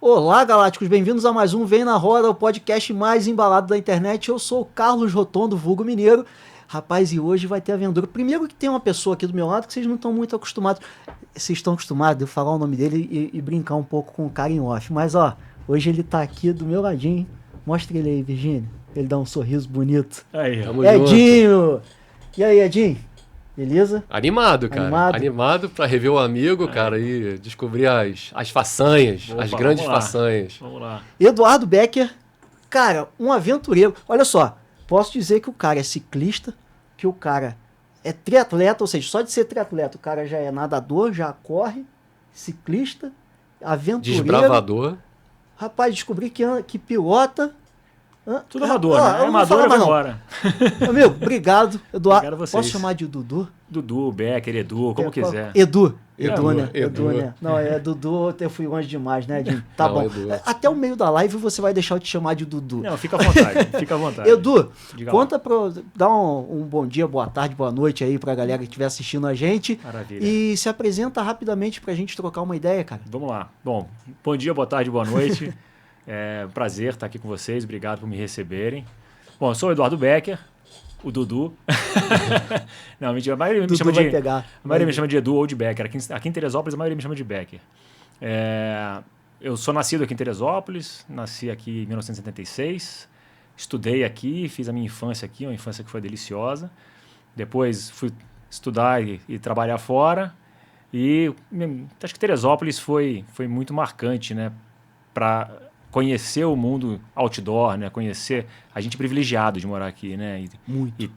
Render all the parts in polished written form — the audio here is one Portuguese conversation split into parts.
Olá, galácticos, bem-vindos a mais um Vem na Roda, o podcast mais embalado da internet. Eu sou o Carlos Rotondo, vulgo mineiro. Rapaz, e hoje vai ter aventura. Primeiro que tem uma pessoa aqui do meu lado que vocês não estão muito acostumados. Vocês estão acostumados de eu falar o nome dele e brincar um pouco com o cara em off. Mas, ó, hoje ele tá aqui do meu ladinho. Mostra ele aí, Virgínia. Ele dá um sorriso bonito. Aí, Edinho! E aí, Edinho? Beleza? Animado, cara. Animado pra rever o amigo, cara, e descobrir as façanhas, as grandes façanhas. Vamos lá. Eduardo Becker, cara, um aventureiro. Olha só, posso dizer que o cara é ciclista, que o cara é triatleta, ou seja, só de ser triatleta, o cara já é nadador, já corre, ciclista, aventureiro. Desbravador. Rapaz, descobri que pilota. Tudo amador, né? É amador e vai embora. Amigo, obrigado, Eduardo. Obrigado a vocês. Posso chamar de Dudu? Dudu, Becker, Edu, como quiser. Edu, Edu, né? Edu. Né? Não, é Dudu, eu fui longe demais, né, Edinho? Tá Não, bom. Edu. Até o meio da live você vai deixar eu te chamar de Dudu. Não, fica à vontade, fica à vontade. Edu, Diga conta dá um bom dia, boa tarde, boa noite aí pra galera que estiver assistindo a gente. Maravilha. E se apresenta rapidamente pra gente trocar uma ideia, cara. Vamos lá. Bom, bom dia, boa tarde, boa noite. É um prazer estar aqui com vocês, obrigado por me receberem. Bom, eu sou o Eduardo Becker, o Dudu. Não, mentira, a maioria me chama de... A maioria me chama de Edu ou de Becker. Aqui em Teresópolis, a maioria me chama de Becker. Eu sou nascido aqui em Teresópolis, nasci aqui em 1976, estudei aqui, fiz a minha infância aqui, uma infância que foi deliciosa. Depois fui estudar e trabalhar fora. E acho que Teresópolis foi muito marcante, né, para conhecer o mundo outdoor, né? Conhecer a gente privilegiado de morar aqui, né?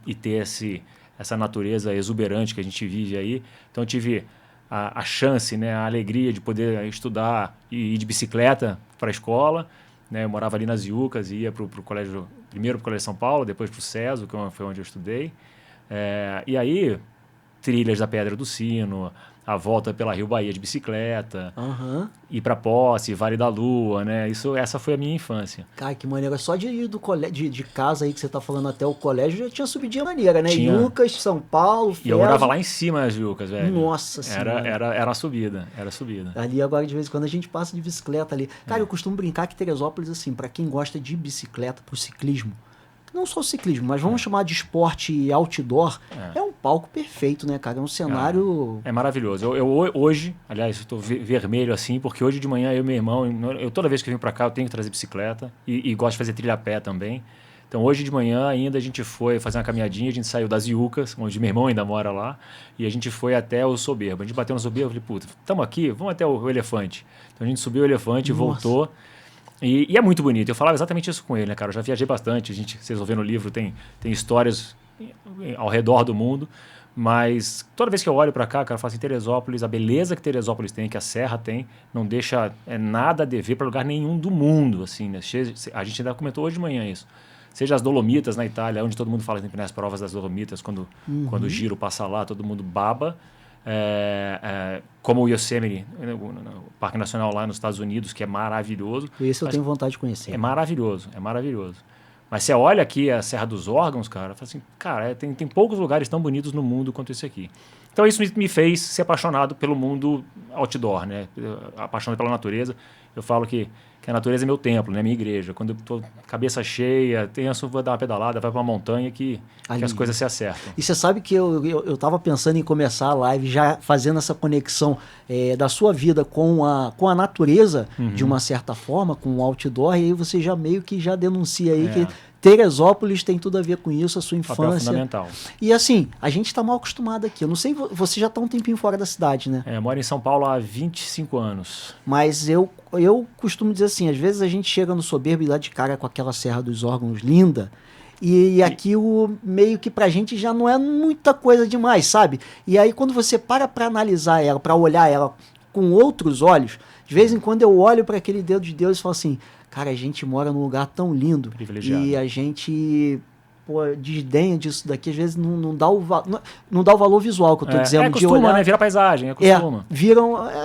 E ter essa natureza exuberante que a gente vive aí. Então eu tive a chance, né? A alegria de poder estudar e ir de bicicleta para a escola, né? Eu morava ali nas Iucas e ia para o colégio, primeiro para o Colégio São Paulo, depois para o CESO, que foi onde eu estudei. E aí, trilhas da Pedra do Sino, a volta pela Rio Bahia de bicicleta, ir para Posse, Vale da Lua, né? Essa foi a minha infância. Cara, que maneiro. Só de ir do de casa aí que você tá falando até o colégio, já tinha subidinha maneira, né? Tinha. Iucas, São Paulo, E eu morava lá em cima das Iucas, velho. Nossa Senhora. Era a subida, Ali agora, de vez em quando, a gente passa de bicicleta ali. Cara, eu costumo brincar que Teresópolis, assim, pra quem gosta de bicicleta, pro ciclismo, não só o ciclismo, mas vamos chamar de esporte outdoor, é um palco perfeito, né, cara? É um cenário... É maravilhoso. Eu hoje, aliás, eu estou vermelho assim, porque hoje de manhã eu e meu irmão, toda vez que eu venho para cá, eu tenho que trazer bicicleta e gosto de fazer trilha a pé também. Então hoje de manhã ainda a gente foi fazer uma caminhadinha, a gente saiu das Iucas, onde meu irmão ainda mora lá, e a gente foi até o Soberbo. A gente bateu no Soberbo e falei, puta, estamos aqui, vamos até o Elefante. Então a gente subiu o Elefante, voltou. E é muito bonito. Eu falava exatamente isso com ele, né, cara? Eu já viajei bastante. Vocês vão ver no livro, tem histórias ao redor do mundo. Mas toda vez que eu olho para cá, cara, eu falo assim, Teresópolis, a beleza que Teresópolis tem, que a Serra tem, não deixa nada a dever para lugar nenhum do mundo, assim, né? A gente ainda comentou hoje de manhã isso. Seja as Dolomitas na Itália, onde todo mundo fala sempre nas provas das Dolomitas, quando o Giro passa lá, todo mundo baba. Como o Yosemite, o Parque Nacional lá nos Estados Unidos, que é maravilhoso. Esse eu tenho vontade de conhecer. É maravilhoso. Mas você olha aqui a Serra dos Órgãos, cara, fala assim, cara, tem poucos lugares tão bonitos no mundo quanto esse aqui. Então isso me fez ser apaixonado pelo mundo outdoor, né? Apaixonado pela natureza. Eu falo que a natureza é meu templo, né? Minha igreja. Quando eu tô cabeça cheia, tenso, vou dar uma pedalada, vai para uma montanha que as coisas se acertam. E você sabe que eu tava pensando em começar a live já fazendo essa conexão da sua vida com a natureza, de uma certa forma, com o outdoor, e aí você já meio que já denuncia aí que Teresópolis tem tudo a ver com isso, a sua infância. Papel fundamental. E assim, a gente tá mal acostumado aqui. Eu não sei, você já tá um tempinho fora da cidade, né? Eu moro em São Paulo há 25 anos. Mas eu costumo dizer assim, às vezes a gente chega no Soberbo e dá de cara com aquela Serra dos Órgãos linda, e aqui meio que pra gente já não é muita coisa demais, sabe? E aí quando você para analisar ela, pra olhar ela com outros olhos, de vez em quando eu olho para aquele dedo de Deus e falo assim, cara, a gente mora num lugar tão lindo. Privilegiado. E a gente desdenha disso daqui, às vezes não dá o valor visual que eu tô dizendo. Costuma, né? Vira paisagem, costuma.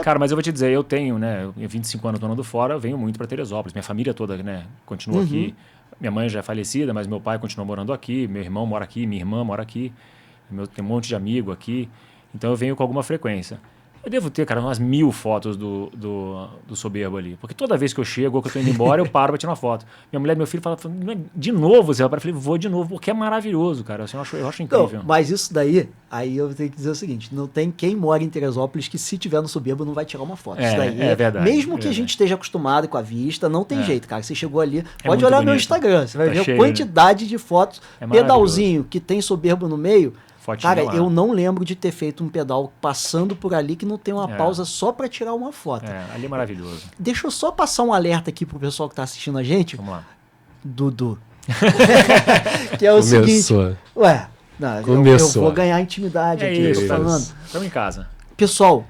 Cara, mas eu vou te dizer, eu tenho, né? Eu 25 anos morando fora, eu venho muito para Teresópolis. Minha família toda, né? Continua aqui. Minha mãe já é falecida, mas meu pai continua morando aqui. Meu irmão mora aqui, minha irmã mora aqui. Tem um monte de amigo aqui. Então eu venho com alguma frequência. Eu devo ter, cara, umas 1000 fotos do Soberbo ali. Porque toda vez que eu chego ou que eu tô indo embora, eu paro pra tirar uma foto. Minha mulher e meu filho falam, de novo, Zé? Eu falei, vou de novo, porque é maravilhoso, cara. Assim, eu acho incrível. Não, mas isso daí, aí eu tenho que dizer o seguinte, não tem quem mora em Teresópolis que se tiver no Soberbo não vai tirar uma foto. Isso daí é verdade. Mesmo que a gente esteja acostumado com a vista, não tem jeito, cara. Você chegou ali, pode muito olhar bonito. meu Instagram, você vai ver cheio, a quantidade de fotos. Pedalzinho que tem Soberbo no meio. Fotinha cara, lá. eu não lembro de ter feito um pedal passando por ali que não tem uma pausa só pra tirar uma foto. Ali é maravilhoso. Deixa eu só passar um alerta aqui pro pessoal que tá assistindo a gente. Vamos lá. Dudu. Que é o seguinte. Ué, não, eu vou ganhar intimidade aqui, eu tô falando. Estamos em casa. Pessoal,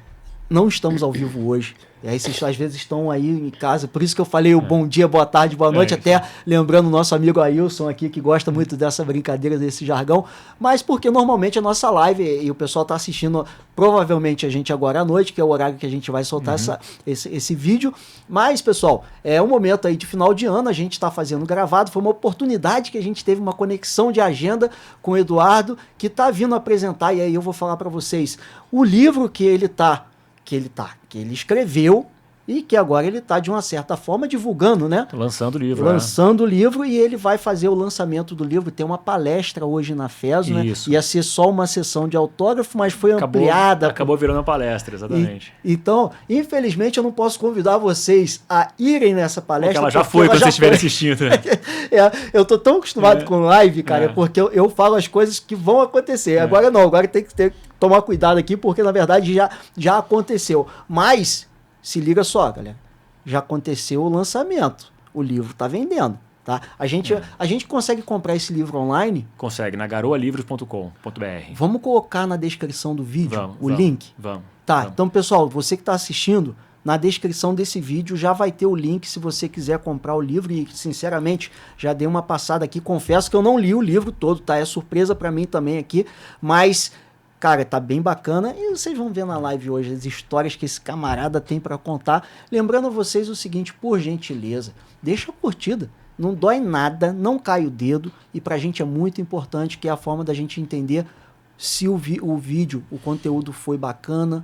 não estamos ao vivo hoje. E aí vocês às vezes estão aí em casa, por isso que eu falei o bom dia, boa tarde, boa noite, até lembrando o nosso amigo Ailson aqui, que gosta muito dessa brincadeira, desse jargão, mas porque normalmente a nossa live, e o pessoal está assistindo provavelmente a gente agora à noite, que é o horário que a gente vai soltar esse vídeo, mas pessoal, é um momento aí de final de ano, a gente está fazendo gravado, foi uma oportunidade que a gente teve uma conexão de agenda com o Eduardo, que está vindo apresentar, e aí eu vou falar para vocês, o livro que ele escreveu e que agora ele está, de uma certa forma, divulgando, né? Lançando o livro. Lançando o livro, e ele vai fazer o lançamento do livro. Tem uma palestra hoje na FESO, né? Ia ser só uma sessão de autógrafo, mas foi ampliada. Acabou virando uma palestra, exatamente. Então, infelizmente, eu não posso convidar vocês a irem nessa palestra. Porque ela já foi quando vocês estiverem assistindo. Eu tô tão acostumado com live, cara, porque eu falo as coisas que vão acontecer. Agora não, agora tem que tomar cuidado aqui, porque na verdade já aconteceu. Mas, se liga só, galera, já aconteceu o lançamento. O livro tá vendendo, tá? A gente consegue comprar esse livro online? Consegue, na garoalivros.com.br. Vamos colocar na descrição do vídeo o link? Vamos. Então, pessoal, você que está assistindo, na descrição desse vídeo já vai ter o link se você quiser comprar o livro. E, sinceramente, já dei uma passada aqui. Confesso que eu não li o livro todo, tá? É surpresa para mim também aqui, mas... cara, tá bem bacana e vocês vão ver na live hoje as histórias que esse camarada tem para contar. Lembrando a vocês o seguinte, por gentileza, deixa a curtida, não dói nada, não cai o dedo e pra gente é muito importante, que é a forma da gente entender se o vídeo, o conteúdo foi bacana.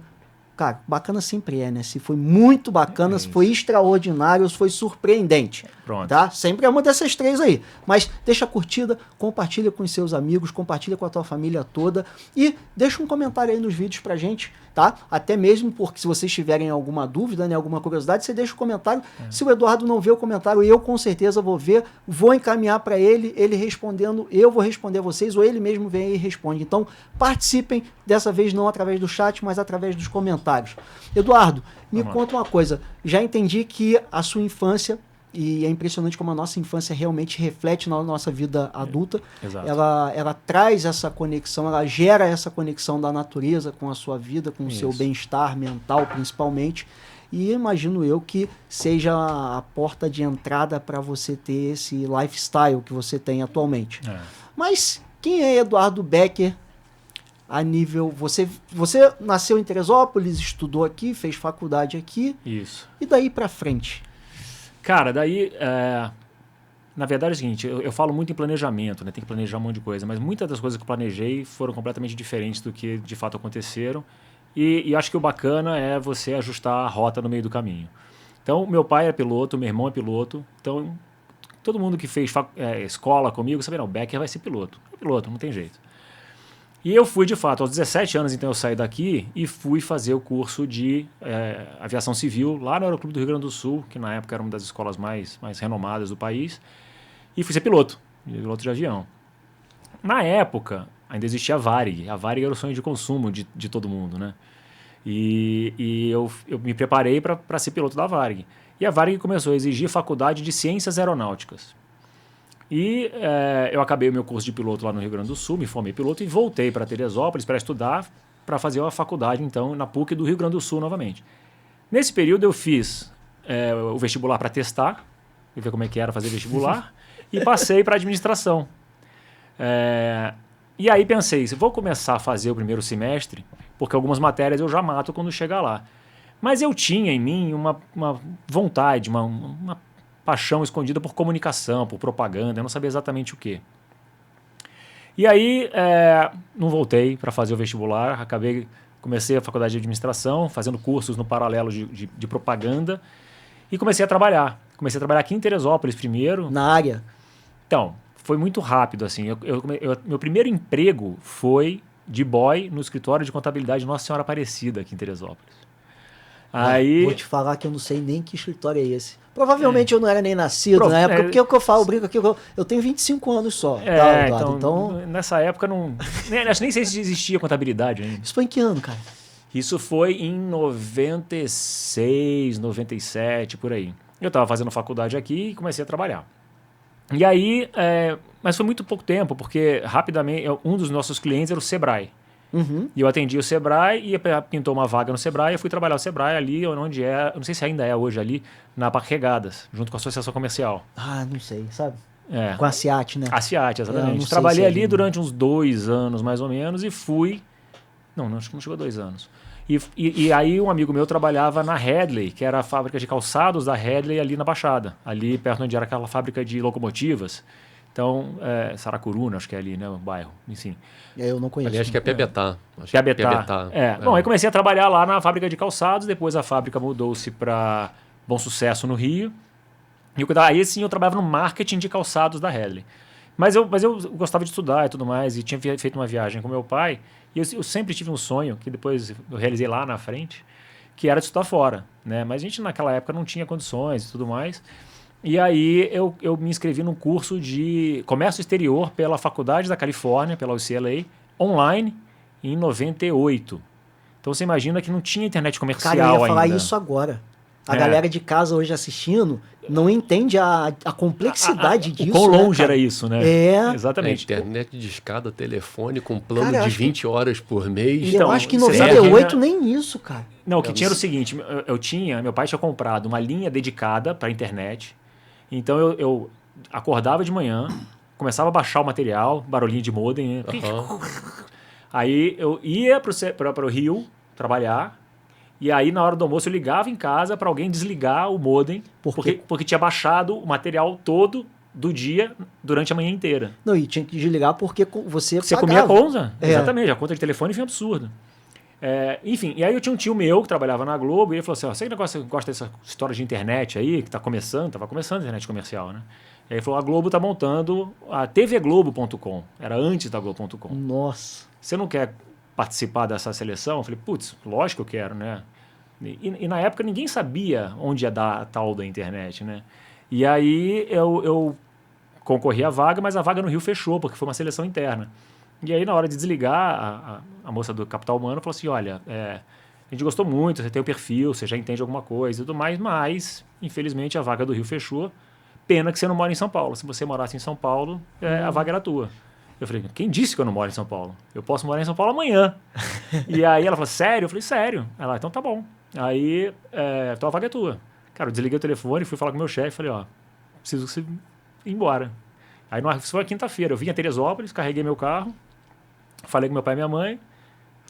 Cara, bacana sempre é, né? Se foi muito bacana, se foi extraordinário, se foi surpreendente. Pronto. Tá? Sempre é uma dessas três aí. Mas deixa a curtida, compartilha com os seus amigos, compartilha com a tua família toda e deixa um comentário aí nos vídeos pra gente, tá? Até mesmo porque se vocês tiverem alguma dúvida, né, alguma curiosidade, você deixa o comentário. Se o Eduardo não vê o comentário, eu com certeza vou ver, vou encaminhar para ele respondendo, eu vou responder a vocês, ou ele mesmo vem e responde. Então, participem, dessa vez não através do chat, mas através dos comentários. Eduardo, me conta uma coisa, já entendi que a sua infância, e é impressionante como a nossa infância realmente reflete na nossa vida adulta. Exato. Ela traz essa conexão, ela gera essa conexão da natureza com a sua vida, com o seu bem-estar mental, principalmente. E imagino eu que seja a porta de entrada para você ter esse lifestyle que você tem atualmente. Mas quem é Eduardo Becker a nível... Você nasceu em Teresópolis, estudou aqui, fez faculdade aqui. Isso. E daí para frente? Cara, daí, na verdade é o seguinte, eu falo muito em planejamento, né? Tem que planejar um monte de coisa, mas muitas das coisas que eu planejei foram completamente diferentes do que de fato aconteceram. E acho que o bacana é você ajustar a rota no meio do caminho. Então, meu pai é piloto, meu irmão é piloto, então todo mundo que fez escola comigo sabe, não, o Becker vai ser piloto. É piloto, não tem jeito. E eu fui, de fato, aos 17 anos, então eu saí daqui e fui fazer o curso de aviação civil lá no Aeroclube do Rio Grande do Sul, que na época era uma das escolas mais renomadas do país, e fui ser piloto de avião. Na época, ainda existia a Varig. A Varig era o sonho de consumo de todo mundo, né? E eu me preparei para ser piloto da Varig. E a Varig começou a exigir faculdade de ciências aeronáuticas. E eu acabei o meu curso de piloto lá no Rio Grande do Sul, me formei piloto e voltei para Teresópolis para estudar, para fazer uma faculdade, então, na PUC do Rio Grande do Sul novamente. Nesse período eu fiz o vestibular para testar, ver como é que era fazer vestibular, e passei para administração. E aí pensei, se vou começar a fazer o primeiro semestre, porque algumas matérias eu já mato quando chegar lá. Mas eu tinha em mim uma vontade, uma paixão escondida por comunicação, por propaganda, eu não sabia exatamente o quê. E aí, não voltei para fazer o vestibular, acabei comecei a faculdade de administração, fazendo cursos no paralelo de propaganda, e comecei a trabalhar. Comecei a trabalhar aqui em Teresópolis primeiro. Na área? Então, foi muito rápido, assim. Meu primeiro emprego foi de boy no escritório de contabilidade Nossa Senhora Aparecida, aqui em Teresópolis. Aí... Vou te falar que eu não sei nem que escritório é esse. Provavelmente eu não era nem nascido na época, porque é o que eu falo, brinco aqui, eu tenho 25 anos só. Tá, Eduardo? Então, nessa época, nem sei se existia contabilidade ainda. Isso foi em que ano, cara? Isso foi em 96, 97, por aí. Eu estava fazendo faculdade aqui e comecei a trabalhar. E aí, mas foi muito pouco tempo, porque rapidamente, um dos nossos clientes era o Sebrae. Uhum. E eu atendi o Sebrae e pintou uma vaga no Sebrae. Eu fui trabalhar o Sebrae ali, onde é, não sei se ainda é hoje ali, na Parque Regadas, junto com a Associação Comercial. Ah, não sei, sabe? É. Com a CIAT, né? A CIAT, exatamente. Não Trabalhei sei ali durante uns 2 anos, mais ou menos, e fui... Não, acho que não chegou a 2 anos. E aí um amigo meu trabalhava na Headley, que era a fábrica de calçados da Headley ali na Baixada, ali perto onde era aquela fábrica de locomotivas. Então, Saracuruna, acho que é ali, né, o bairro, enfim. Eu não conheço. Ali acho que é Piabetá. Piabetá. Bom, aí comecei a trabalhar lá na fábrica de calçados, depois a fábrica mudou-se para Bom Sucesso, no Rio. E aí sim eu trabalhava no marketing de calçados da Headley. Mas eu gostava de estudar e tudo mais, e tinha feito uma viagem com meu pai, e eu sempre tive um sonho, que depois eu realizei lá na frente, que era de estudar fora, né? Mas a gente naquela época não tinha condições e tudo mais. E aí eu me inscrevi num curso de comércio exterior pela Faculdade da Califórnia, pela UCLA, online, em 98. Então você imagina que não tinha internet comercial ainda. Cara, eu ia falar isso agora. A galera de casa hoje assistindo não entende a complexidade disso. O quão longe, né, era isso, né? Exatamente. Internet de escada, telefone com plano de 20 horas por mês. Então, eu acho que em 98 nem isso, cara. Não, o que tinha era o seguinte, meu pai tinha comprado uma linha dedicada para a internet. Então eu acordava de manhã, começava a baixar o material, barulhinho de modem, né? Aí eu ia para o Rio trabalhar, e aí na hora do almoço eu ligava em casa para alguém desligar o modem, porque tinha baixado o material todo do dia durante a manhã inteira. Não, e tinha que desligar porque você comia a conta. Exatamente, a conta de telefone foi um absurdo. Enfim, e aí eu tinha um tio meu que trabalhava na Globo e ele falou assim, você gosta dessa história de internet aí, que estava começando a internet comercial, né? E aí ele falou, a Globo está montando a tvglobo.com, era antes da Globo.com. Nossa. Você não quer participar dessa seleção? Eu falei, putz, lógico que eu quero, né? E na época ninguém sabia onde ia dar a tal da internet, né? E aí eu concorri à vaga, mas a vaga no Rio fechou, porque foi uma seleção interna. E aí, na hora de desligar, a moça do Capital Humano falou assim, olha, a gente gostou muito, você tem o perfil, você já entende alguma coisa e tudo mais, mas, infelizmente, a vaga do Rio fechou. Pena que você não mora em São Paulo. Se você morasse em São Paulo, a vaga era tua. Eu falei, quem disse que eu não moro em São Paulo? Eu posso morar em São Paulo amanhã. E aí ela falou, sério? Eu falei, sério. Ela, então tá bom. Aí, então a vaga é tua. Cara, eu desliguei o telefone, fui falar com o meu chefe, falei, preciso que você ir embora. Aí isso foi quinta-feira, eu vim a Teresópolis, carreguei meu carro, falei com meu pai e minha mãe,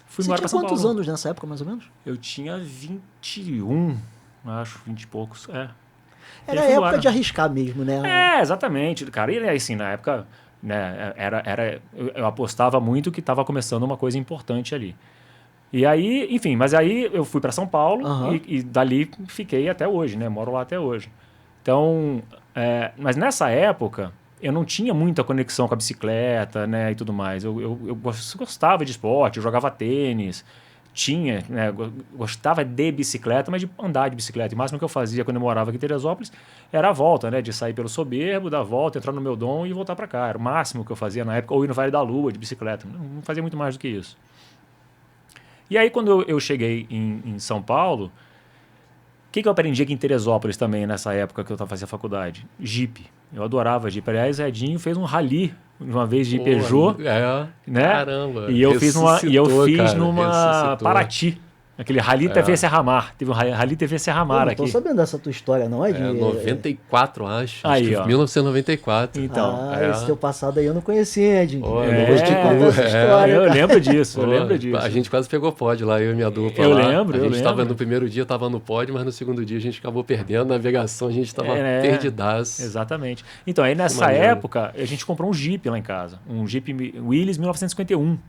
fui embora para São Paulo. Você tinha quantos anos nessa época, mais ou menos? Eu tinha 21, acho, 20 e poucos, Era a época de arriscar mesmo, né? Exatamente, cara. E assim, na época, né, eu apostava muito que estava começando uma coisa importante ali. E aí, enfim, mas aí eu fui para São Paulo e dali fiquei até hoje, né? Moro lá até hoje. Então, mas nessa época eu não tinha muita conexão com a bicicleta, né, e tudo mais. Eu gostava de esporte, eu jogava tênis, gostava de bicicleta, mas de andar de bicicleta. O máximo que eu fazia quando eu morava aqui em Teresópolis era a volta, né, de sair pelo Soberbo, dar a volta, entrar no meu dom e voltar para cá. Era o máximo que eu fazia na época, ou ir no Vale da Lua de bicicleta. Não fazia muito mais do que isso. E aí, quando eu cheguei em São Paulo, o que eu aprendi aqui em Teresópolis também, nessa época que eu fazia faculdade? Jeep. Eu adorava Jeep. Aliás, Edinho fez um rally uma vez de Peugeot. Né? Caramba. E eu fiz numa Paraty. Aquele Rally TV Serra Mar. Teve um Rally TV Serra Mar aqui. Não tô sabendo dessa tua história, não é? 94, acho. Aí, acho que 1994. Então. Esse teu passado aí eu não conhecia, Edinho. Eu vou te contar essa história. Eu lembro disso, eu lembro disso. A gente quase pegou pódio lá, eu e minha dupla. Eu lá. lembro, A gente estava no primeiro dia, estava no pódio, mas no segundo dia a gente acabou perdendo. A navegação a gente estava perdidaço. Exatamente. Então, aí nessa época, a gente comprou um Jeep lá em casa. Um Jeep Willys 1951.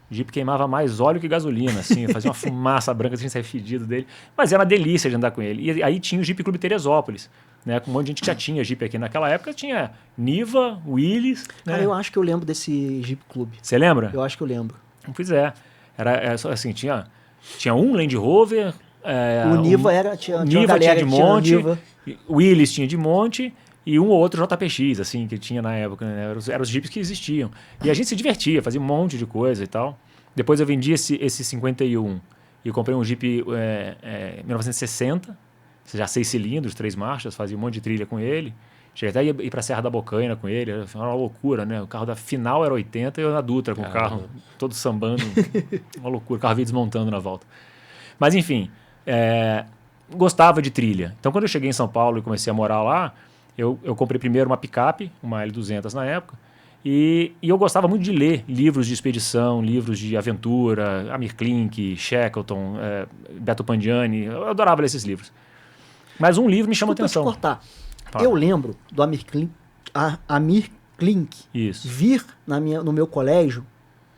O Jeep queimava mais óleo que gasolina, assim, fazia uma fumaça branca, assim, saia fedido dele. Mas era uma delícia de andar com ele. E aí tinha o Jeep Clube Teresópolis, né? Com um monte de gente que já tinha Jeep aqui. Naquela época tinha Niva, Willys. Né? Cara, eu acho que eu lembro desse Jeep Clube. Você lembra? Eu acho que eu lembro. Pois é. Era assim, tinha um Land Rover. O Niva tinha Niva uma galera tinha de que monte. Niva. O Willys tinha de monte. E um ou outro JPX, assim, que tinha na época, né? Eram os Jeeps que existiam. E a gente se divertia, fazia um monte de coisa e tal. Depois eu vendi esse 51 e comprei um Jeep 1960, já 6 cilindros, 3 marchas, fazia um monte de trilha com ele. Cheguei até a ir pra Serra da Bocaina com ele, era uma loucura, né? O carro da final era 80 e eu na Dutra com o carro todo sambando, uma loucura, o carro veio desmontando na volta. Mas enfim, gostava de trilha. Então quando eu cheguei em São Paulo e comecei a morar lá, eu comprei primeiro uma picape, uma L200 na época, e eu gostava muito de ler livros de expedição, livros de aventura, Amir Klink, Shackleton, Beto Pandiani, eu adorava ler esses livros. Mas um livro me chamou a atenção. Desculpa te cortar. Fala. Eu lembro do Amir Klink Isso. vir no meu colégio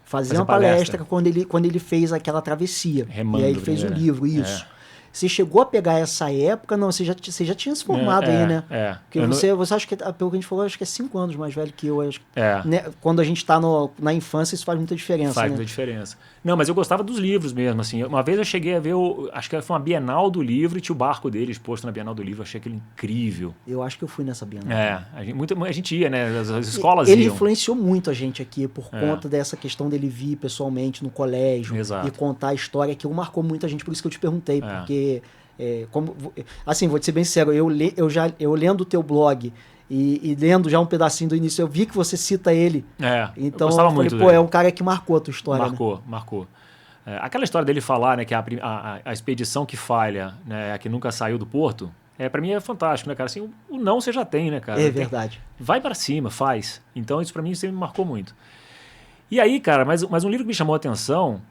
fazer uma palestra quando ele fez aquela travessia. Remando, e aí ele fez o livro, isso. Você chegou a pegar essa época? Não, você já tinha se formado aí, né? Porque você acha que, pelo que a gente falou, acho que é 5 anos mais velho que eu. Acho, né? Quando a gente está na infância, isso faz muita diferença. Faz muita diferença. Não, mas eu gostava dos livros mesmo. Assim. Uma vez eu cheguei a ver, acho que foi uma Bienal do Livro e tinha o barco dele exposto na Bienal do Livro. Eu achei aquilo incrível. Eu acho que eu fui nessa Bienal. A gente ia, né? As escolas Ele iam. influenciou muito a gente aqui por conta dessa questão dele vir pessoalmente no colégio. Exato. E contar a história, que marcou muito a gente. Por isso que eu te perguntei, porque... assim, vou te ser bem sincero, eu lendo o teu blog e lendo já um pedacinho do início, eu vi que você cita ele. Então eu falei, muito é um cara que marcou a tua história. Marcou. Aquela história dele falar, né, que a expedição que falha, né, a que nunca saiu do porto, pra mim é fantástico, né, cara? Assim, o não você já tem, né, cara? Verdade. Vai para cima, faz. Então isso para mim sempre me marcou muito. E aí, cara, mas um livro que me chamou a atenção...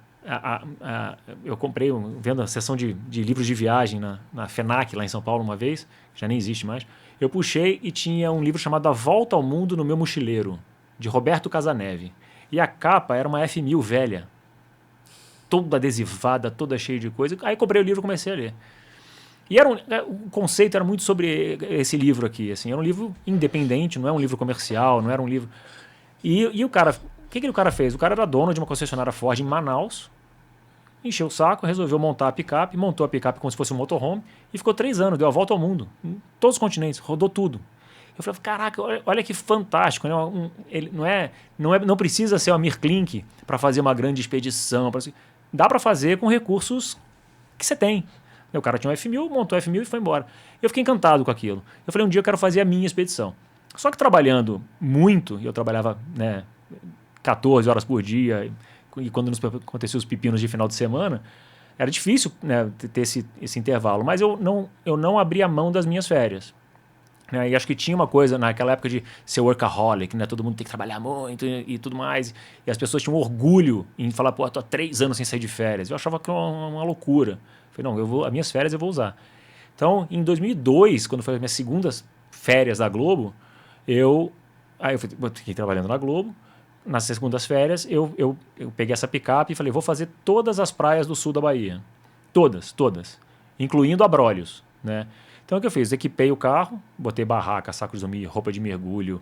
eu comprei, vendo a seção de livros de viagem na FENAC, lá em São Paulo, uma vez, já nem existe mais. Eu puxei e tinha um livro chamado A Volta ao Mundo no Meu Mochileiro, de Roberto Casaneve. E a capa era uma F1000 velha, toda adesivada, toda cheia de coisa. Aí comprei o livro e comecei a ler. E o conceito era muito sobre esse livro aqui. Assim, era um livro independente, não é um livro comercial, não era um livro... E o cara... O que o cara fez? O cara era dono de uma concessionária Ford em Manaus, encheu o saco, resolveu montar a picape, montou a picape como se fosse um motorhome e ficou 3 anos, deu a volta ao mundo, em todos os continentes, rodou tudo. Eu falei, caraca, olha que fantástico, né? Ele não precisa ser o Amir Klink para fazer uma grande expedição, dá para fazer com recursos que você tem. O cara tinha um F1000, montou o F1000 e foi embora. Eu fiquei encantado com aquilo. Eu falei, um dia eu quero fazer a minha expedição. Só que trabalhando muito, e eu trabalhava, né, 14 horas por dia, e quando nos aconteciam os pepinos de final de semana, era difícil, né, ter esse intervalo. Mas eu não abri a mão das minhas férias. Né? E acho que tinha uma coisa naquela época de ser workaholic, né? Todo mundo tem que trabalhar muito e tudo mais. E as pessoas tinham orgulho em falar, pô, eu tô há 3 anos sem sair de férias. Eu achava que era uma loucura. Eu falei, não, as minhas férias eu vou usar. Então, em 2002, quando foi as minhas segundas férias da Globo, eu fiquei trabalhando na Globo. Nas segundas férias, eu peguei essa picape e falei, vou fazer todas as praias do sul da Bahia. Todas. Incluindo Abrolhos, né? Então, o que eu fiz? Equipei o carro, botei barraca, saco de dormir, roupa de mergulho,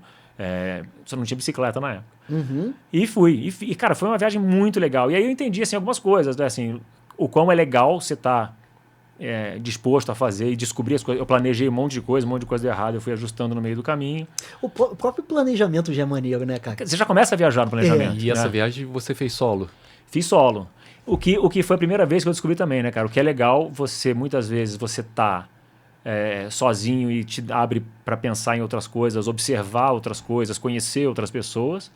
só não tinha bicicleta na época. Uhum. E fui. E, cara, foi uma viagem muito legal. E aí eu entendi, assim, algumas coisas, né? Assim, o quão é legal você estar disposto a fazer e descobrir as coisas. Eu planejei um monte de coisa deu errado, eu fui ajustando no meio do caminho. O próprio planejamento já é maneiro, né, cara? Você já começa a viajar no planejamento. E essa viagem você fez solo? Fiz solo. O que foi a primeira vez que eu descobri também, né, cara? O que é legal, muitas vezes você tá sozinho e te abre para pensar em outras coisas, observar outras coisas, conhecer outras pessoas.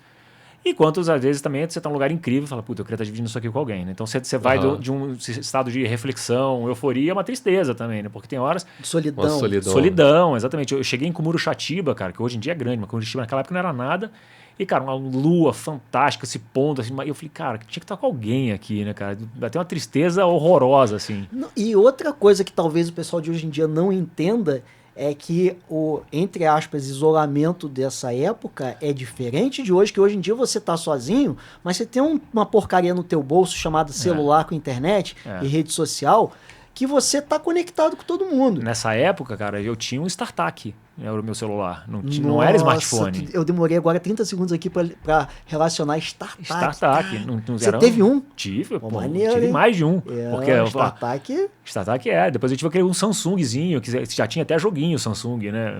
E quantas às vezes também você está num lugar incrível e fala, puta, eu queria estar dividindo isso aqui com alguém, né? Então você vai de um estado de reflexão, euforia, uma tristeza também, né? Porque tem horas... Solidão, exatamente. Eu cheguei em Cumuruxatiba, cara, que hoje em dia é grande, mas Cumuruxatiba naquela época não era nada. E, cara, uma lua fantástica, se pondo, assim. E eu falei, cara, tinha que estar com alguém aqui, né, cara? Tem uma tristeza horrorosa, assim. E outra coisa que talvez o pessoal de hoje em dia não entenda é que o, entre aspas, isolamento dessa época é diferente de hoje, que hoje em dia você tá sozinho, mas você tem uma porcaria no teu bolso chamada celular com internet e rede social, que você tá conectado com todo mundo. Nessa época, cara, eu tinha um StarTAC, era o meu celular. Não era smartphone. Eu demorei agora 30 segundos aqui pra relacionar StarTAC. StarTAC. Você teve um? Tive, maneiro, tive hein? mais de um. Porque StarTAC... StarTAC depois eu tive aquele um Samsungzinho, que já tinha até joguinho Samsung, né?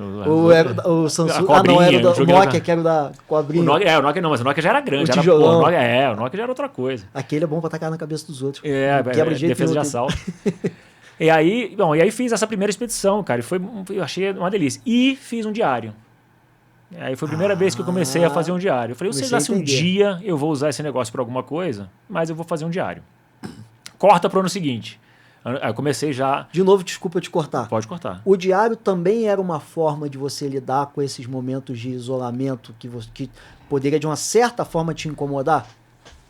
O Samsung... Cobrinha, não, era o Nokia, que era o da cobrinha. O Nokia não, mas o Nokia já era grande. O tijolão. O Nokia já era outra coisa. Aquele é bom pra tacar na cabeça dos outros. Quebra de defesa de assalto. E aí fiz essa primeira expedição, cara, e eu achei uma delícia. E fiz um diário. Aí foi a primeira vez que eu comecei a fazer um diário. Eu falei, sei lá se um dia eu vou usar esse negócio para alguma coisa, mas eu vou fazer um diário. Corta para o ano seguinte. Aí eu comecei já... De novo, desculpa te cortar. Pode cortar. O diário também era uma forma de você lidar com esses momentos de isolamento que poderia, de uma certa forma, te incomodar?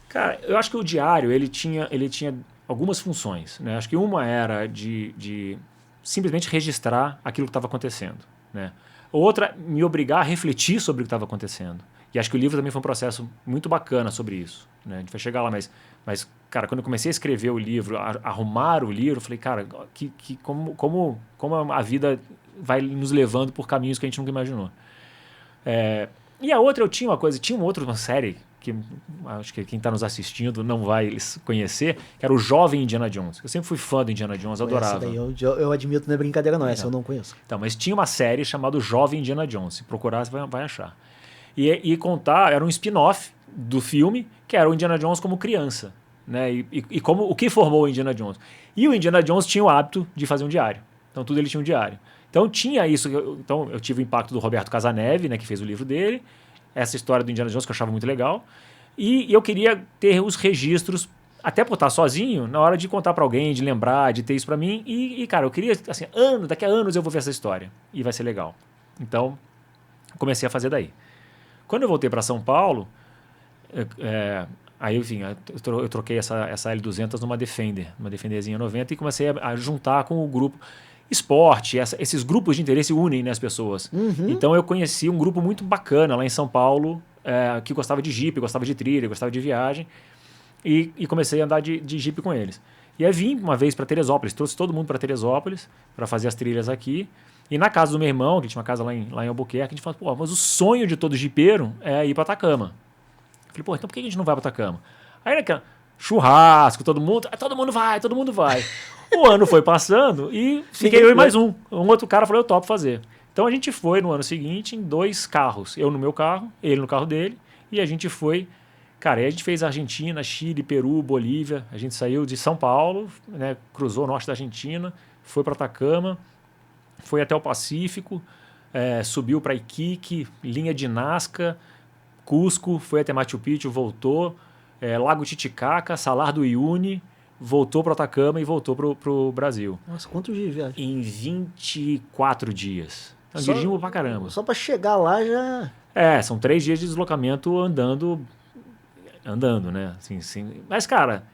Cara, eu acho que o diário, ele tinha algumas funções, né? Acho que uma era de simplesmente registrar aquilo que estava acontecendo, né? Outra, me obrigar a refletir sobre o que estava acontecendo. E acho que o livro também foi um processo muito bacana sobre isso, né? A gente vai chegar lá, mas cara, quando eu comecei a escrever o livro, arrumar o livro, eu falei, cara, como a vida vai nos levando por caminhos que a gente nunca imaginou. E a outra, tinha uma série que acho que quem está nos assistindo não vai conhecer, que era o Jovem Indiana Jones. Eu sempre fui fã do Indiana Jones, adorava. Essa daí eu admito, não é brincadeira não, essa eu não conheço. Então, mas tinha uma série chamada Jovem Indiana Jones. Se procurar, você vai achar. E contar, era um spin-off do filme, que era o Indiana Jones como criança, né? E como o que formou o Indiana Jones. E o Indiana Jones tinha o hábito de fazer um diário. Então, tudo ele tinha um diário. Então, tinha isso. Então, eu tive o impacto do Roberto Casaneve, né, que fez o livro dele, essa história do Indiana Jones que eu achava muito legal. E eu queria ter os registros, até por estar sozinho, na hora de contar para alguém, de lembrar, de ter isso para mim. E, cara, eu queria, assim, daqui a anos eu vou ver essa história. E vai ser legal. Então, comecei a fazer daí. Quando eu voltei para São Paulo, aí, enfim, eu troquei essa L200 numa Defender, uma Defenderzinha 90, e comecei a juntar com o grupo. Esporte, esses grupos de interesse unem, né, as pessoas. Uhum. Então eu conheci um grupo muito bacana lá em São Paulo, que gostava de Jeep, gostava de trilha, gostava de viagem, e comecei a andar de Jeep com eles. E aí vim uma vez para Teresópolis, trouxe todo mundo para Teresópolis para fazer as trilhas aqui. E na casa do meu irmão, que tinha uma casa lá em Albuquerque, a gente falou, pô, mas o sonho de todo jipeiro é ir para Atacama. Eu falei, pô, então por que a gente não vai para Atacama? Aí naquela churrasco, todo mundo vai. O ano foi passando e fiquei eu e mais um. Um outro cara falou, eu topo fazer. Então a gente foi no ano seguinte em 2 carros. Eu no meu carro, ele no carro dele. E a gente foi... Cara, aí a gente fez Argentina, Chile, Peru, Bolívia. A gente saiu de São Paulo, né, cruzou o norte da Argentina, foi para Atacama, foi até o Pacífico, subiu para Iquique, linha de Nazca, Cusco, foi até Machu Picchu, voltou, Lago Titicaca, Salar do Uyuni, voltou para Atacama e voltou para o Brasil. Nossa, quantos dias de viagem? Em 24 dias. Então, dirigimos pra caramba. Só para chegar lá já... São 3 dias de deslocamento andando, né? Assim. Mas, cara,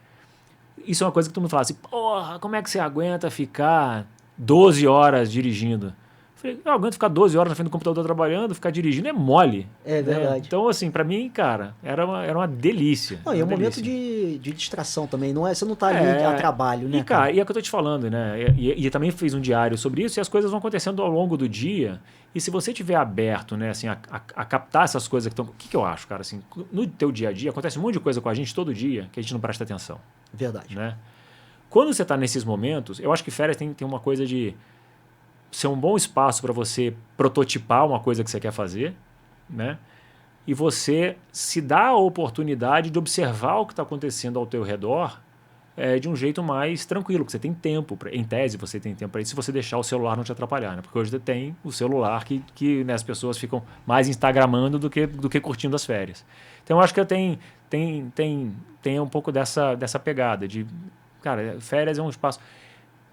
isso é uma coisa que todo mundo fala assim, porra, como é que você aguenta ficar 12 horas dirigindo? Falei, eu aguento ficar 12 horas na frente do computador trabalhando, ficar dirigindo é mole. É verdade. Né? Então, assim, pra mim, cara, era uma delícia. Não, e é um momento de distração também, não é? Você não tá ali a trabalho, né? E, cara, e é o que eu tô te falando, né? E também fiz um diário sobre isso, e as coisas vão acontecendo ao longo do dia. E se você tiver aberto, né, assim, a captar essas coisas que estão... O que eu acho, cara? Assim, no teu dia a dia, acontece um monte de coisa com a gente todo dia que a gente não presta atenção. Verdade. Né? Quando você tá nesses momentos, eu acho que férias tem uma coisa de ser um bom espaço para você prototipar uma coisa que você quer fazer, né? E você se dá a oportunidade de observar o que está acontecendo ao teu redor de um jeito mais tranquilo, porque você tem tempo, em tese você tem tempo para isso, se você deixar o celular não te atrapalhar, né? Porque hoje tem o celular que né, as pessoas ficam mais instagramando do que curtindo as férias. Então eu acho que tem um pouco dessa pegada de, cara, férias é um espaço...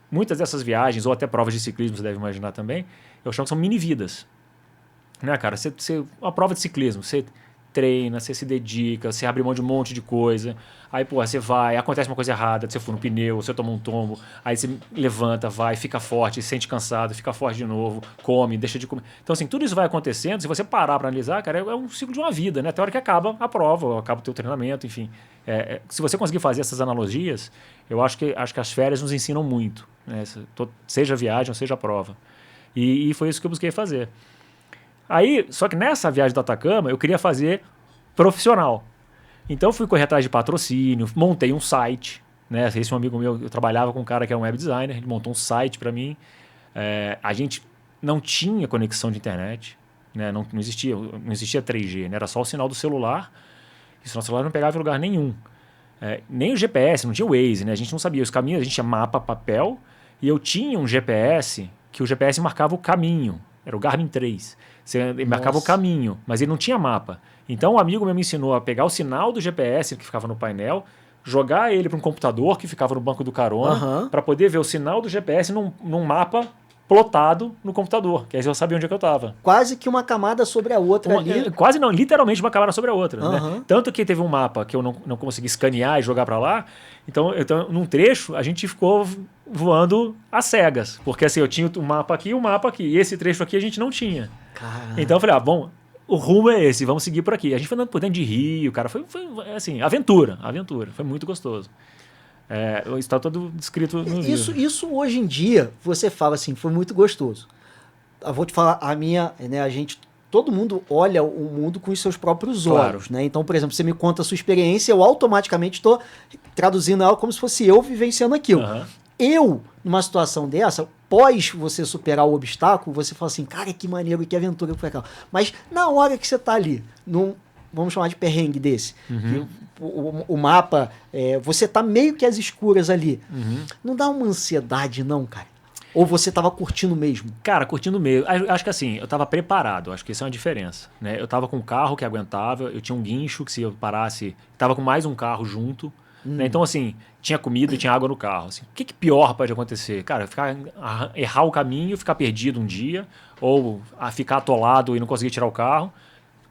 Muitas dessas viagens, ou até provas de ciclismo, você deve imaginar também, eu chamo que são mini-vidas. Né, cara? Uma prova de ciclismo, você treina, você se dedica, você abre mão de um monte de coisa. Aí, pô, você vai, acontece uma coisa errada, você fura um pneu, você toma um tombo, aí você levanta, vai, fica forte, se sente cansado, fica forte de novo, come, deixa de comer. Então, assim, tudo isso vai acontecendo. Se você parar para analisar, cara, é um ciclo de uma vida, né? Até a hora que acaba a prova, acaba o teu treinamento, enfim. Se você conseguir fazer essas analogias, eu acho que as férias nos ensinam muito, né? Seja a viagem ou seja a prova. E foi isso que eu busquei fazer. Aí, só que nessa viagem do Atacama, eu queria fazer profissional. Então, fui correr atrás de patrocínio, montei um site, né? Esse é um amigo meu, eu trabalhava com um cara que era um web designer, ele montou um site para mim. A gente não tinha conexão de internet, né? Não existia 3G, né? Era só o sinal do celular, e o sinal do celular não pegava em lugar nenhum. Nem o GPS, não tinha o Waze, né? A gente não sabia os caminhos, a gente tinha mapa, papel, e eu tinha um GPS, que o GPS marcava o caminho, era o Garmin 3. Ele marcava o caminho, mas ele não tinha mapa. Então, um amigo meu me ensinou a pegar o sinal do GPS que ficava no painel, jogar ele para um computador que ficava no banco do carona, para poder ver o sinal do GPS num mapa plotado no computador, que aí eu sabia onde é que eu estava. Quase que uma camada sobre a outra ali. Quase não, literalmente uma camada sobre a outra. Né? Tanto que teve um mapa que eu não consegui escanear e jogar para lá, então, num trecho, a gente ficou voando às cegas, porque assim, eu tinha um mapa aqui e um mapa aqui, e esse trecho aqui a gente não tinha. Caramba. Então eu falei, bom, o rumo é esse, vamos seguir por aqui. A gente foi andando por dentro de rio, cara, foi assim, aventura, foi muito gostoso. Está todo descrito no livro. Isso hoje em dia, você fala assim, foi muito gostoso. Eu vou te falar, todo mundo olha o mundo com os seus próprios olhos, né? Então, por exemplo, você me conta a sua experiência, eu automaticamente estou traduzindo ela como se fosse eu vivenciando aquilo. Eu, numa situação dessa, pós você superar o obstáculo, você fala assim, cara, que maneiro, que aventura que foi aquela. Mas na hora que você está ali, vamos chamar de perrengue desse, o mapa, você tá meio que às escuras ali. Não dá uma ansiedade não, cara? Ou você tava curtindo mesmo? Cara, curtindo mesmo. Acho que assim, eu tava preparado, acho que isso é uma diferença. Né? Eu tava com um carro que aguentava, eu tinha um guincho que se eu parasse, tava com mais um carro junto. Né? Então assim, tinha comida e tinha água no carro. Assim, o que pior pode acontecer? Cara, errar o caminho, ficar perdido um dia, ou ficar atolado e não conseguir tirar o carro.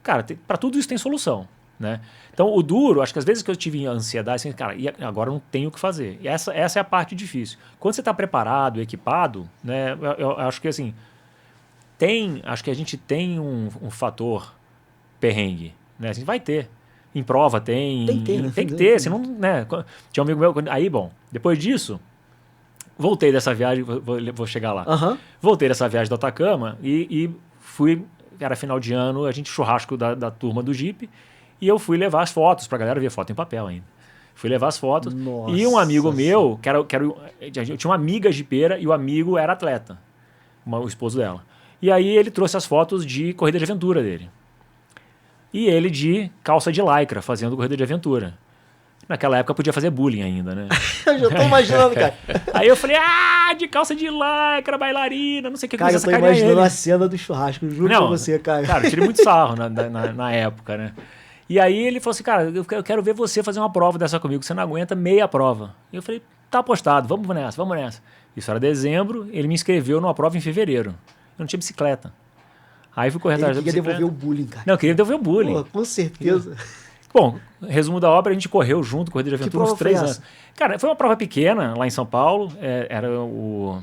Cara, para tudo isso tem solução, né? Então, o duro, acho que às vezes que eu tive ansiedade, assim, cara, e agora eu não tenho o que fazer. E essa é a parte difícil. Quando você está preparado, equipado, né? Eu acho que assim, acho que a gente tem um fator perrengue, né? Assim, vai ter. Em prova tem que ter, senão, né? Tinha um amigo meu, aí, bom, depois disso, voltei dessa viagem, vou chegar lá. Voltei dessa viagem do Atacama e fui. Era final de ano, a gente churrasco da turma do Jeep, e eu fui levar as fotos pra galera ver foto em papel ainda. Fui levar as fotos. Nossa. E um amigo meu, eu tinha uma amiga jipeira e o amigo era atleta, o esposo dela. E aí ele trouxe as fotos de corrida de aventura dele. E ele de calça de lycra, fazendo corrida de aventura. Naquela época podia fazer bullying ainda, né? Eu já tô imaginando, cara. Aí eu falei, de calça de lycra, bailarina, não sei o que. Cara, eu tô imaginando a cena do churrasco, juro pra você, cara. Cara, eu tirei muito sarro na época, né? E aí ele falou assim, cara, eu quero ver você fazer uma prova dessa comigo, você não aguenta meia prova. E eu falei, tá apostado, vamos nessa. Isso era dezembro, ele me inscreveu numa prova em fevereiro. Eu não tinha bicicleta. Aí fui correr atrás da bicicleta. Queria devolver o bullying, cara. Não, eu queria devolver o bullying. Pô, com certeza. Bom, resumo da obra, a gente correu junto, corrida de aventura, uns 3 anos. Cara, foi uma prova pequena lá em São Paulo. Era o...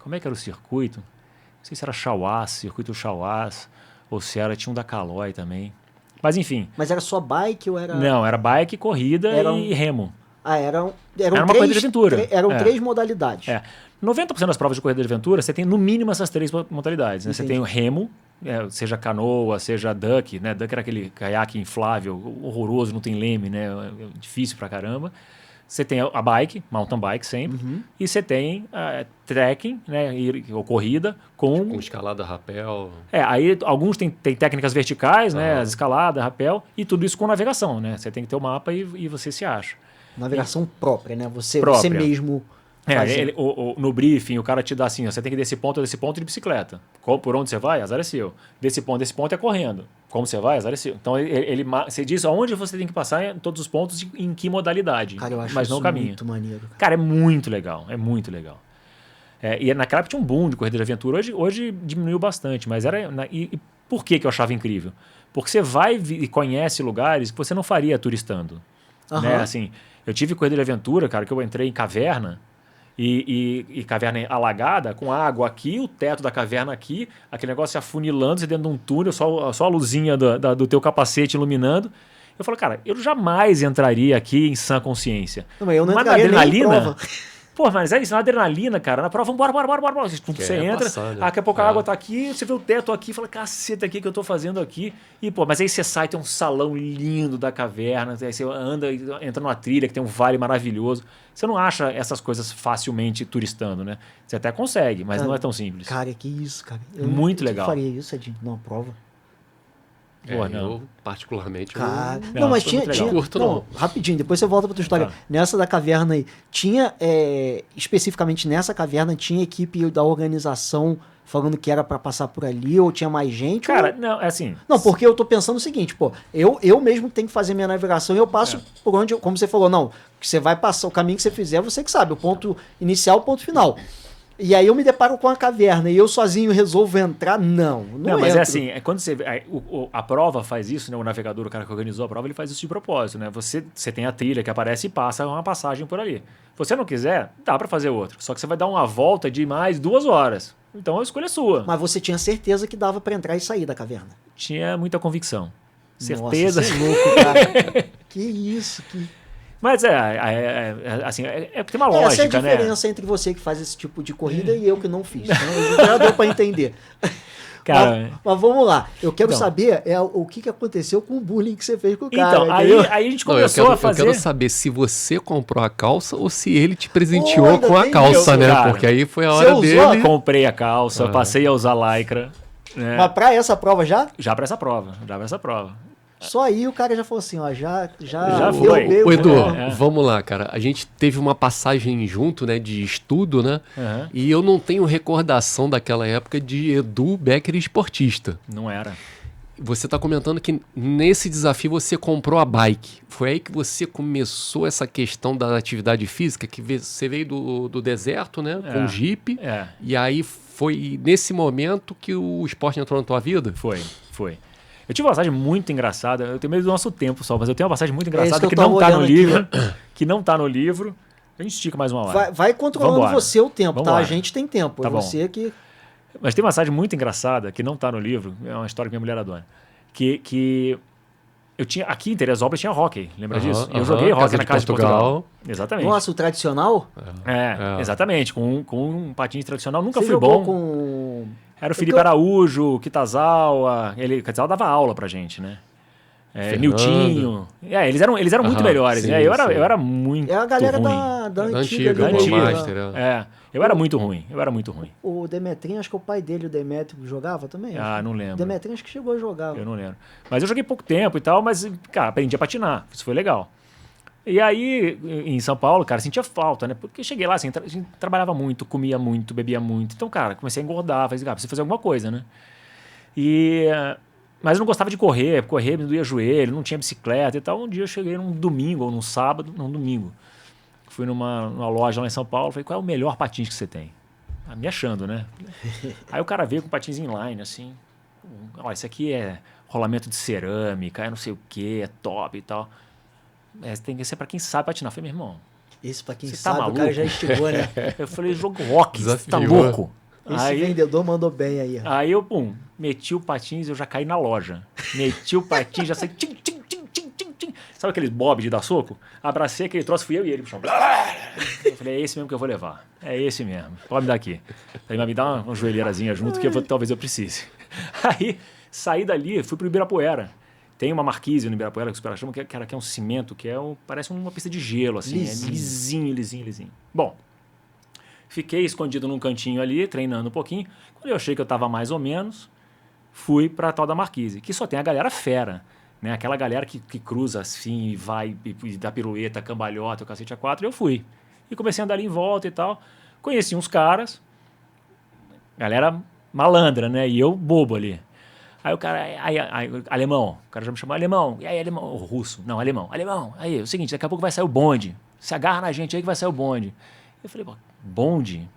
Como é que era o circuito? Não sei se era Chauás, circuito Chauás, ou se tinha um da Calói também. Mas enfim. Mas era só bike ou era... Não, era bike, corrida e remo. Era uma corrida de aventura. Eram 3 modalidades. 90% das provas de corrida de aventura, você tem no mínimo essas 3 modalidades. Né? Você tem o remo, seja canoa, seja duck, né? Duck era aquele caiaque inflável, horroroso, não tem leme, né? É difícil pra caramba. Você tem a bike, mountain bike sempre, e você tem trekking, né? Ou corrida com escalada, rapel. Aí alguns têm técnicas verticais, né? As escalada, rapel, e tudo isso com navegação, né? Você tem que ter o mapa e você se acha. Navegação própria, né? Você mesmo... No briefing, o cara te dá assim, ó, você tem que ir desse ponto de bicicleta. Por onde você vai, azar é seu. Desse ponto é correndo. Como você vai, azar é seu. Então, você diz aonde você tem que passar em todos os pontos, em que modalidade. Cara, eu acho mas não isso caminho. Muito maneiro. Cara, é muito legal. E naquela época tinha um boom de corrida de aventura. Hoje diminuiu bastante, mas era... E por que eu achava incrível? Porque você vai e conhece lugares que você não faria turistando. Né? Assim, eu tive corrida de aventura, cara, que eu entrei em caverna e caverna alagada, com água aqui, o teto da caverna aqui, aquele negócio se afunilando, você dentro de um túnel, só a luzinha do teu capacete iluminando. Eu falo, cara, eu jamais entraria aqui em sã consciência. Não, mas eu não entraria nem em prova. Pô, mas é isso, na adrenalina, cara, na prova, bora. Você entra, passar, né? Daqui a pouco a água tá aqui, você vê o teto aqui, fala, caceta, aqui que eu tô fazendo aqui. E, pô, mas aí você sai, tem um salão lindo da caverna, aí você entra numa trilha que tem um vale maravilhoso. Você não acha essas coisas facilmente turistando, né? Você até consegue, mas cara, não é tão simples. Cara, que isso, cara. Muito legal. Eu faria isso, Edinho, numa prova. Pô, não. Eu, particularmente, Cara, eu não, mas tinha curto, não. rapidinho, depois você volta pra tua história. Nessa da caverna aí, tinha, especificamente nessa caverna, tinha equipe da organização falando que era pra passar por ali, ou tinha mais gente? Cara, não, é assim... Não, porque eu tô pensando o seguinte, pô, eu mesmo tenho que fazer minha navegação e eu passo por onde, como você falou, não, que você vai passar, o caminho que você fizer, você que sabe, o ponto inicial, o ponto final. E aí eu me deparo com a caverna e eu sozinho resolvo entrar? Não mas entro. é assim, quando você a prova faz isso, né? O navegador, o cara que organizou a prova, ele faz isso de propósito, né? Você tem a trilha que aparece e passa uma passagem por ali. Se você não quiser, dá para fazer outra. Só que você vai dar uma volta de mais 2 horas. Então a escolha é sua. Mas você tinha certeza que dava para entrar e sair da caverna? Tinha muita convicção. Nossa, Certeza. você é louco, cara. Que isso, que... Mas assim, tem uma lógica, essa é a né? diferença entre você que faz esse tipo de corrida e eu que não fiz. Então, já deu para entender. Cara, mas vamos lá. Eu quero então, saber o que aconteceu com o bullying que você fez com o cara. Então, aí a gente começou a fazer... Eu quero saber se você comprou a calça ou se ele te presenteou ainda com a tem calça, isso, né? cara. Porque aí foi a hora usou? dele. Comprei a calça, passei a usar lycra. Né? Mas pra essa prova já? Já pra essa prova. Só aí o cara já falou assim, ó, já foi. Ô, Edu, É. vamos lá, cara. A gente teve uma passagem junto, né, de estudo, né? Uhum. E eu não tenho recordação daquela época de Edu Becker esportista. Não era. Você está comentando que nesse desafio você comprou a bike. Foi aí que você começou essa questão da atividade física, que você veio do deserto, né, com Jeep. E aí foi nesse momento que o esporte entrou na tua vida? Foi. Eu tive uma passagem muito engraçada, eu tenho medo do nosso tempo só, mas eu tenho uma passagem muito engraçada que eu não tá no olhando livro. Que não tá no livro. A gente estica mais uma hora. Vai controlando Vambora. você o tempo, tá? Vambora. A gente tem tempo. Tá É bom. você que... Mas tem uma passagem muito engraçada que não tá no livro, é uma história que minha mulher adora. Que eu tinha, aqui em Teresópolis tinha hóquei, lembra disso? Eu joguei hóquei na casa de Portugal. Exatamente. Nossa, o tradicional? Exatamente. Com um patins tradicional nunca Você fui jogou bom. com... Era o Felipe Araújo, Kitazawa. Kitazawa dava aula pra gente, né? Niltinho. Eles eram muito melhores. Sim, né? Eu era muito ruim. É a galera ruim. da Da antiga. antiga, ali, do né? Master. Eu era muito ruim. O Demetrinho, acho que o pai dele, o Demetrio, jogava também? Não lembro. O Demetrinho acho que chegou a jogar. Eu não lembro. Mas eu joguei pouco tempo e tal, mas, cara, aprendi a patinar. Isso foi legal. E aí, em São Paulo, cara, sentia falta, né? Porque cheguei lá, assim, a gente trabalhava muito, comia muito, bebia muito. Então, cara, comecei a engordar. Falei, preciso fazer alguma coisa, né? Mas eu não gostava de correr me doía joelho, não tinha bicicleta e tal. Um dia eu cheguei num domingo ou num sábado, não, domingo. Fui numa loja lá em São Paulo, falei, qual é o melhor patins que você tem? Me achando, né? Aí o cara veio com patins inline, assim. Ó, esse aqui é rolamento de cerâmica, é não sei o que, é top e tal. Tem que ser pra quem sabe patinar. Eu falei, meu irmão, Esse pra quem você sabe, tá o cara já instigou, né? Eu falei, jogo rock, você tá Desafiou. louco? Esse vendedor mandou bem aí. Ó. Aí eu, meti o patins, eu já caí na loja. Meti o patins, já saí, tchim, tchim, tchim, tchim, tchim, tchim. Sabe aqueles bob de dar soco? Abracei aquele troço, fui eu e ele pro chão. Eu falei, é esse mesmo que eu vou levar. É esse mesmo, pode me dar aqui. Falei, mas me dá uma joelheirazinha junto que talvez eu precise. Aí, saí dali, fui pro Ibirapuera. Tem uma marquise no Ibirapuera, que os caras chamam, que é um cimento, parece uma pista de gelo, assim. Lisinho. Lisinho. Bom, fiquei escondido num cantinho ali, treinando um pouquinho. Quando eu achei que eu estava mais ou menos, fui para a tal da marquise, que só tem a galera fera, né? Aquela galera que cruza assim, e vai, e dá pirueta, cambalhota, o cacete a quatro. Eu fui. E comecei a andar ali em volta e tal. Conheci uns caras, galera malandra, né? E eu bobo ali. Aí o cara, alemão, o cara já me chamou alemão. E aí, alemão, russo, não, alemão. Aí, é o seguinte, daqui a pouco vai sair o bonde. Se agarra na gente aí que vai sair o bonde. Eu falei, bonde?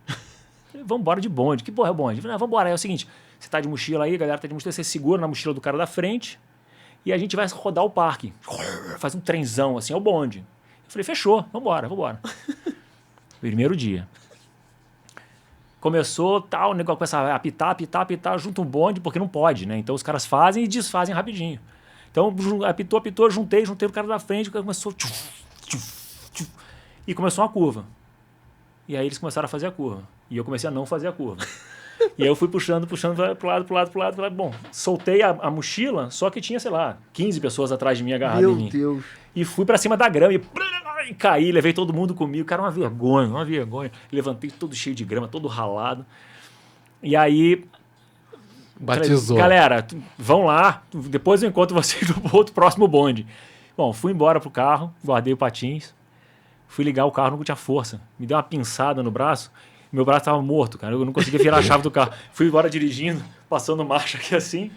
Vamos embora de bonde. Que porra é o bonde? Eu falei, vamos embora. É o seguinte, você tá de mochila aí, a galera tá de mochila, você segura na mochila do cara da frente e a gente vai rodar o parque. Faz um trenzão, assim, é o bonde. Eu falei, fechou, vambora. Primeiro dia. Começou, tal, o negócio começa a apitar, junta um bonde, porque não pode, né? Então os caras fazem e desfazem rapidinho. Então apitou, juntei o cara da frente, o cara começou... E começou uma curva. E aí eles começaram a fazer a curva. E eu comecei a não fazer a curva. E aí eu fui puxando pro lado. Bom, soltei a mochila, só que tinha, sei lá, 15 pessoas atrás de mim agarradas em mim. Meu Deus. E fui pra cima da grama e caí, levei todo mundo comigo. Cara, uma vergonha. Levantei todo cheio de grama, todo ralado. E aí... Batizou. Galera, vão lá, depois eu encontro vocês no outro próximo bonde. Bom, fui embora pro carro, guardei o patins, fui ligar o carro, não tinha força. Me deu uma pinçada no braço, meu braço estava morto, cara. Eu não conseguia virar a chave do carro. Fui embora dirigindo, passando marcha aqui assim.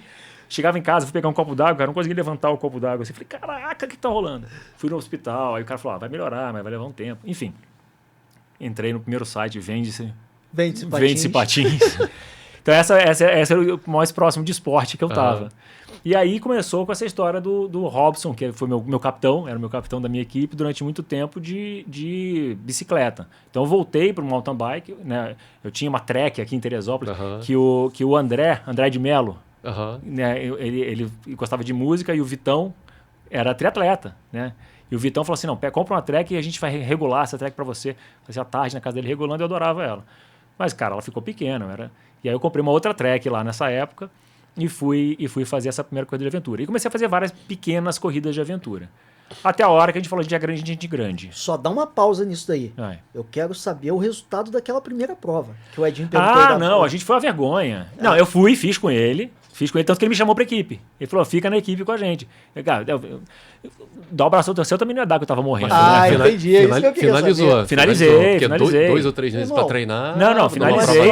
Chegava em casa, fui pegar um copo d'água, cara, não conseguia levantar o copo d'água. Assim, falei, caraca, o que tá rolando? Fui no hospital, aí o cara falou, vai melhorar, mas vai levar um tempo. Enfim, entrei no primeiro site, vende-se patins. Então essa era o mais próximo de esporte que eu tava. E aí começou com essa história do Robson, que foi meu capitão, era o meu capitão da minha equipe durante muito tempo de bicicleta. Então eu voltei para o mountain bike, né? Eu tinha uma Trek aqui em Teresópolis, que o André de Mello, né? Ele gostava de música e o Vitão era triatleta, né? E o Vitão falou assim, não, compra uma Trek e a gente vai regular essa Trek para você. Fazia tarde na casa dele regulando e eu adorava ela. Mas, cara, ela ficou pequena. E aí eu comprei uma outra Trek lá nessa época e fui fazer essa primeira corrida de aventura. E comecei a fazer várias pequenas corridas de aventura. Até a hora que a gente falou de gente grande. Só dá uma pausa nisso daí. Eu quero saber o resultado daquela primeira prova. Que o Edinho perguntou. A gente foi uma vergonha. Não, eu fui, fiz com ele, tanto que ele me chamou pra equipe. Ele falou, fica na equipe com a gente. Cara, dá o braço ao torceu, também não ia dar que eu tava morrendo. Entendi. É isso que eu queria saber. Finalizei. 2 ou 3 meses pra treinar. Não, finalizei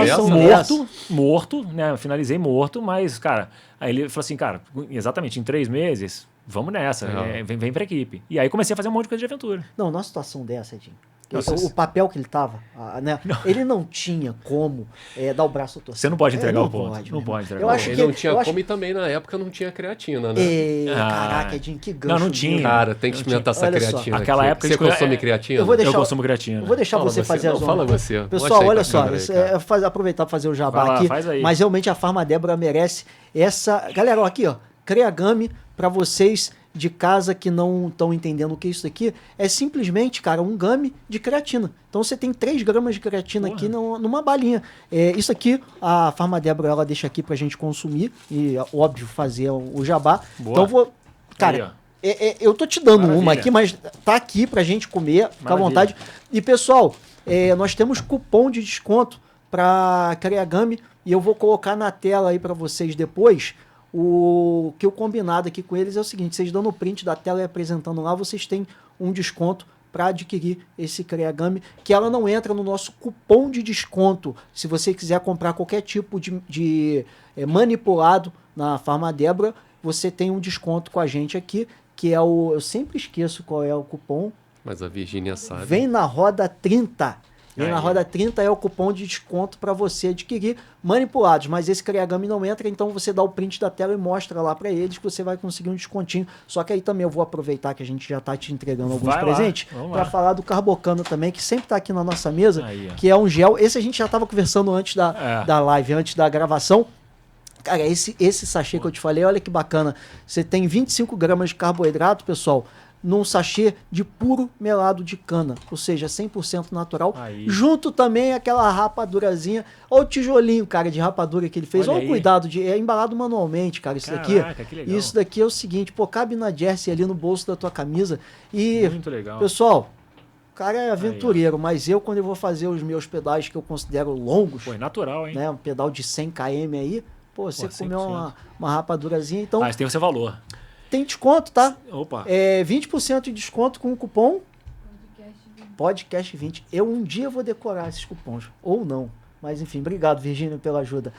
morto, né? Finalizei morto, mas, cara, aí ele falou assim, cara, exatamente, em 3 meses, vamos nessa, vem pra equipe. E aí comecei a fazer um monte de coisa de aventura. Não, numa situação dessa, Edinho, o papel que ele tava, né? Ele não tinha como dar o braço ao torcedor. Você não pode entregar o ponto. Não pode entregar o ponto. Ele não tinha como e também na época não tinha creatina, né? Caraca, Edinho, que gancho. Não tinha. Cara, tem que experimentar essa creatina. Naquela época você consome creatina? Eu consumo creatina. Eu vou deixar você fazer as Fala você. Pessoal, olha só, aproveitar para fazer o jabá aqui. Mas realmente a Farma Débora merece essa... Galera, aqui, Creagami, para vocês de casa que não estão entendendo o que é isso aqui, é simplesmente, cara, um gummy de creatina. Então você tem 3 gramas de creatina aqui numa balinha. Isso aqui, a Farma Débora, ela deixa aqui pra gente consumir e, óbvio, fazer o jabá. Boa. Então vou... Cara, eu tô te dando uma aqui, mas tá aqui pra gente comer, fica à vontade. E, pessoal, nós temos cupom de desconto pra Creagami e eu vou colocar na tela aí pra vocês depois. O combinado aqui com eles é o seguinte, vocês dando o print da tela e apresentando lá, vocês têm um desconto para adquirir esse Creagami, que ela não entra no nosso cupom de desconto. Se você quiser comprar qualquer tipo de manipulado na Farma Débora, você tem um desconto com a gente aqui, que é eu sempre esqueço qual é o cupom. Mas a Virgínia sabe. Vem na roda 30. Na roda 30 é o cupom de desconto para você adquirir manipulados, mas esse Creagami não entra, então você dá o print da tela e mostra lá para eles que você vai conseguir um descontinho. Só que aí também eu vou aproveitar que a gente já tá te entregando alguns presentes para falar do Carbocano também, que sempre tá aqui na nossa mesa, que é um gel. Esse a gente já tava conversando antes da live, antes da gravação. Cara, esse sachê que eu te falei, olha que bacana. Você tem 25 gramas de carboidrato, pessoal, num sachê de puro melado de cana, ou seja, 100% natural. Junto também aquela rapadurazinha, olha o tijolinho, cara, de rapadura que ele fez. Olha o cuidado, é embalado manualmente, cara, isso daqui. Que legal. Isso daqui é o seguinte, cabe na jersey ali no bolso da tua camisa. E, muito legal. Pessoal, o cara é aventureiro, mas quando eu vou fazer os meus pedais que eu considero longos... é natural, hein? Né, um pedal de 100 km aí, você comeu uma rapadurazinha, então... Mas tem o seu valor. Tem desconto, tá? Opa. 20% de desconto com o cupom Podcast20. Eu um dia vou decorar esses cupons, ou não. Mas enfim, obrigado, Virgínia, pela ajuda.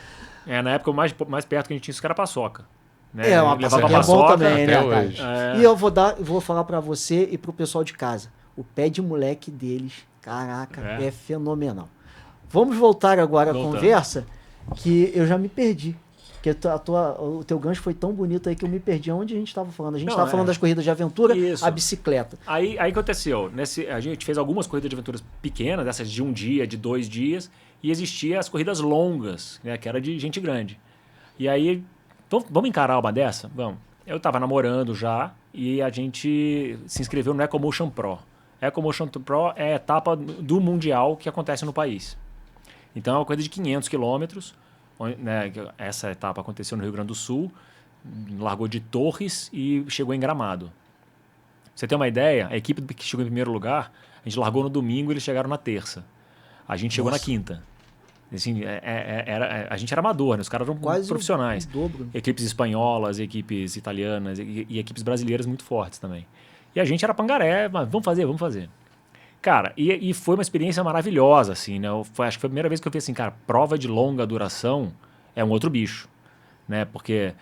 Na época, o mais perto que a gente tinha isso era paçoca. Né? Uma paçoca é bom também, né, cara? E eu vou falar pra você e pro pessoal de casa. O pé de moleque deles, caraca, é fenomenal. Vamos voltar agora à conversa, que eu já me perdi. Porque o teu gancho foi tão bonito aí que eu me perdi onde a gente estava falando. A gente estava falando das corridas de aventura, a bicicleta. Aí aconteceu, a gente fez algumas corridas de aventuras pequenas, dessas de 1 dia, de 2 dias, e existia as corridas longas, né, que era de gente grande. E aí, vamos encarar uma dessa? Vamos. Eu estava namorando já e a gente se inscreveu no EcoMotion Pro. EcoMotion Pro é a etapa do Mundial que acontece no país. Então é uma corrida de 500 quilômetros, né, essa etapa aconteceu no Rio Grande do Sul, largou de Torres e chegou em Gramado. Pra você ter uma ideia, a equipe que chegou em primeiro lugar, a gente largou no domingo e eles chegaram na terça. A gente chegou na quinta. Assim, a gente era amador, né? Os caras eram quase profissionais. O dobro. Equipes espanholas, equipes italianas e equipes brasileiras muito fortes também. E a gente era pangaré, mas vamos fazer. Cara, e foi uma experiência maravilhosa, assim, né? Acho que foi a primeira vez que eu vi assim, cara, prova de longa duração é um outro bicho, né? Porque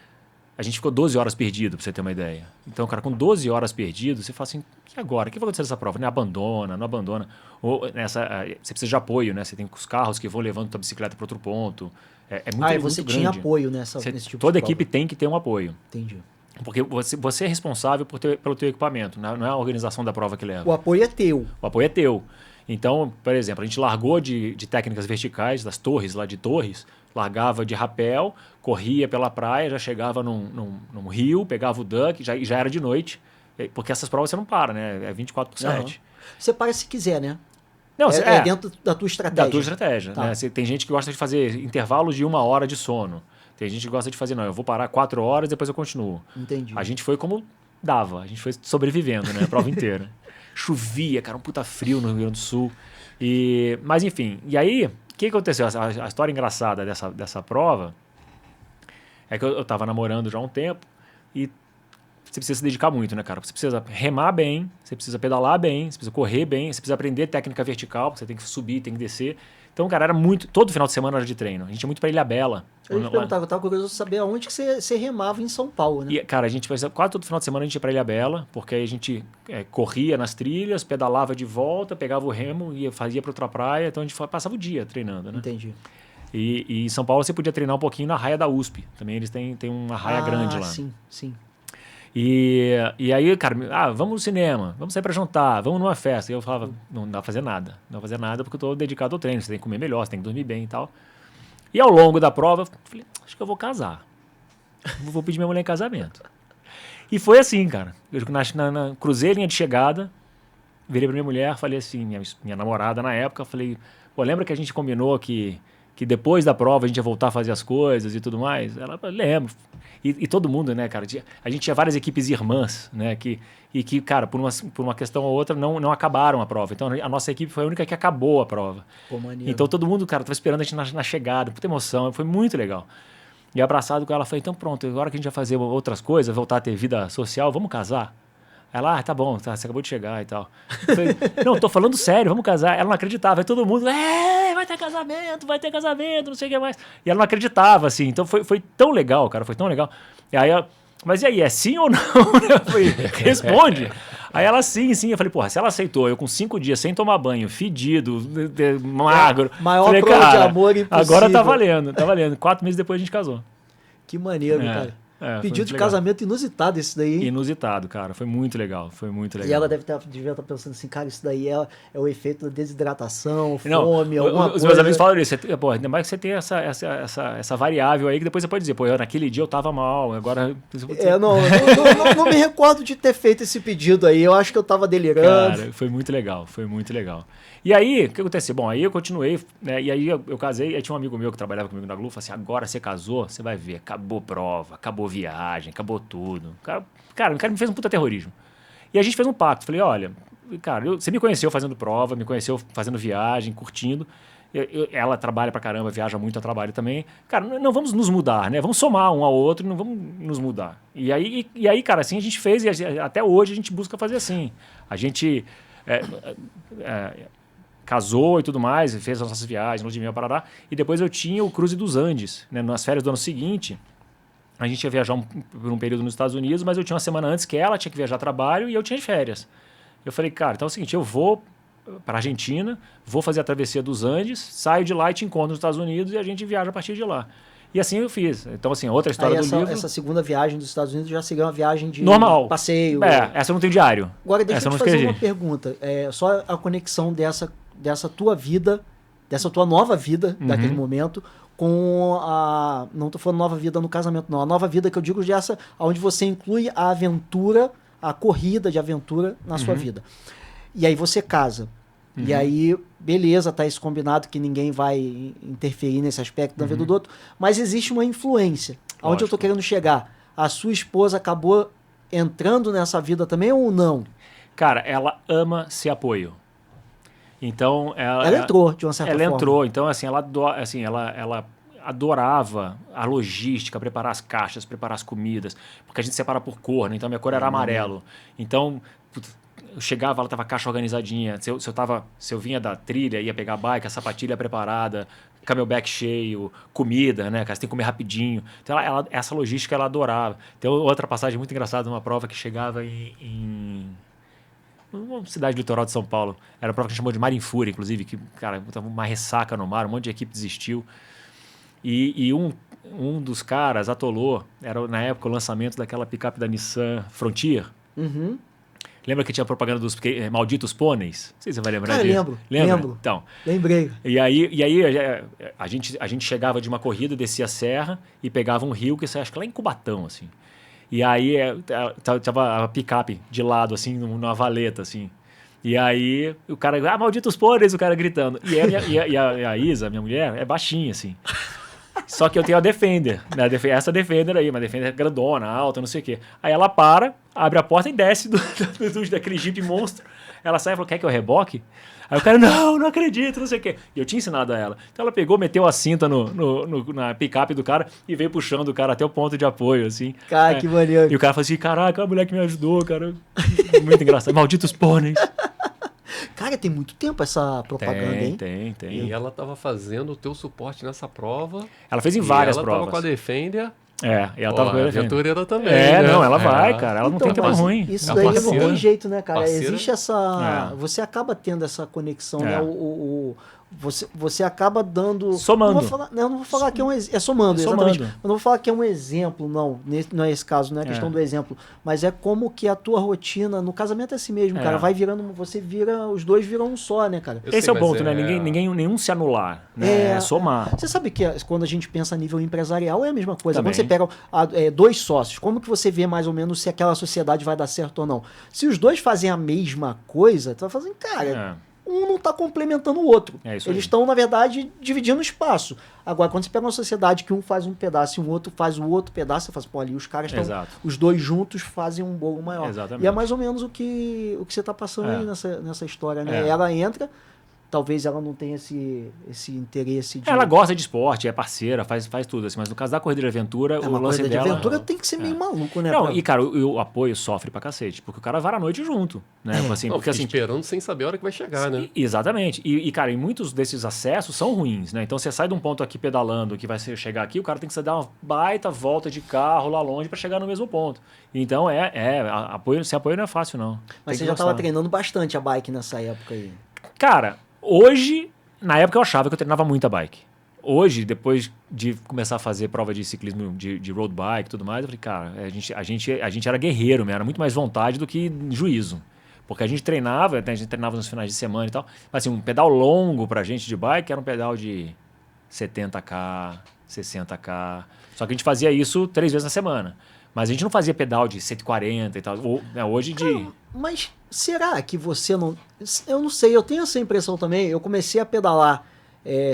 a gente ficou 12 horas perdido, pra você ter uma ideia. Então, cara, com 12 horas perdido, você fala assim, e agora? O que vai acontecer nessa prova? Não abandona. Ou você precisa de apoio, né? Você tem os carros que vão levando tua bicicleta para outro ponto. É muito, e você muito tinha grande. apoio nesse tipo toda de equipe tem que ter um apoio. Entendi. Porque você é responsável pelo teu equipamento, não é a organização da prova que leva. O apoio é teu. O apoio é teu. Então, por exemplo, a gente largou de técnicas verticais, das torres, lá de Torres, largava de rapel, corria pela praia, já chegava num rio, pegava o duck, já era de noite. Porque essas provas você não para, né? É 24/7. Você para se quiser, né? Não, é dentro da tua estratégia. Da tua estratégia. Tá. Né? Tem gente que gosta de fazer intervalos de 1 hora de sono. Tem gente que gosta de fazer, não, eu vou parar 4 horas e depois eu continuo. Entendi. A gente foi como dava, a gente foi sobrevivendo, né? A prova inteira. Chovia, cara, um puta frio no Rio Grande do Sul. Mas enfim, e aí, o que aconteceu? A história engraçada dessa prova é que eu tava namorando já há um tempo e você precisa se dedicar muito, né, cara? Você precisa remar bem, você precisa pedalar bem, você precisa correr bem, você precisa aprender técnica vertical, porque você tem que subir, tem que descer. Então, cara, era muito... Todo final de semana era de treino. A gente ia muito pra Ilhabela. Eu ia te perguntar, eu tava curioso de saber aonde que você remava em São Paulo, né? E, cara, a gente fazia quase todo final de semana a gente ia pra Ilhabela, porque aí a gente corria nas trilhas, pedalava de volta, pegava o remo e fazia pra outra praia. Então a gente passava o dia treinando, né? Entendi. E em São Paulo você podia treinar um pouquinho na raia da USP. Também eles têm uma raia grande lá. Sim. E aí, cara, vamos no cinema, vamos sair pra jantar, vamos numa festa. E eu falava, não dá pra fazer nada. Não dá pra fazer nada porque eu tô dedicado ao treino. Você tem que comer melhor, você tem que dormir bem e tal. E ao longo da prova, eu falei, acho que eu vou casar. Vou pedir minha mulher em casamento. E foi assim, cara. Eu cruzei a linha de chegada, virei pra minha mulher, falei assim, minha namorada na época, falei, pô, lembra que a gente combinou que depois da prova a gente ia voltar a fazer as coisas e tudo mais? Ela, lembro. E todo mundo, né, cara? A gente tinha várias equipes irmãs, né? Que, cara, por uma questão ou outra, não acabaram a prova. Então, a nossa equipe foi a única que acabou a prova. Pô, maneiro. Então, todo mundo, cara, tava esperando a gente na chegada. Puta emoção. Foi muito legal. E abraçado com ela, falei, então pronto, agora que a gente vai fazer outras coisas, voltar a ter vida social, vamos casar? Ela, tá bom, tá, você acabou de chegar e tal. Eu falei, não, tô falando sério, vamos casar. Ela não acreditava, aí todo mundo, vai ter casamento, não sei o que mais. E ela não acreditava, assim, então foi tão legal, cara, foi tão legal. E aí, mas e aí, é sim ou não? Eu falei, responde. Aí ela, sim, eu falei, porra, se ela aceitou, eu com 5 dias sem tomar banho, fedido, magro. Maior falei, prova de amor impossível. Agora tá valendo. 4 meses depois a gente casou. Que maneiro, cara. Pedido de casamento inusitado esse daí. Inusitado, cara. Foi muito legal. E ela devia estar pensando assim, cara, isso daí é o efeito da desidratação, fome, alguma coisa. Os meus amigos falaram isso. Pô, ainda mais que você tem essa variável aí, que depois você pode dizer, pô, naquele dia eu tava mal, agora... Não me recordo de ter feito esse pedido aí. Eu acho que eu tava delirando. Cara, foi muito legal. E aí, o que aconteceu? Bom, aí eu continuei, né? E aí eu casei, aí tinha um amigo meu que trabalhava comigo na Globo, falou assim, agora você casou, você vai ver, acabou prova, acabou viagem, acabou tudo. Cara, o cara me fez um puta terrorismo. E a gente fez um pacto, falei, olha, cara, você me conheceu fazendo prova, me conheceu fazendo viagem, curtindo, ela trabalha pra caramba, viaja muito a trabalho também. Cara, não vamos nos mudar, né? Vamos somar um ao outro, não vamos nos mudar. E aí, cara, assim a gente fez e até hoje a gente busca fazer assim. A gente... casou e tudo mais, fez as nossas viagens, lua de mel, Parará, e depois eu tinha o Cruze dos Andes, né? Nas férias do ano seguinte, a gente ia viajar por um período nos Estados Unidos, mas eu tinha uma semana antes que ela tinha que viajar a trabalho e eu tinha de férias. Eu falei, cara, então é o seguinte, eu vou para a Argentina, vou fazer a travessia dos Andes, saio de lá e te encontro nos Estados Unidos e a gente viaja a partir de lá. E assim eu fiz. Então, assim, outra história do livro... Essa segunda viagem dos Estados Unidos já seria uma viagem de normal. Passeio. Essa eu não tenho diário. Agora, deixa eu te fazer uma pergunta. Só a conexão dessa tua vida, dessa tua nova vida, daquele momento, com a... Não tô falando nova vida no casamento, não. A nova vida que eu digo dessa, onde você inclui a aventura, a corrida de aventura na sua vida. E aí você casa. E aí, beleza, tá esse combinado que ninguém vai interferir nesse aspecto da vida do outro, mas existe uma influência. Aonde eu tô querendo chegar? A sua esposa acabou entrando nessa vida também ou não? Cara, ela ama ser apoio. Então, ela entrou, de uma certa forma. Ela entrou, então, assim, ela adorava a logística, preparar as caixas, preparar as comidas, porque a gente separa por cor, né? Então minha cor era amarelo. Então, eu chegava, ela tava a caixa organizadinha. Se eu vinha da trilha, ia pegar a bike, a sapatilha preparada, camelback cheio, comida, né? Cara, você tem que comer rapidinho. Então, essa logística ela adorava. Tem outra passagem muito engraçada, uma prova que chegava em uma cidade litoral de São Paulo. Era uma prova que a gente chamou de Mar em Fúria, inclusive, que, cara, tava uma ressaca no mar, um monte de equipe desistiu. E um dos caras atolou, era na época o lançamento daquela picape da Nissan Frontier. Lembra que tinha propaganda dos malditos pôneis? Não sei se você vai lembrar disso. Lembro. Então, lembrei. E aí a gente chegava de uma corrida, descia a serra e pegava um rio que você acha que lá em Cubatão, assim. E aí tava a picape de lado, assim, numa valeta, assim. E aí o cara, malditos pôneis, o cara gritando. E a Isa, minha mulher, é baixinha, assim. Só que eu tenho a Defender, né? Essa Defender aí, uma Defender grandona, alta, não sei o quê. Aí ela para, abre a porta e desce daquele Jeep monstro. Ela sai e falou, quer que eu reboque? Aí o cara, não acredito, não sei o quê. E eu tinha ensinado a ela. Então ela pegou, meteu a cinta na picape do cara e veio puxando o cara até o ponto de apoio, assim. Cara, que maneiro. E o cara falou assim, caraca, a mulher que me ajudou, cara. Muito engraçado. Malditos pôneis. Cara, tem muito tempo essa propaganda, hein? Tem. E ela tava fazendo o teu suporte nessa prova. Ela fez em várias provas. Ela tava com a Defender. E ela tava com a Defender. Aventureira também. Não, ela vai, cara. Ela não tem tema ruim. Isso daí não tem jeito, né, cara? Parceira. Existe essa... Você acaba tendo essa conexão, né? Você acaba dando... Somando. Eu não vou falar que é um exemplo. É somando, exatamente. Eu não vou falar que é um exemplo, não. Não é esse caso, não é a questão do exemplo. Mas é como que a tua rotina... No casamento é assim mesmo, cara. Vai virando... Os dois viram um só, né, cara? Esse é o ponto, né? Nenhum se anular. Né? É somar. Você sabe que quando a gente pensa a nível empresarial é a mesma coisa. Também. Quando você pega dois sócios, como que você vê mais ou menos se aquela sociedade vai dar certo ou não? Se os dois fazem a mesma coisa, tu vai fazer, cara... Um não está complementando o outro. Eles estão, na verdade, dividindo espaço. Agora, quando você pega uma sociedade que um faz um pedaço e um outro faz o outro pedaço, você fala assim, pô, ali os caras estão... Os dois juntos fazem um bolo maior. Exatamente. E é mais ou menos o que você está passando aí nessa história, né? Ela entra... Talvez ela não tenha esse interesse de... Ela gosta de esporte, é parceira, faz tudo assim. Mas no caso da corrida de aventura, o lance dela... de aventura tem que ser meio maluco, né? Não, e cara, o apoio sofre pra cacete. Porque o cara vara a noite junto, né? Assim, porque assim, esperando sem saber a hora que vai chegar, né? Exatamente. E, cara, e muitos desses acessos são ruins, né? Então você sai de um ponto aqui pedalando, que vai chegar aqui, o cara tem que dar uma baita volta de carro lá longe pra chegar no mesmo ponto. Então sem apoio não é fácil, não. Mas você já tava treinando bastante a bike nessa época aí. Cara... Hoje, na época eu achava que eu treinava muita bike. Hoje, depois de começar a fazer prova de ciclismo de road bike e tudo mais, eu falei, cara, a gente era guerreiro, era muito mais vontade do que juízo. Porque a gente treinava nos finais de semana e tal, mas assim, um pedal longo pra gente de bike era um pedal de 70km, 60km. Só que a gente fazia isso 3 vezes na semana. Mas a gente não fazia pedal de 140 e tal. Hoje de... Mas será que você não... Eu não sei, eu tenho essa impressão também. Eu comecei a pedalar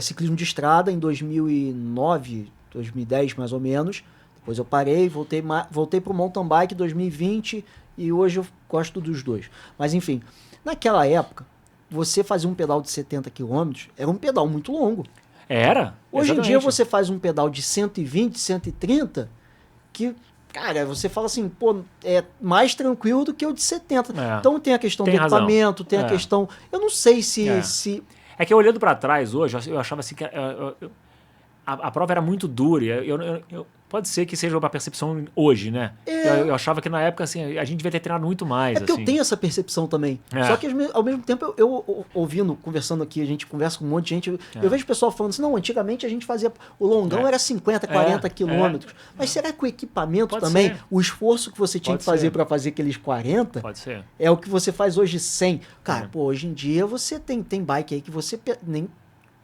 ciclismo de estrada em 2009, 2010 mais ou menos. Depois eu parei, voltei pro mountain bike em 2020 e hoje eu gosto dos dois. Mas enfim, naquela época, você fazia um pedal de 70 km, era um pedal muito longo. Era? Hoje em dia você faz um pedal de 120, 130, que... Cara, você fala assim, pô, é mais tranquilo do que o de 70. Então tem a questão do equipamento, tem a questão... Eu não sei se... É que olhando para trás hoje, eu achava assim que a prova era muito dura. Pode ser que seja uma percepção hoje, né? Eu achava que na época, assim, a gente devia ter treinado muito mais. Porque eu tenho essa percepção também. Só que ao mesmo tempo, eu ouvindo, conversando aqui, a gente conversa com um monte de gente, eu vejo o pessoal falando assim, não, antigamente a gente fazia, o longão era 50, 40 quilômetros. Mas será que o equipamento também, o esforço que você tinha que fazer para fazer aqueles 40, é o que você faz hoje 100? Cara, pô, hoje em dia você tem bike aí que você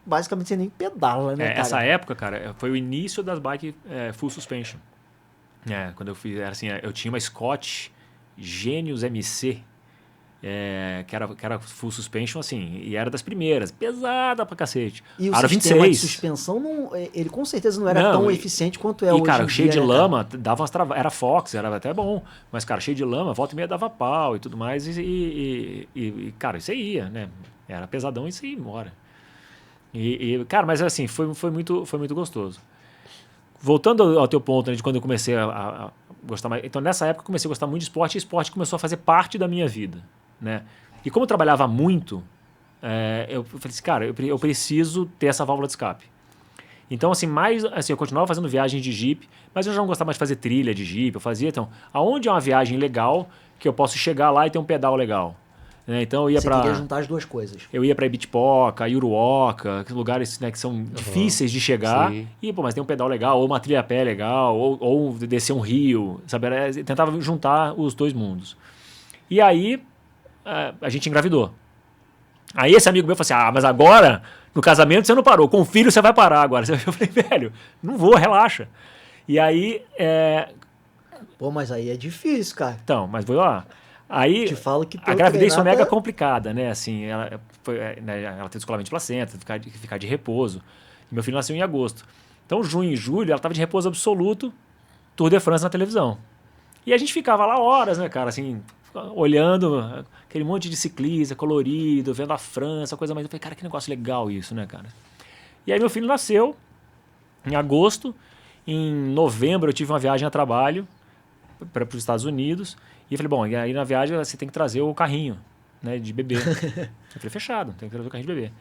basicamente você nem pedala, né, cara? Essa época, cara, foi o início das bikes full suspension. Quando eu fiz, era assim, eu tinha uma Scott Genius MC, que era full suspension, assim, e era das primeiras, pesada pra cacete. E o Aro sistema 26. de suspensão, ele com certeza não era tão eficiente quanto é hoje. E, cara, em cheio dia, de né, lama, dava umas era Fox, era até bom, mas, cara, cheio de lama, volta e meia dava pau e tudo mais, e cara, isso aí ia, né? Era pesadão e isso aí ia embora. Cara, mas assim, foi muito gostoso. Voltando ao teu ponto, né, de quando eu comecei a gostar mais. Então, nessa época, eu comecei a gostar muito de esporte e esporte começou a fazer parte da minha vida, né? E como eu trabalhava muito, eu falei assim, cara, eu preciso ter essa válvula de escape. Então, assim, eu continuava fazendo viagem de Jeep, mas eu já não gostava mais de fazer trilha de Jeep. Eu fazia, então, aonde é uma viagem legal, que eu posso chegar lá e ter um pedal legal. Então eu ia Você queria juntar as duas coisas. Eu ia para Ibitipoca, Iuruoca, lugares, né, que são difíceis de chegar. Sim. E, pô, mas tem um pedal legal, ou uma trilha a pé legal, ou descer um rio, sabe? Eu tentava juntar os dois mundos. E aí a gente engravidou. Aí esse amigo meu falou assim, mas agora, no casamento você não parou, com o filho você vai parar agora. Eu falei, velho, não vou, relaxa. E aí... Pô, mas aí é difícil, cara. Então, mas vou lá. Aí, te falo que a gravidez foi mega complicada, né? Assim, ela teve descolamento de placenta, ficar de repouso. E meu filho nasceu em agosto. Então, junho e julho, ela estava de repouso absoluto, Tour de France na televisão. E a gente ficava lá horas, né, cara, assim, olhando aquele monte de ciclista colorido, vendo a França, coisa mais. Eu falei, cara, que negócio legal isso, né, cara? E aí meu filho nasceu em agosto. Em novembro eu tive uma viagem a trabalho para os Estados Unidos. E eu falei, bom, e aí na viagem você tem que trazer o carrinho, né, de bebê. Eu falei, fechado, tem que trazer o carrinho de bebê.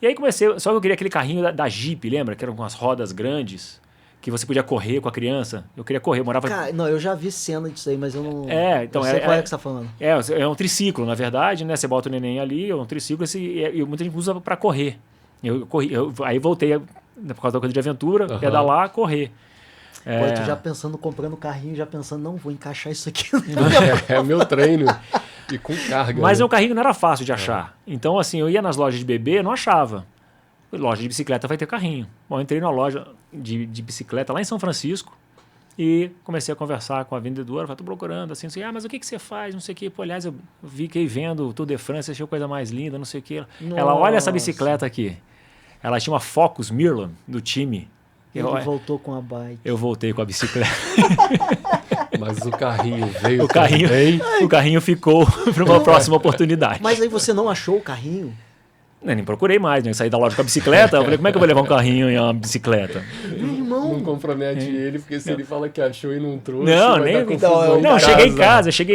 E aí comecei, só que eu queria aquele carrinho da Jeep, lembra? Que eram com as rodas grandes, que você podia correr com a criança. Eu queria correr, eu morava... Cara, não, eu já vi cena disso aí, mas eu não... então... Eu sei qual é que você tá falando. É um triciclo, na verdade, né? Você bota o neném ali, é um triciclo, e muita gente usa para correr. Aí voltei, por causa da coisa de aventura, pedalar, correr. Pô, tu já pensando, comprando o carrinho, já pensando, não, vou encaixar isso aqui. É meu treino. E com carga. Mas né? o carrinho não era fácil de achar. Então, assim, eu ia nas lojas de bebê, não achava. Loja de bicicleta vai ter carrinho. Bom, eu entrei numa loja de bicicleta lá em São Francisco e comecei a conversar com a vendedora. Falei, tô procurando, assim, mas o que você faz? Não sei o quê. Pô, aliás, eu fiquei vendo o Tour de France, achei a coisa mais linda, não sei o quê. Ela, olha essa bicicleta aqui. Ela tinha uma Focus Mirlon do time. Ele voltou com a bike. Eu voltei com a bicicleta. Mas o carrinho veio o carrinho ficou para uma próxima oportunidade. Mas aí você não achou o carrinho? Eu nem procurei mais, né? Saí da loja com a bicicleta. Eu falei, como é que eu vou levar um carrinho e uma bicicleta? Não compromete ele, porque se ele fala que achou e não trouxe, não, nem não, cheguei em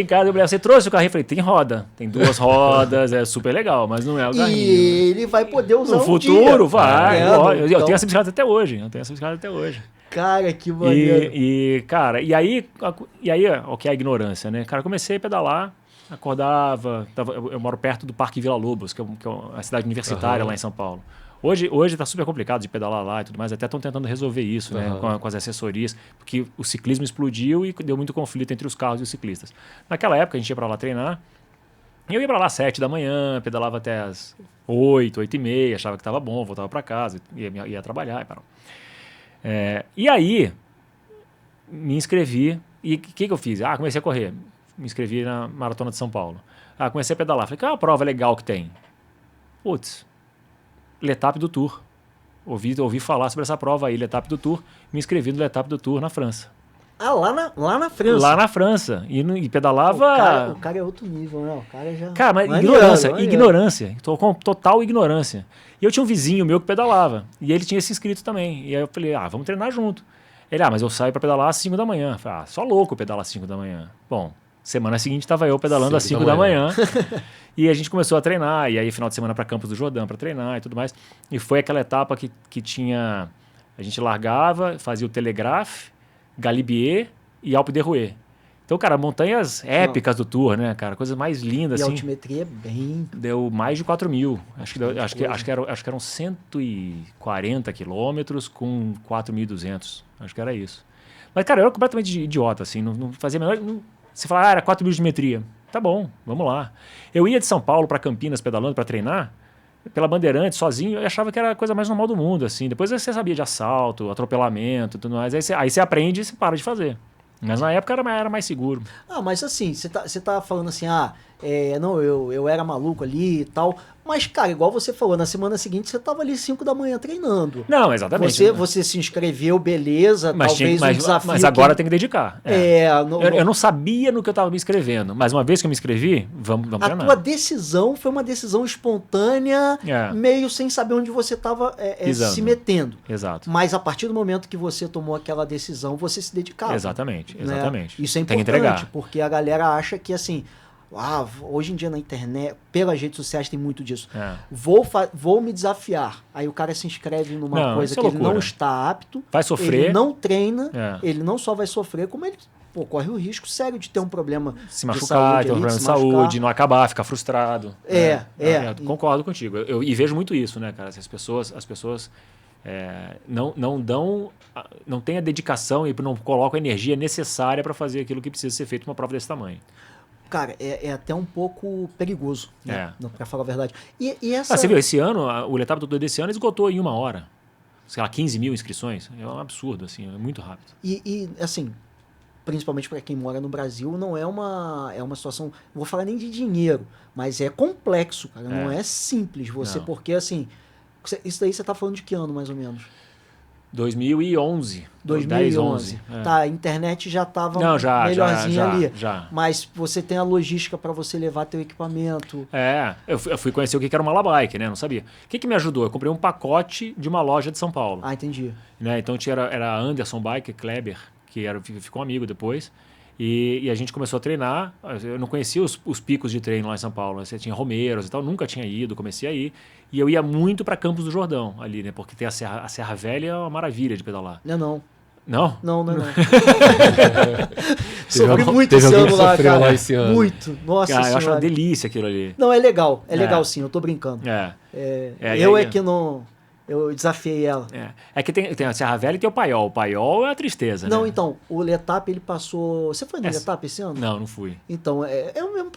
casa, eu falei, você trouxe o carrinho? Eu falei, tem roda, tem 2 rodas, é super legal, mas não é o carrinho. E ele vai poder usar no futuro, vai. Eu tenho essa bicicleta até hoje. Cara, que maneiro. Cara, e aí, o que é a ignorância, né? Cara, eu comecei a pedalar, acordava, eu moro perto do Parque Vila Lobos, que é uma cidade universitária lá em São Paulo. Hoje está super complicado de pedalar lá e tudo mais, até estão tentando resolver isso, né, com as assessorias, porque o ciclismo explodiu e deu muito conflito entre os carros e os ciclistas. Naquela época, a gente ia para lá treinar, e eu ia para lá às 7 da manhã, pedalava até às 8, 8h30, achava que estava bom, voltava para casa, ia trabalhar e parou. E aí, me inscrevi, e o que eu fiz? Comecei a correr. Me inscrevi na Maratona de São Paulo. Comecei a pedalar. Falei, que é uma prova legal que tem. Putz, L'Étape du Tour. Ouvi falar sobre essa prova aí, L'Étape du Tour. Me inscrevi no L'Étape du Tour na França. Lá na França? Lá na França. E pedalava... O cara é outro nível, né? O cara já... Cara, mas ignorância. Tô com total ignorância. E eu tinha um vizinho meu que pedalava. E ele tinha se inscrito também. E aí eu falei, vamos treinar junto. Ele, mas eu saio para pedalar às 5 da manhã. Eu falei, só louco pedalar às 5 da manhã. Bom, semana seguinte estava eu pedalando às 5 da manhã. E a gente começou a treinar. E aí, final de semana, para Campos do Jordão para treinar e tudo mais. E foi aquela etapa que tinha... A gente largava, fazia o Telegraph, Galibier e Alpe d'Huez. Então, cara, montanhas épicas do Tour, né, cara? Coisas mais lindas, e assim. E a altimetria é bem... Deu mais de 4.000. Acho que eram 140 quilômetros com 4.200. Acho que era isso. Mas, cara, eu era completamente idiota, assim. Não fazia a menor... Você fala, era 4.000 de metria. Tá bom, vamos lá. Eu ia de São Paulo para Campinas pedalando para treinar, pela Bandeirantes, sozinho, eu achava que era a coisa mais normal do mundo, assim. Depois você sabia de assalto, atropelamento e tudo mais. Aí você aprende e você para de fazer. Mas na época era mais seguro. Mas assim, você tá falando assim, não, eu era maluco ali e tal. Mas, cara, igual você falou, na semana seguinte você tava ali 5 da manhã treinando. Não, exatamente. Você se inscreveu, beleza, mas talvez um desafio. Mas agora tem que dedicar. Eu não sabia no que eu tava me inscrevendo, mas uma vez que eu me inscrevi, vamos treinar. A tua decisão foi uma decisão espontânea, meio sem saber onde você tava se metendo. Exato. Mas a partir do momento que você tomou aquela decisão, você se dedicava. Exatamente. Isso é importante, tem que entregar. Porque a galera acha que assim... hoje em dia na internet, pelas redes sociais tem muito disso. Vou me desafiar. Aí o cara se inscreve numa coisa que ele não está apto. Vai sofrer. Ele não treina. Ele não só vai sofrer, como ele corre o risco sério de ter um problema se machucar, ter um problema de saúde, não acabar, ficar frustrado. Concordo contigo. E vejo muito isso, né, cara? As pessoas não têm a dedicação e não colocam a energia necessária para fazer aquilo que precisa ser feito numa prova desse tamanho. Cara, é até um pouco perigoso, né? Pra falar a verdade. E essa... Você viu, esse ano, o Letap desse ano esgotou em 1 hora. Sei lá, 15 mil inscrições. É um absurdo, assim, é muito rápido. E assim, principalmente para quem mora no Brasil, não é uma situação... Não vou falar nem de dinheiro, mas é complexo, cara. Não é simples porque assim... Isso daí você tá falando de que ano, mais ou menos? 2011. 2011. Tá, a internet já estava melhorzinha ali. Mas você tem a logística para você levar teu equipamento. Eu fui conhecer o que era uma Malabike, né? Não sabia. O que me ajudou? Eu comprei um pacote de uma loja de São Paulo. Entendi. Né? Então era a Anderson Bike, Kleber, que ficou amigo depois. E a gente começou a treinar. Eu não conhecia os picos de treino lá em São Paulo. Você tinha Romeiros e tal, nunca tinha ido, comecei a ir. E eu ia muito para Campos do Jordão ali, né? Porque tem a Serra Velha, é uma maravilha de pedalar. Não. Não? Não. Sofri muito esse ano lá, cara. Lá esse ano. Muito. Nossa senhora. Eu acho uma delícia aquilo ali. Não, é legal. É legal sim, eu tô brincando. Que não... Eu desafiei ela. É que tem a Serra Velha e tem o Paiol. O Paiol é a tristeza, né? Não, né? então, o Letap, ele passou... Você foi no Letap esse ano? Não fui. Então, é o mesmo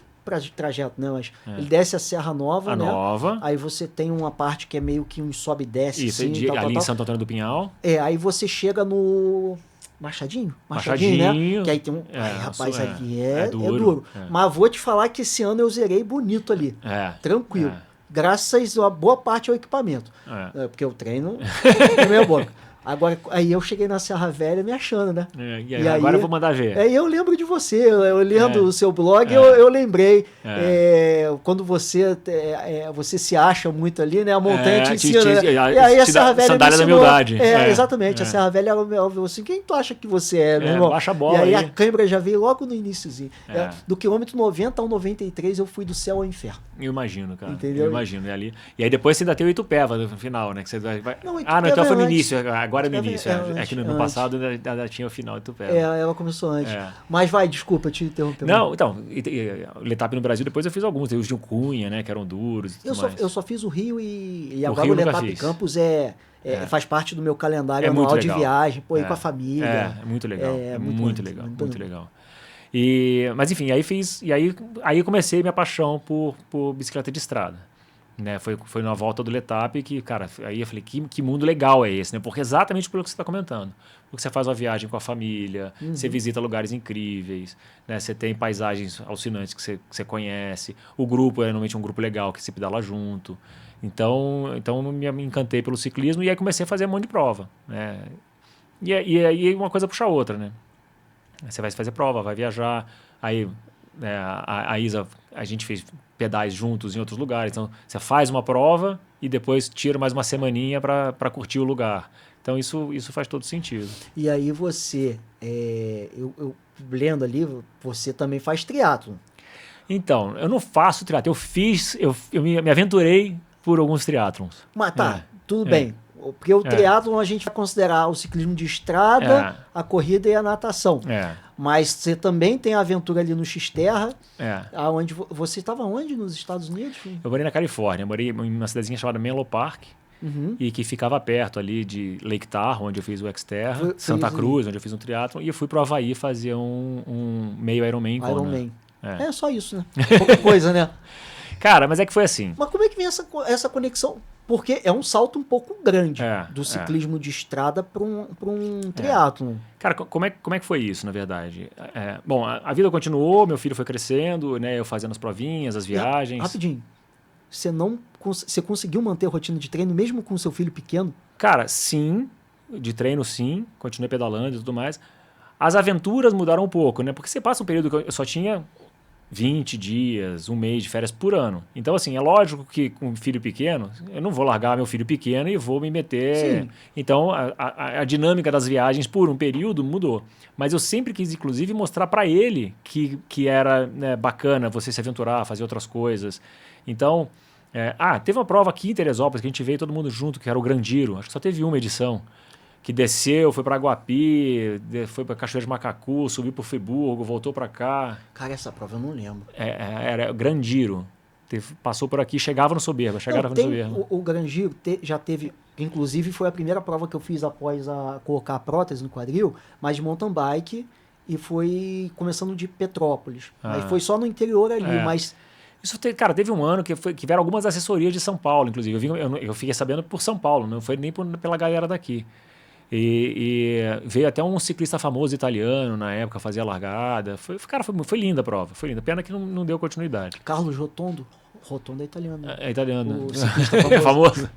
trajeto, né? Mas ele desce a Serra Nova, né? Nova. Aí você tem uma parte que é meio que um sobe e desce. Isso, assim, ali em Santo Antônio do Pinhal. Aí você chega no... Machadinho, né? Que aí tem um... rapaz, ali é duro. Mas vou te falar que esse ano eu zerei bonito ali. Tranquilo. Graças a boa parte ao equipamento. Porque eu treino na minha boca. Agora, aí eu cheguei na Serra Velha me achando, né? E aí, agora eu vou mandar ver. Eu lembro de você. Eu lendo o seu blog, eu lembrei. Quando você se acha muito ali, né? A montanha te ensina. E aí a Serra Velha sandália da humildade. Exatamente. A Serra Velha falou assim, quem tu acha que você é, meu irmão? Baixa a bola. E aí a câimbra já veio logo no iníciozinho. Do quilômetro 90 ao 93, eu fui do céu ao inferno. Eu imagino, cara. Entendeu? Eu imagino. E aí depois você ainda tem o Itupeva no final, né? Que você vai... Não, então foi no início. Agora é no início. Que no passado ainda tinha o final do Itupeva. Ela começou antes. Mas desculpa te interromper. Não, então, o Letap no Brasil, depois eu fiz alguns. Tem os de Cunha, né? Que eram duros e tudo mais. Eu só fiz o Rio e agora o Letap Campos faz parte do meu calendário anual de viagem. Ir com a família. É muito legal. É muito legal. Muito legal. Mas enfim, aí eu comecei minha paixão por bicicleta de estrada. Né, foi na volta do Letap que, cara, aí eu falei, que mundo legal é esse, né? Porque exatamente pelo que você está comentando. Porque você faz uma viagem com a família, você visita lugares incríveis, né? Você tem paisagens alucinantes que você conhece, o grupo é normalmente um grupo legal que se pedala junto. Então me encantei pelo ciclismo e aí comecei a fazer um monte de prova, né? E aí uma coisa puxa a outra, né? Você vai fazer prova, vai viajar, aí a Isa, a gente fez pedais juntos em outros lugares, então você faz uma prova e depois tira mais uma semaninha para curtir o lugar. Então isso faz todo sentido. E aí você, eu lendo ali, você também faz triatlon. Então, eu não faço triatlon, eu me aventurei por alguns triatlons. Mas tudo bem. Porque o triatlon a gente vai considerar o ciclismo de estrada, a corrida e a natação. Mas você também tem a aventura ali no Xterra. Aonde você estava onde nos Estados Unidos? Eu morei na Califórnia, morei em uma cidadezinha chamada Menlo Park. E que ficava perto ali de Lake Tahoe, onde eu fiz o Xterra, Santa Cruz, onde eu fiz um triatlon, e eu fui pro Havaí fazer um meio Ironman. Ironman. É só isso, né? Pouca coisa, né? Cara, mas é que foi assim. Mas como é que vem essa conexão? Porque é um salto um pouco grande do ciclismo de estrada para um triatlon. Cara, como é que foi isso, na verdade? Bom, a vida continuou, meu filho foi crescendo, né? Eu fazendo as provinhas, as viagens. Rapidinho. Você conseguiu manter a rotina de treino mesmo com o seu filho pequeno? Cara, sim. De treino, sim. Continuei pedalando e tudo mais. As aventuras mudaram um pouco, né? Porque você passa um período que eu só tinha 20 dias, um mês de férias por ano. Então, assim, é lógico que com um filho pequeno, eu não vou largar meu filho pequeno e vou me meter... Sim. Então, a dinâmica das viagens por um período mudou. Mas eu sempre quis, inclusive, mostrar para ele que era, né, bacana você se aventurar, fazer outras coisas. Então... teve uma prova aqui em Teresópolis que a gente veio todo mundo junto, que era o Grandiro. Acho que só teve uma edição. Que desceu, foi para Guapi, foi para Cachoeira de Macacu, subiu para o Friburgo, voltou para cá. Cara, essa prova eu não lembro. Era o Grandiro. Passou por aqui, chegava no Soberba. O Grandiro já teve... Inclusive, foi a primeira prova que eu fiz após colocar a prótese no quadril, mas de mountain bike, e foi começando de Petrópolis. Aí foi só no interior ali, mas... Isso, cara, teve um ano que vieram algumas assessorias de São Paulo, inclusive. Eu fiquei sabendo por São Paulo, não foi nem pela galera daqui. E veio até um ciclista famoso italiano na época, fazia a largada. Foi linda a prova, foi linda. Pena que não deu continuidade. Carlos Rotondo. Rotondo é italiano. É italiano. O ciclista famoso. É famoso.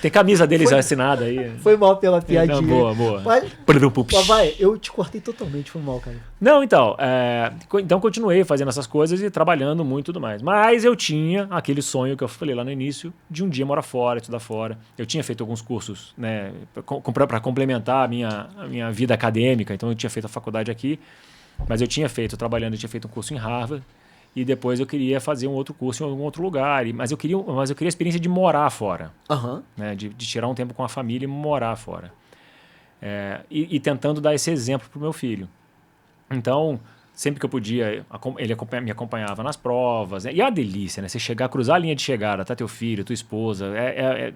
Tem camisa deles assinada aí. Foi mal pela piadinha. Não, boa. Mas vai, eu te cortei totalmente, foi mal, cara. Não, então continuei fazendo essas coisas e trabalhando muito e tudo mais. Mas eu tinha aquele sonho que eu falei lá no início, de um dia morar fora, estudar fora. Eu tinha feito alguns cursos, né, para complementar a minha vida acadêmica, então eu tinha feito a faculdade aqui, mas eu tinha feito um curso em Harvard. E depois eu queria fazer um outro curso em algum outro lugar. Mas eu queria a experiência de morar fora. Né? De tirar um tempo com a família e morar fora. E tentando dar esse exemplo para o meu filho. Então, sempre que eu podia, ele me acompanhava nas provas. Né? E é uma delícia, né? Você cruzar a linha de chegada, tá teu filho, tua esposa.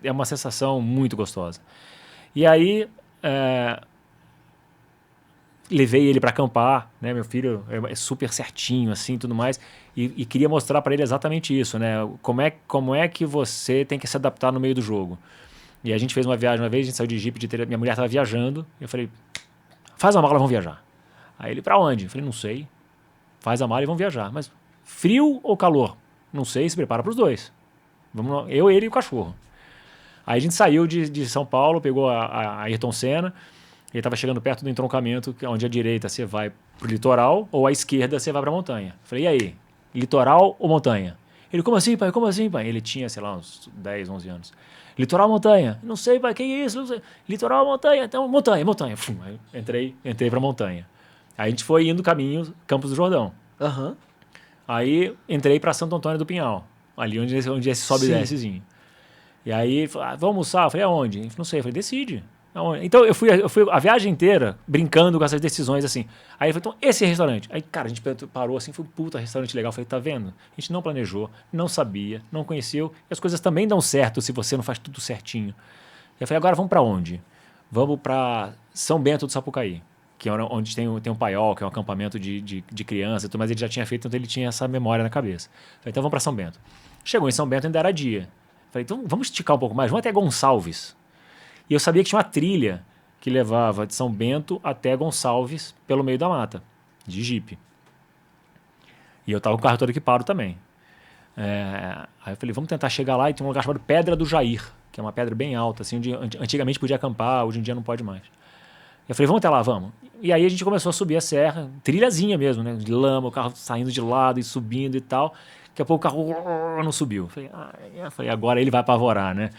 É uma sensação muito gostosa. E aí... levei ele para acampar, né? Meu filho é super certinho, assim, tudo mais, e queria mostrar para ele exatamente isso, né? Como é que você tem que se adaptar no meio do jogo. E a gente fez uma viagem uma vez, a gente saiu de Jeep, minha mulher estava viajando, eu falei, faz a mala, vamos viajar. Aí ele, para onde? Eu falei, não sei, faz a mala e vamos viajar. Mas frio ou calor? Não sei, se prepara para os dois. Vamos, eu, ele e o cachorro. Aí a gente saiu de São Paulo, pegou a Ayrton Senna. Ele estava chegando perto do entroncamento, onde à direita você vai para o litoral, ou à esquerda você vai para a montanha. Eu falei, e aí? Litoral ou montanha? Ele, como assim, pai? Como assim, pai? Ele tinha, sei lá, uns 10, 11 anos. Litoral ou montanha? Não sei, pai, que isso? Não sei. Litoral ou montanha? Então, montanha. Aí entrei para a montanha. Aí a gente foi indo caminho Campos do Jordão. Aí entrei para Santo Antônio do Pinhal, ali onde esse sobe e descezinho. E aí, vamos almoçar? Eu falei, aonde? Ele falou, não sei. Eu falei, decide. Então eu fui a viagem inteira brincando com essas decisões assim. Aí ele falou, então esse restaurante. Aí, cara, a gente parou assim, foi um puta restaurante legal. Eu falei, tá vendo? A gente não planejou, não sabia, não conheceu. E as coisas também dão certo se você não faz tudo certinho. Eu falei, agora vamos para onde? Vamos para São Bento do Sapucaí, que é onde tem um paiol, que é um acampamento de criança, mas ele já tinha feito, então ele tinha essa memória na cabeça. Eu falei, então vamos para São Bento. Chegou em São Bento, ainda era dia. Eu falei, então vamos esticar um pouco mais, vamos até Gonçalves. E eu sabia que tinha uma trilha que levava de São Bento até Gonçalves pelo meio da mata, de Jeep. E eu estava com o carro todo equipado também. Aí eu falei, vamos tentar chegar lá, e tem um lugar chamado Pedra do Jair, que é uma pedra bem alta, assim, onde antigamente podia acampar, hoje em dia não pode mais. Eu falei, vamos até lá, vamos. E aí a gente começou a subir a serra, trilhazinha mesmo, né, de lama, o carro saindo de lado e subindo e tal. Daqui a pouco o carro não subiu. Eu falei, agora ele vai apavorar, né?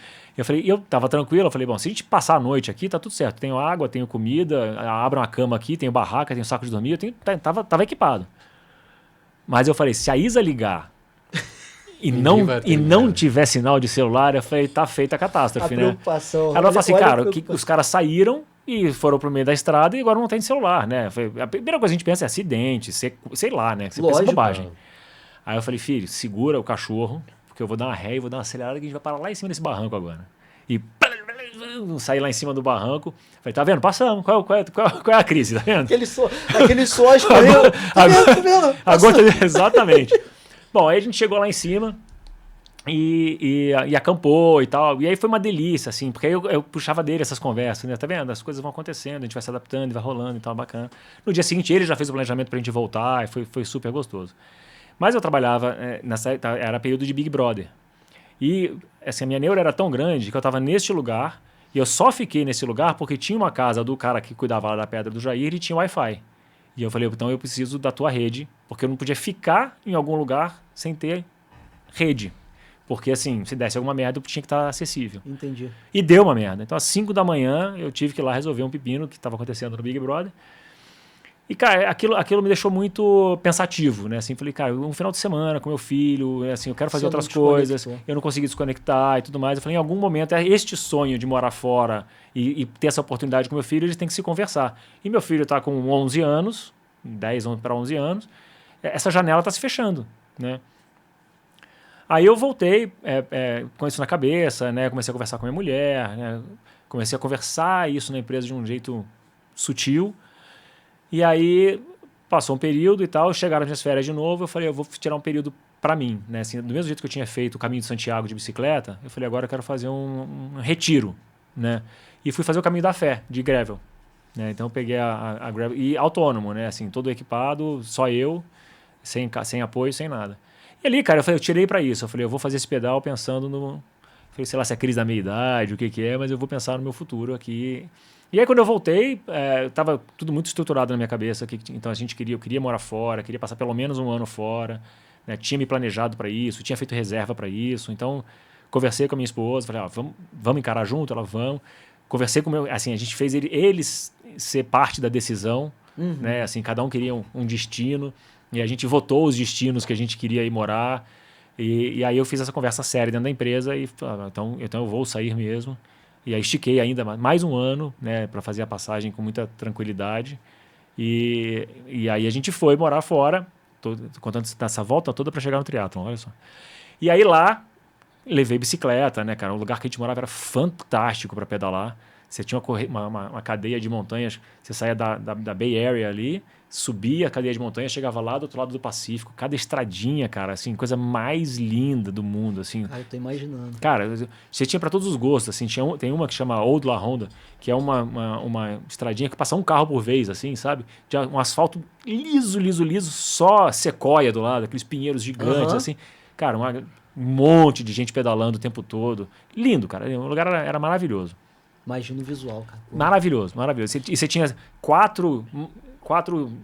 Eu tava tranquilo, eu falei, bom, se a gente passar a noite aqui, tá tudo certo. Tenho água, tenho comida, abro uma cama aqui, tenho barraca, tenho saco de dormir, tava equipado. Mas eu falei, se a Isa ligar e não tiver sinal de celular, eu falei, tá feita a catástrofe, a né? preocupação. Ela falou assim, cara, os caras saíram e foram pro meio da estrada e agora não tem celular, né? A primeira coisa que a gente pensa é acidente, sei lá, né? Você pensa em bobagem. Aí eu falei, filho, segura o cachorro, porque eu vou dar uma ré e vou dar uma acelerada que a gente vai parar lá em cima desse barranco agora. E saí lá em cima do barranco. Falei, tá vendo? Passamos. Qual é a crise? Tá vendo? Aquele só escorreu. Agora, exatamente. Bom, aí a gente chegou lá em cima e acampou e tal. E aí foi uma delícia, assim, porque aí eu puxava dele essas conversas, né? Tá vendo? As coisas vão acontecendo, a gente vai se adaptando, vai rolando e tal, bacana. No dia seguinte ele já fez o planejamento pra gente voltar e foi super gostoso. Mas eu trabalhava, era período de Big Brother. E assim, a minha neura era tão grande que eu estava neste lugar e eu só fiquei nesse lugar porque tinha uma casa do cara que cuidava lá da Pedra do Jair e tinha Wi-Fi. E eu falei, então eu preciso da tua rede, porque eu não podia ficar em algum lugar sem ter rede. Porque assim, se desse alguma merda, eu tinha que estar acessível. Entendi. E deu uma merda. Então às 5 da manhã eu tive que ir lá resolver um pepino que estava acontecendo no Big Brother. E, cara, aquilo me deixou muito pensativo, né? Assim, falei, cara, um final de semana com meu filho, assim, eu quero fazer outras coisas, eu não consegui desconectar e tudo mais. Eu falei, em algum momento, este sonho de morar fora e ter essa oportunidade com meu filho, eles têm que se conversar. E meu filho está com 11 anos, 10 para 11 anos, essa janela está se fechando, né? Aí eu voltei com isso na cabeça, né? Comecei a conversar com minha mulher, né? Comecei a conversar isso na empresa de um jeito sutil. E aí passou um período e tal, chegaram as minhas férias de novo, eu falei, eu vou tirar um período para mim, né? Assim, do mesmo jeito que eu tinha feito o Caminho de Santiago de bicicleta, eu falei, agora eu quero fazer um retiro, né? E fui fazer o Caminho da Fé, de gravel, né? Então eu peguei a gravel, e autônomo, né? Assim, todo equipado, só eu, sem apoio, sem nada. E ali, cara, eu tirei para isso, eu falei, eu vou fazer esse pedal pensando no... Falei, sei lá, se é crise da meia-idade, o que é, mas eu vou pensar no meu futuro aqui. E aí quando eu voltei, estava tudo muito estruturado na minha cabeça. Então eu queria morar fora, queria passar pelo menos um ano fora, né? Tinha me planejado para isso, tinha feito reserva para isso. Então conversei com a minha esposa, falei, vamos encarar junto? Ela, vamos. Conversei com o meu... Assim, a gente fez eles ser parte da decisão, né? Assim, cada um queria um destino, e a gente votou os destinos que a gente queria ir morar. E aí eu fiz essa conversa séria dentro da empresa e então eu vou sair mesmo. E aí estiquei ainda mais um ano, né, para fazer a passagem com muita tranquilidade. E aí a gente foi morar fora, contando essa volta toda para chegar no triatlon, olha só. E aí lá, levei bicicleta, né, cara? O lugar que a gente morava era fantástico para pedalar. Você tinha uma cadeia de montanhas, você saía da Bay Area ali, subia a cadeia de montanhas, chegava lá do outro lado do Pacífico, cada estradinha, cara, assim, coisa mais linda do mundo, assim. Ah, eu tô imaginando. Cara, você tinha para todos os gostos, assim, tem uma que chama Old La Honda, que é uma estradinha que passa um carro por vez, assim, sabe? De um asfalto liso, só sequoia do lado, aqueles pinheiros gigantes, assim. Cara, um monte de gente pedalando o tempo todo. Lindo, cara, o lugar era maravilhoso. Imagina o visual, cara. Pô. Maravilhoso. E você tinha quatro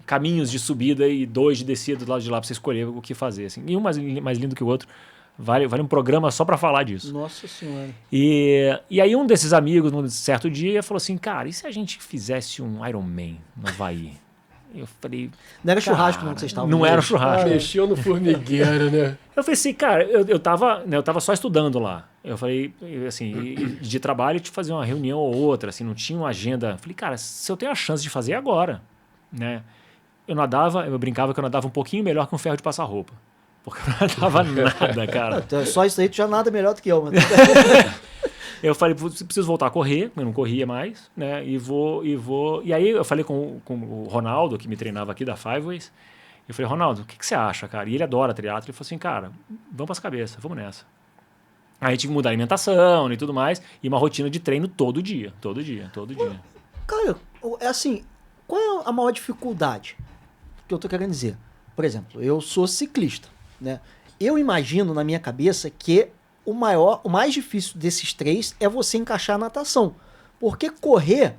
caminhos de subida e 2 de descida do lado de lá para você escolher o que fazer. Assim. E um mais lindo que o outro. Vale um programa só para falar disso. Nossa Senhora. E aí um desses amigos, num certo dia, falou assim, cara, e se a gente fizesse um Ironman no Havaí? Eu falei... Não era churrasco não que vocês estavam... Não era churrasco. Mexeu no formigueiro, né? Eu falei assim, cara, eu tava só estudando lá. Eu falei, assim, de trabalho, de fazer uma reunião ou outra, assim, não tinha uma agenda. Eu falei, cara, se eu tenho a chance de fazer agora, né? Eu brincava que eu nadava um pouquinho melhor que um ferro de passar roupa. Porque eu não nadava nada, cara. Só isso aí tu já nada melhor do que eu, mano. Eu falei, preciso voltar a correr, eu não corria mais, né? E aí eu falei com o Ronaldo, que me treinava aqui da Five Ways. Eu falei, Ronaldo, o que você acha, cara? E ele adora triatlo. Ele falou assim, cara, vamos para as cabeças, vamos nessa. Aí a gente tive que mudar a alimentação e tudo mais, e uma rotina de treino todo dia. Cara, é assim, qual é a maior dificuldade que eu tô querendo dizer? Por exemplo, eu sou ciclista, né? Eu imagino na minha cabeça que o mais difícil desses 3 é você encaixar a natação. Porque correr,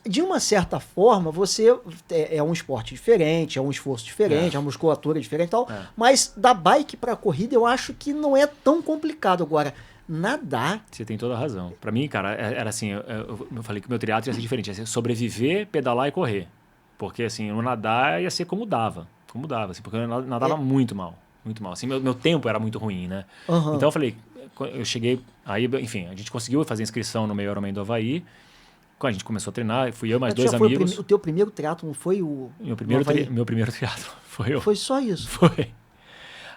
de uma certa forma, você é um esporte diferente, é um esforço diferente, é uma musculatura diferente e tal. Mas da bike para corrida eu acho que não é tão complicado. Agora, nadar... Você tem toda a razão. Para mim, cara, era assim, eu falei que o meu triatlo ia ser diferente. Ia ser sobreviver, pedalar e correr. Porque assim, o nadar ia ser como dava. Assim, porque eu nadava muito mal. muito mal. Assim, meu tempo era muito ruim, né? Uhum. Então eu falei, eu cheguei, aí, enfim, a gente conseguiu fazer inscrição no meio Ironman do Havaí. Quando a gente começou a treinar, fui eu mais dois amigos. O teu primeiro triatlon foi o meu primeiro triatlon foi eu. Foi só isso? Foi.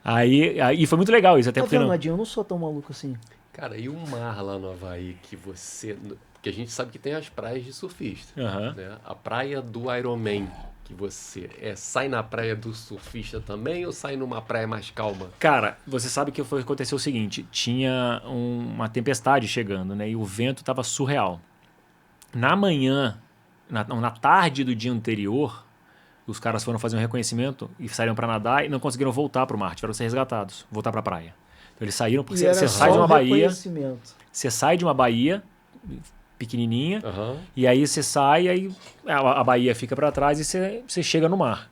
Aí foi muito legal isso, até porque... Eu não sou tão maluco assim. Cara, e o mar lá no Havaí que você... Porque a gente sabe que tem as praias de surfista. Né? A praia do Ironman, que você sai na praia do surfista também ou sai numa praia mais calma? Cara, você sabe que aconteceu o seguinte, tinha uma tempestade chegando, né? E o vento estava surreal. Na manhã, na tarde do dia anterior, os caras foram fazer um reconhecimento e saíram para nadar e não conseguiram voltar para o mar, tiveram que ser resgatados, voltar para a praia. Então eles saíram, porque você sai de uma baía, você sai de uma baía pequenininha, e aí você sai, aí a baía fica para trás e você chega no mar.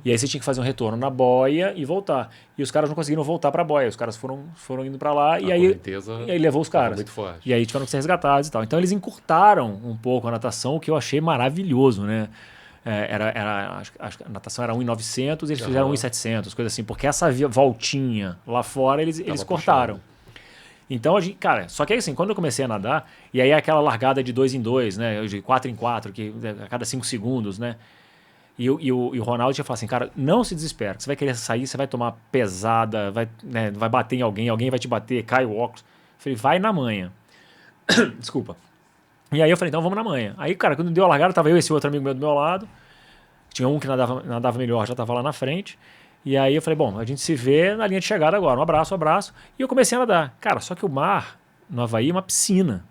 E aí você tinha que fazer um retorno na boia e voltar. E os caras não conseguiram voltar para a boia, os caras foram indo para lá e aí levou os caras. Muito forte. E aí tiveram que ser resgatados e tal. Então eles encurtaram um pouco a natação, o que eu achei maravilhoso, né? Acho que a natação era 1.900, eles fizeram 1.700, coisa assim, porque essa voltinha lá fora eles cortaram. Então, cara, só que aí assim, quando eu comecei a nadar, e aí aquela largada de 2 em 2, né, de 4 em 4, que a cada 5 segundos, né, e o Ronaldo tinha falado assim, cara, não se desespera, que você vai querer sair, você vai tomar pesada, vai bater em alguém vai te bater, cai o óculos. Eu falei, vai na manha. Desculpa. E aí eu falei, então vamos na manha. Aí, cara, quando deu a largada, tava eu e esse outro amigo meu do meu lado, tinha um que nadava melhor, já tava lá na frente. E aí eu falei, bom, a gente se vê na linha de chegada agora, um abraço. E eu comecei a nadar. Cara, só que o mar no Havaí é uma piscina.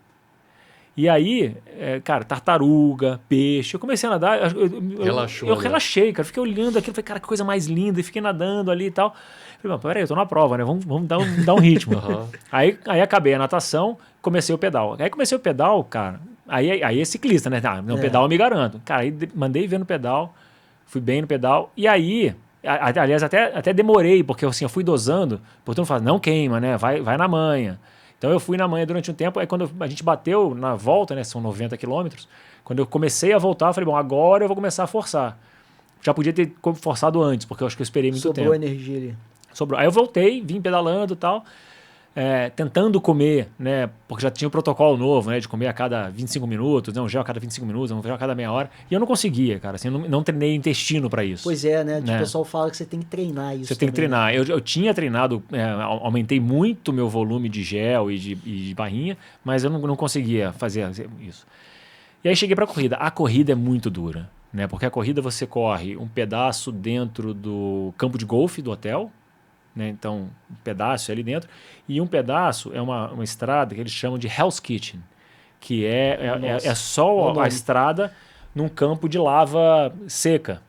E aí, cara, tartaruga, peixe, eu comecei a nadar. Eu relaxei, cara, fiquei olhando aquilo, falei, cara, que coisa mais linda, e fiquei nadando ali e tal. Falei, peraí, eu tô na prova, né, vamos dar um ritmo. Aí acabei a natação, comecei o pedal. Aí comecei o pedal, cara, aí é ciclista, né, no pedal eu me garanto. Cara, aí mandei ver no pedal, fui bem no pedal, e aí... Aliás, até demorei, porque assim, eu fui dosando, porque todo mundo fala, não queima, né? Vai na manha. Então eu fui na manha durante um tempo, aí quando a gente bateu na volta, né? São 90 quilômetros, quando eu comecei a voltar, eu falei, bom, agora eu vou começar a forçar. Já podia ter forçado antes, porque eu acho que eu esperei muito tempo. Sobrou energia ali. Sobrou. Aí eu voltei, vim pedalando e tal, tentando comer, né? Porque já tinha um protocolo novo, né? De comer a cada 25 minutos, né? Um gel a cada 25 minutos, um gel a cada meia hora. E eu não conseguia, cara. Assim, eu não treinei intestino para isso. Pois é, né? O pessoal fala que você tem que treinar isso. Você tem que treinar. Eu tinha treinado, aumentei muito meu volume de gel e de barrinha, mas eu não conseguia fazer isso. E aí cheguei para a corrida. A corrida é muito dura, né? Porque a corrida você corre um pedaço dentro do campo de golfe do hotel, né? Então, um pedaço ali dentro, e um pedaço é uma estrada que eles chamam de Hell's Kitchen, que é só a estrada num campo de lava seca.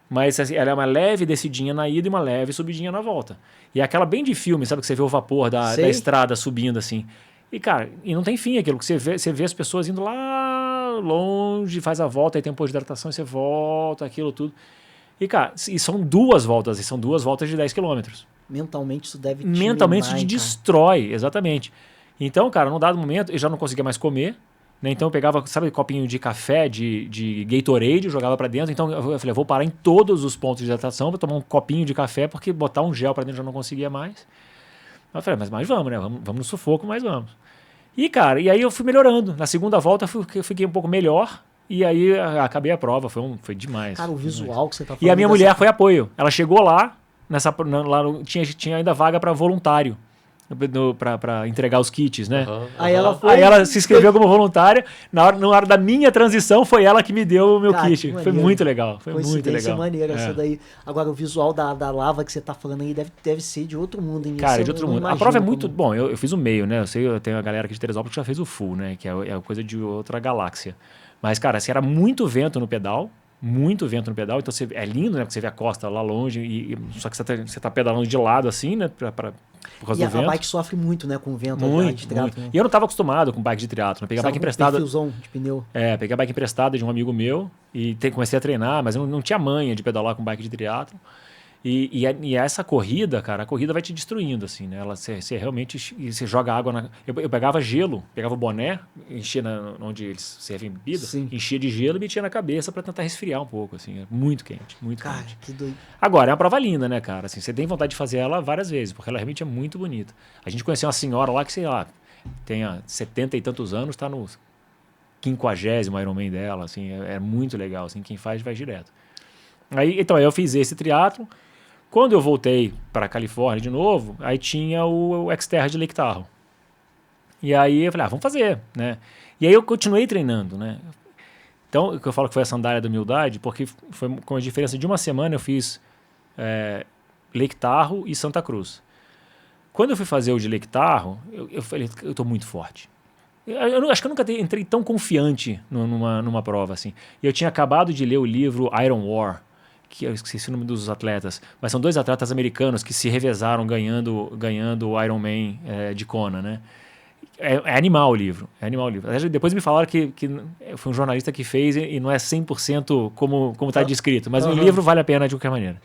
Mas assim, ela é uma leve descidinha na ida e uma leve subidinha na volta. E é aquela bem de filme, sabe, que você vê o vapor da estrada subindo assim. E, cara, e não tem fim aquilo, que você vê as pessoas indo lá longe, faz a volta, aí tem um pouco de hidratação, e você volta, aquilo tudo. E, cara, são 2 voltas, e são 2 voltas de 10 quilômetros. Mentalmente isso deve te Mentalmente isso te destrói, exatamente. Então, cara, num dado momento, eu já não conseguia mais comer, né? Então eu pegava, sabe, copinho de café, de Gatorade, jogava pra dentro. Então eu falei, eu vou parar em todos os pontos de hidratação pra tomar um copinho de café, porque botar um gel pra dentro eu já não conseguia mais. Eu falei, mas vamos, né? Vamos no sufoco, mas vamos. E, cara, e aí eu fui melhorando. Na segunda volta eu fiquei um pouco melhor. E aí acabei a prova, foi demais. Cara, o visual que você tá falando. E a minha mulher foi apoio. Ela chegou lá, tinha ainda vaga para voluntário, para entregar os kits, né? Aí ela se inscreveu como voluntária. Na hora da minha transição, foi ela que me deu o meu kit. Foi muito legal. Foi muito legal. Maneira essa daí. Agora, o visual da lava que você tá falando aí deve ser de outro mundo. Hein? Cara, de outro mundo. A prova é muito... Bom, eu fiz o meio, né? Eu tenho a galera aqui de Teresópolis que já fez o full, né? Que é coisa de outra galáxia. Mas, cara, assim, era muito vento no pedal. Então é lindo, né? Porque você vê a costa lá longe, só que você tá pedalando de lado assim, né? Por causa do vento. E a bike sofre muito, né? Com o vento. Muito. Né? E eu não estava acostumado com bike de triatlon. Peguei a bike emprestada. Perfilzão de pneu. Peguei a bike emprestada de um amigo meu e comecei a treinar, mas eu não tinha manha de pedalar com bike de triatlon. E essa corrida, cara, a corrida vai te destruindo, assim, né? Você realmente você joga água eu pegava gelo, pegava o boné, enchia onde eles servem bebida, enchia de gelo e metia na cabeça para tentar resfriar um pouco, assim. Muito quente, muito cara, quente. Que doido. Agora, é uma prova linda, né, cara? Assim, você tem vontade de fazer ela várias vezes, porque ela realmente é muito bonita. A gente conheceu uma senhora lá que, sei lá, tenha 70 e tantos anos, tá no 50º Ironman dela, assim, é muito legal, assim, quem faz vai direto. Então, eu fiz esse triatlon. Quando eu voltei para Califórnia de novo, aí tinha o Xterra de Lake Tahoe. E aí eu falei, vamos fazer, né? E aí eu continuei treinando, né? Então, o que eu falo que foi a sandália da humildade, porque foi com a diferença de uma semana eu fiz Lake Tahoe e Santa Cruz. Quando eu fui fazer o de Lake Tahoe, eu falei, eu tô muito forte. Acho que eu nunca entrei tão confiante numa prova, assim. E eu tinha acabado de ler o livro Iron War, que eu esqueci o nome dos atletas, mas são 2 atletas americanos que se revezaram ganhando o Ironman de Kona, né? É animal o livro, é animal o livro. Depois me falaram que foi um jornalista que fez e não é 100% como está descrito, mas o livro vale a pena de qualquer maneira.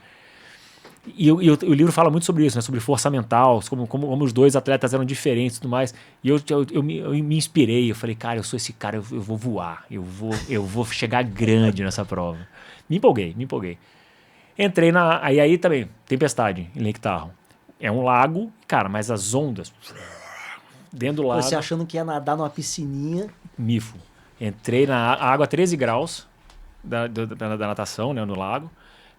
E o livro fala muito sobre isso, né? Sobre força mental, como os 2 atletas eram diferentes e tudo mais. E eu me inspirei, eu falei, cara, eu sou esse cara, eu vou voar, eu vou chegar grande nessa prova. Me empolguei. Entrei aí também, tempestade em Lake Tahoe. É um lago, cara, mas as ondas dentro do lago... Você achando que ia nadar numa piscininha. Mifo. Entrei na água 13 graus da natação, né, no lago.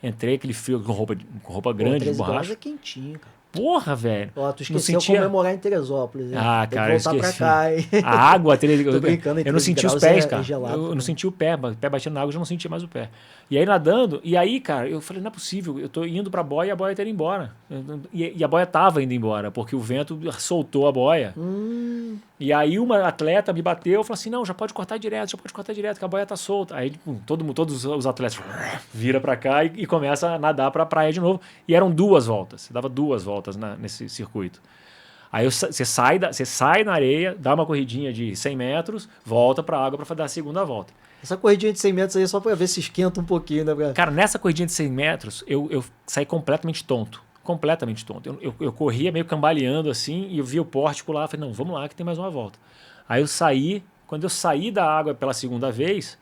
Entrei aquele frio com roupa grande, 13 de borracha. graus é quentinho, cara. Porra, velho. Ó, tu esqueceu comemorar em Teresópolis. Hein? Cara, eu esqueci. Pra cá, hein? A água, 13 Tô brincando, eu não senti os pés, cara. Gelado, eu não senti o pé batendo na água, eu já não senti mais o pé. E aí nadando, e aí, cara, eu falei, não é possível, eu tô indo pra boia e a boia tá indo embora. E a boia tava indo embora, porque o vento soltou a boia. E aí uma atleta me bateu e falou assim, não, já pode cortar direto, que a boia tá solta. Aí todos os atletas viram pra cá e começam a nadar pra praia de novo. E eram 2 voltas, você dava 2 voltas nesse circuito. Aí você sai na areia, dá uma corridinha de 100 metros, volta pra água pra dar a segunda volta. Essa corridinha de 100 metros aí é só pra ver se esquenta um pouquinho, né? Cara, nessa corridinha de 100 metros, eu saí completamente tonto. Eu corria meio cambaleando assim, e eu vi o pórtico lá, falei, não, vamos lá que tem mais uma volta. Aí quando eu saí da água pela segunda vez,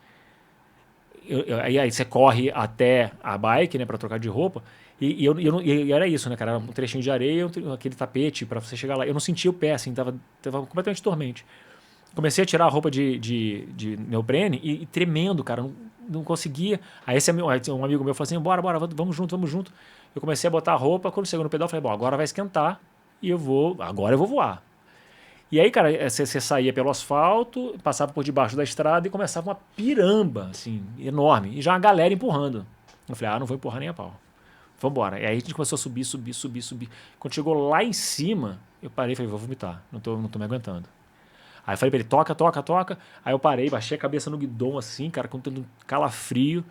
aí você corre até a bike, né, pra trocar de roupa, e era isso, né, cara, era um trechinho de areia, aquele tapete pra você chegar lá. Eu não sentia o pé, assim, tava completamente dormente. Comecei a tirar a roupa de neoprene e tremendo, cara, não conseguia. Aí um amigo meu falou assim, bora, vamos junto. Eu comecei a botar a roupa, quando chegou no pedal, eu falei, bom, agora vai esquentar e agora eu vou voar. E aí, cara, você saía pelo asfalto, passava por debaixo da estrada e começava uma piramba, assim, enorme. E já uma galera empurrando. Eu falei, não vou empurrar nem a pau. Vambora. E aí a gente começou a subir. Quando chegou lá em cima, eu parei e falei, vou vomitar, não tô me aguentando. Aí eu falei pra ele, toca. Aí eu parei, baixei a cabeça no guidão assim, cara, com todo um calafrio.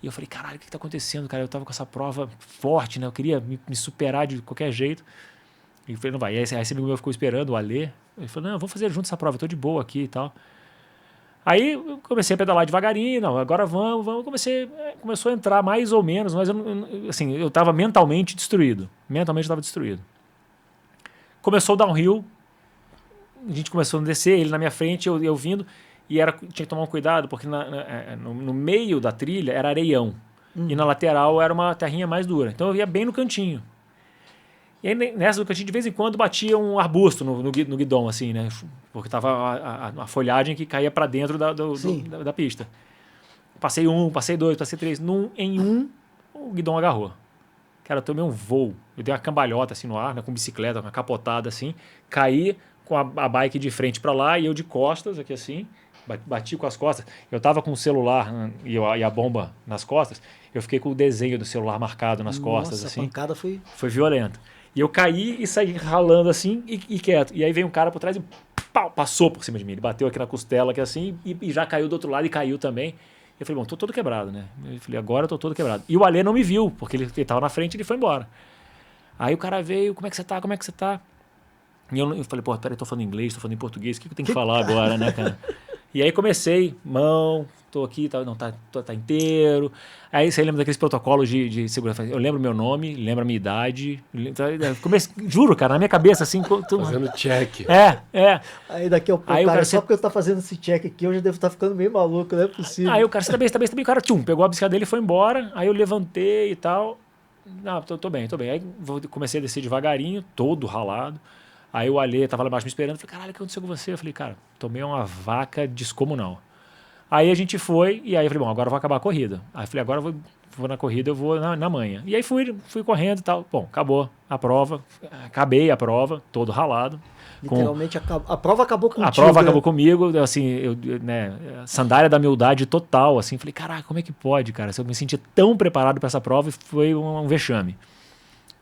E eu falei, caralho, o que tá acontecendo, cara? Eu tava com essa prova forte, né? Eu queria me superar de qualquer jeito. E eu falei, não vai. E aí esse amigo meu ficou esperando, o Alê. Ele falou, não, vamos fazer junto essa prova, eu tô de boa aqui e tal. Aí eu comecei a pedalar devagarinho, não, agora vamos. Começou a entrar mais ou menos, mas eu tava mentalmente destruído. Mentalmente eu tava destruído. Começou o downhill, a gente começou a descer, ele na minha frente, eu vindo, e tinha que tomar um cuidado, porque no meio da trilha era areião, e na lateral era uma terrinha mais dura. Então eu ia bem no cantinho. E aí nessa do cantinho, de vez em quando, batia um arbusto no guidão, assim, né? Porque tava a folhagem que caía para dentro da pista. Passei 1, passei 2, passei 3. Em um, o guidão agarrou. Cara, eu tomei um voo. Eu dei uma cambalhota assim no ar, né, com bicicleta, uma capotada assim. Caí com a bike de frente para lá e eu de costas, aqui assim. Bati com as costas. Eu tava com o celular e a bomba nas costas. Eu fiquei com o desenho do celular marcado nas costas. Assim. A pancada foi violenta. E eu caí e saí ralando assim e quieto. E aí veio um cara por trás e passou por cima de mim. Ele bateu aqui na costela aqui assim e já caiu do outro lado e caiu também. Eu falei, bom, tô todo quebrado, né? Eu falei, agora eu tô todo quebrado. E o Alê não me viu, porque ele tava na frente e ele foi embora. Aí o cara veio, como é que você tá? E eu falei, pô, peraí, tô falando inglês, tô falando em português, o que eu tenho que falar agora, né, cara? E aí comecei, tô aqui, tá inteiro. Aí você lembra daqueles protocolos de segurança. Eu lembro meu nome, lembro a minha idade. Juro, cara, na minha cabeça, assim... Fazendo check. Aí daqui a pouco, aí cara, só porque eu tô fazendo esse check aqui, eu já devo estar ficando meio maluco, não é possível. Aí o cara, você tá bem? O cara, pegou a bicicleta dele e foi embora. Aí eu levantei e tal. Não, tô bem. Aí comecei a descer devagarinho, todo ralado. Aí o Alê tava lá embaixo me esperando. Falei, caralho, o que aconteceu com você? Eu falei, cara, tomei uma vaca descomunal. Aí a gente foi, e aí eu falei, bom, agora eu vou acabar a corrida. Aí eu falei, agora eu vou na corrida, eu vou na manhã. E aí fui correndo e tal. Bom, acabou a prova, acabei a prova, todo ralado. Literalmente, a prova acabou contigo. A prova acabou comigo, assim, sandália da humildade total, assim. Falei, caraca, como é que pode, cara? Eu me senti tão preparado para essa prova e foi um vexame.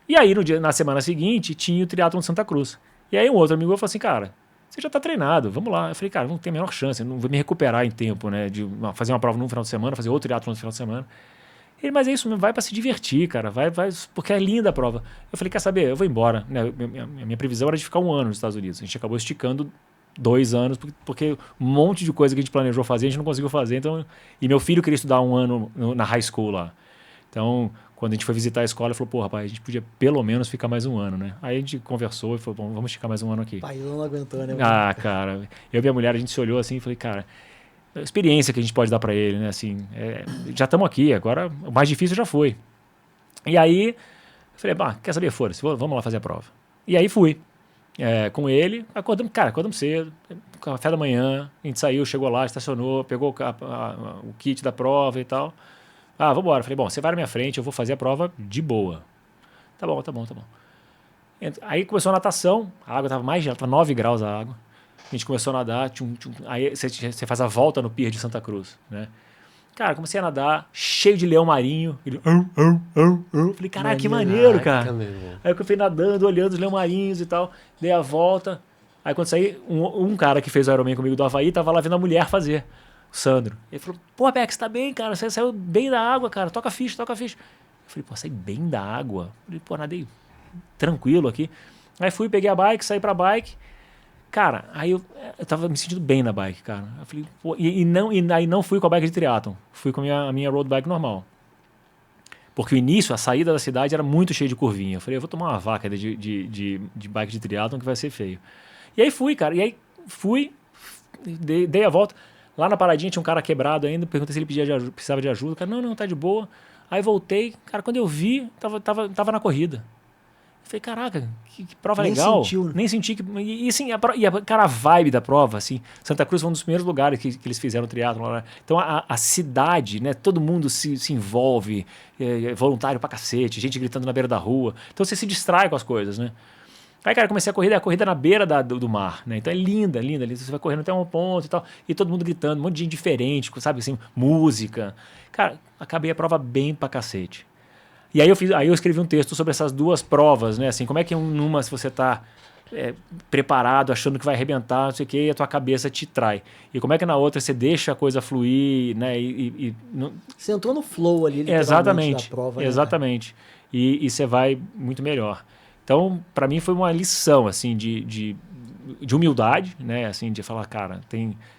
E aí, na semana seguinte, tinha o triatlon de Santa Cruz. E aí um outro amigo falou assim, cara, você já tá treinado, vamos lá. Eu falei, cara, não tem a menor chance, eu não vou me recuperar em tempo, né? De fazer uma prova num final de semana, fazer outro triatlon no final de semana. Ele, mas é isso, vai para se divertir, cara, vai, porque é linda a prova. Eu falei, quer saber, eu vou embora. Né? Minha previsão era de ficar 1 ano nos Estados Unidos. A gente acabou esticando 2 anos, porque um monte de coisa que a gente planejou fazer, a gente não conseguiu fazer. Então, e meu filho queria estudar 1 ano na high school lá. Então, quando a gente foi visitar a escola, ele falou, pô, rapaz, a gente podia pelo menos ficar mais 1 ano, né? Aí a gente conversou e falou, bom, vamos esticar mais 1 ano aqui. Pai, eu não aguentou, né? Ah, cara, eu e minha mulher, a gente se olhou assim e falei, cara, a experiência que a gente pode dar para ele, né? Assim, já estamos aqui, agora o mais difícil já foi. E aí, eu falei, quer saber, foda-se, vamos lá fazer a prova. E aí fui com ele, acordamos cedo, café da manhã, a gente saiu, chegou lá, estacionou, pegou o kit da prova e tal. Vamos embora. Falei, bom, você vai na minha frente, eu vou fazer a prova de boa. Tá bom. Aí começou a natação, a água estava mais gelada, estava 9 graus a água. A gente começou a nadar, aí você faz a volta no pier de Santa Cruz, né? Cara, comecei a nadar, cheio de leão marinho. Ele, falei, caralho, que maneiro, cara. Aí eu fui nadando, olhando os leão marinhos e tal, dei a volta. Aí quando saí, um cara que fez o Ironman comigo do Havaí, tava lá vendo a mulher fazer, o Sandro. Ele falou, pô, Beck, você tá bem, cara, você saiu bem da água, cara, toca ficha. Eu falei, pô, saí bem da água. Eu falei, pô, nadei tranquilo aqui. Aí fui, peguei a bike, saí pra bike. Cara, aí eu tava me sentindo bem na bike, cara. Eu falei, pô, aí não fui com a bike de triatlon, fui com a minha road bike normal. Porque o início, a saída da cidade era muito cheia de curvinha. Eu falei, eu vou tomar uma vaca de bike de triatlon que vai ser feio. E aí fui, cara, dei a volta. Lá na paradinha tinha um cara quebrado ainda, perguntei se ele precisava de ajuda. O cara, não, tá de boa. Aí voltei, cara, quando eu vi, tava na corrida. Falei, caraca, que prova legal. Sentiu, né? Nem senti que... E assim, cara, a vibe da prova, assim, Santa Cruz foi um dos primeiros lugares que eles fizeram triatlon lá. Então a cidade, né, todo mundo se envolve, voluntário pra cacete, gente gritando na beira da rua. Então você se distrai com as coisas, né? Aí, cara, comecei a corrida na beira do mar, né? Então é linda. Você vai correndo até um ponto e tal, e todo mundo gritando, um monte de gente diferente, sabe, assim, música. Cara, acabei a prova bem pra cacete. E aí eu escrevi um texto sobre essas 2 provas, né? Assim, como é que numa, se você está preparado, achando que vai arrebentar, não sei o quê, e a tua cabeça te trai. E como é que na outra você deixa a coisa fluir, né? Você entrou no flow ali, exatamente, da prova. Exatamente. Né? E você vai muito melhor. Então, para mim foi uma lição, assim, de humildade, né? Assim, de falar, cara,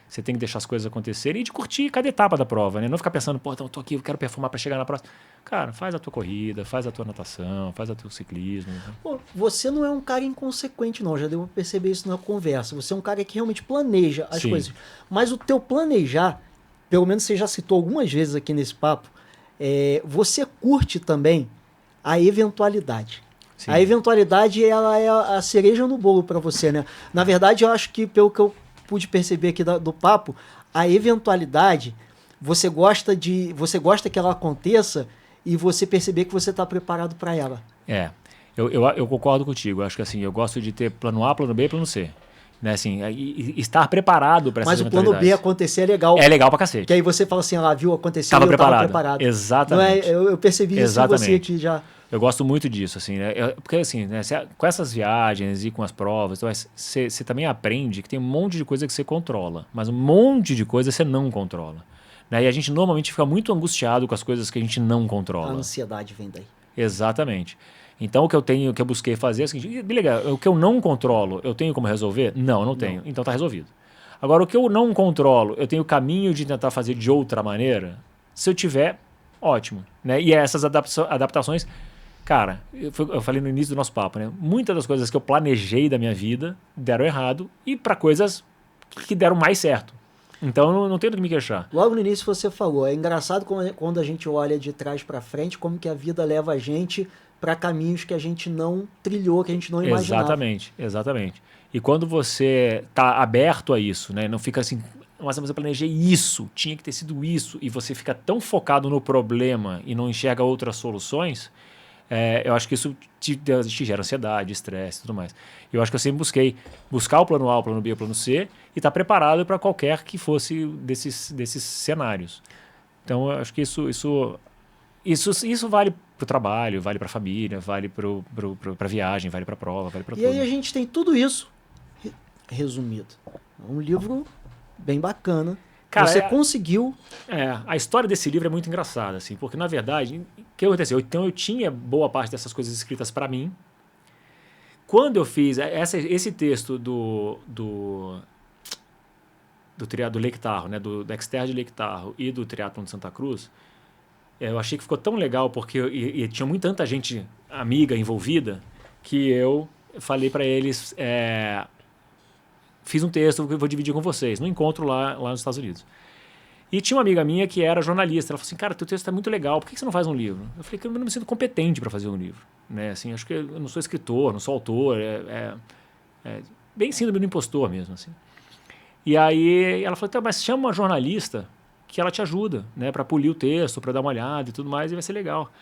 você tem que deixar as coisas acontecerem e de curtir cada etapa da prova, né? Não ficar pensando, pô, então eu tô aqui, eu quero performar para chegar na próxima. Cara, faz a tua corrida, faz a tua natação, faz o teu ciclismo. Né? Pô, você não é um cara inconsequente, não. Já deu pra perceber isso na conversa. Você é um cara que realmente planeja as coisas. Mas o teu planejar, pelo menos você já citou algumas vezes aqui nesse papo, você curte também a eventualidade. Sim. A eventualidade, ela é a cereja no bolo para você, né? Na verdade, eu acho que, pelo que eu pude perceber aqui do papo, a eventualidade, você gosta que ela aconteça e você perceber que você está preparado para ela. Eu concordo contigo. Eu acho que assim, eu gosto de ter plano A, plano B e plano C. Né, assim, e estar preparado para essas eventualidades. Mas o plano B acontecer é legal. É legal pra cacete. Que aí você fala assim, viu, aconteceu, eu estava preparado. Exatamente. Não eu percebi exatamente. Isso em você aqui já. Eu gosto muito disso, assim, né? Porque assim, né, com essas viagens e com as provas, você também aprende que tem um monte de coisa que você controla, mas um monte de coisa você não controla. Né? E a gente normalmente fica muito angustiado com as coisas que a gente não controla. A ansiedade vem daí. Exatamente. Então o que eu busquei fazer é o seguinte, legal, o que eu não controlo, eu tenho como resolver? Não tenho. Então tá resolvido. Agora, o que eu não controlo, eu tenho o caminho de tentar fazer de outra maneira. Se eu tiver, ótimo. Né? E essas adaptações, cara, eu falei no início do nosso papo, né? Muitas das coisas que eu planejei da minha vida deram errado e para coisas que deram mais certo. Então, não tenho do que me queixar. Logo no início você falou, é engraçado quando a gente olha de trás para frente, como que a vida leva a gente para caminhos que a gente não trilhou, que a gente não imaginava. Exatamente. E quando você tá aberto a isso, né? Não fica assim, mas eu planejei isso, tinha que ter sido isso, e você fica tão focado no problema e não enxerga outras soluções, eu acho que isso te gera ansiedade, estresse e tudo mais. Eu acho que eu sempre buscar o plano A, o plano B, o plano C e estar preparado para qualquer que fosse desses cenários. Então, eu acho que isso vale para o trabalho, vale para a família, vale para a viagem, vale para a prova, vale para tudo. E aí a gente tem tudo isso resumido. Um livro bem bacana. Cara, você conseguiu... a história desse livro é muito engraçada, assim, porque, na verdade, o que aconteceu? Então, eu tinha boa parte dessas coisas escritas para mim. Quando eu fiz esse texto do Lake Tahoe, né, do Xterra de Lake Tahoe e do Triatlon de Santa Cruz, eu achei que ficou tão legal, porque e tinha tanta gente amiga envolvida, que eu falei para eles... fiz um texto que eu vou dividir com vocês, no encontro lá nos Estados Unidos. E tinha uma amiga minha que era jornalista, ela falou assim, cara, teu texto está muito legal, por que você não faz um livro? Eu falei que eu não me sinto competente para fazer um livro. Né? Assim, acho que eu não sou escritor, não sou autor, bem síndrome do impostor mesmo. Assim. E aí ela falou, então, mas chama uma jornalista que ela te ajuda, né, para polir o texto, para dar uma olhada e tudo mais, e vai ser legal.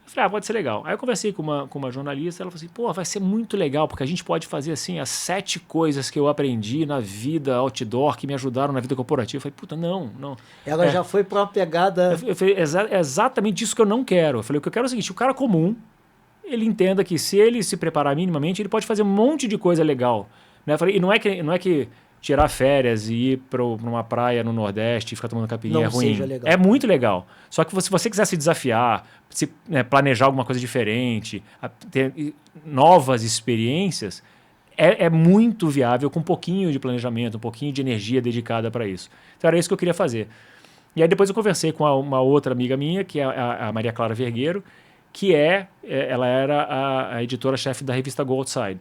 Eu falei, pode ser legal. Aí eu conversei com uma jornalista, ela falou assim, pô, vai ser muito legal, porque a gente pode fazer assim as 7 coisas que eu aprendi na vida outdoor, que me ajudaram na vida corporativa. Eu falei, puta, não. Ela já foi para uma pegada... Eu falei, é exatamente isso que eu não quero. Eu falei, o que eu quero é o seguinte, o cara comum, ele entenda que se ele se preparar minimamente, ele pode fazer um monte de coisa legal. Né? Eu falei, e não é que tirar férias e ir para uma praia no Nordeste e ficar tomando caipirinha é ruim. É muito legal. Só que se você quiser se desafiar, planejar alguma coisa diferente, ter novas experiências, é muito viável com um pouquinho de planejamento, um pouquinho de energia dedicada para isso. Então era isso que eu queria fazer. E aí depois eu conversei com uma outra amiga minha, que é a Maria Clara Vergueiro, que ela era a editora-chefe da revista Go Outside.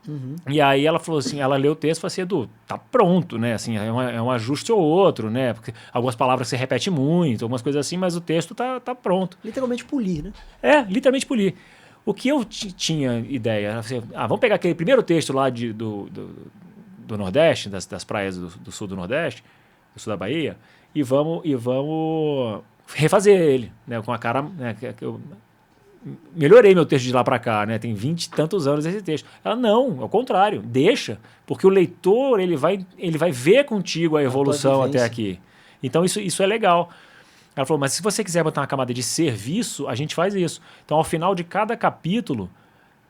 Uhum. E aí ela falou assim, ela leu o texto e falou assim, Edu, tá pronto, né? Assim, é um ajuste ou outro, né? Porque algumas palavras se repetem muito, algumas coisas assim, mas o texto tá pronto. Literalmente polir, né? Literalmente polir. O que eu tinha ideia, assim, vamos pegar aquele primeiro texto lá do Nordeste, das praias do sul do Nordeste, do sul da Bahia, e vamos refazer ele, né? Com a cara, né, que eu melhorei meu texto de lá para cá, né? Tem 20 e tantos anos esse texto. Ela, não, ao contrário, deixa, porque o leitor ele vai ver contigo a evolução até aqui. Então isso é legal. Ela falou, mas se você quiser botar uma camada de serviço, a gente faz isso. Então, ao final de cada capítulo,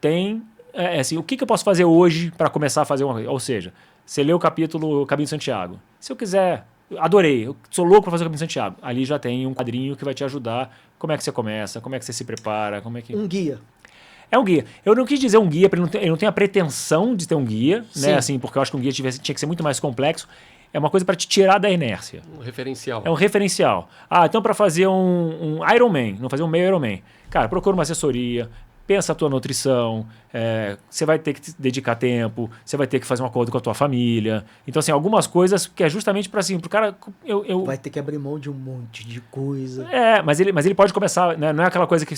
tem assim, o que eu posso fazer hoje para começar a fazer uma coisa? Ou seja, você lê o capítulo Caminho de Santiago. Se eu quiser... Adorei, eu sou louco para fazer o Caminho de Santiago. Ali já tem um quadrinho que vai te ajudar. Como é que você começa, como é que você se prepara, como é que... Um guia. É um guia. Eu não quis dizer um guia, porque ele não tem a pretensão de ter um guia, né? Assim, porque eu acho que um guia tinha que ser muito mais complexo. É uma coisa para te tirar da inércia. Um referencial. É um referencial. Então para fazer um Ironman, não fazer um meio Ironman. Cara, procura uma assessoria, pensa a tua nutrição, você vai ter que dedicar tempo, você vai ter que fazer um acordo com a tua família. Então, assim, algumas coisas que é justamente para assim, pro cara... Vai ter que abrir mão de um monte de coisa. Mas ele pode começar, né? Não é aquela coisa que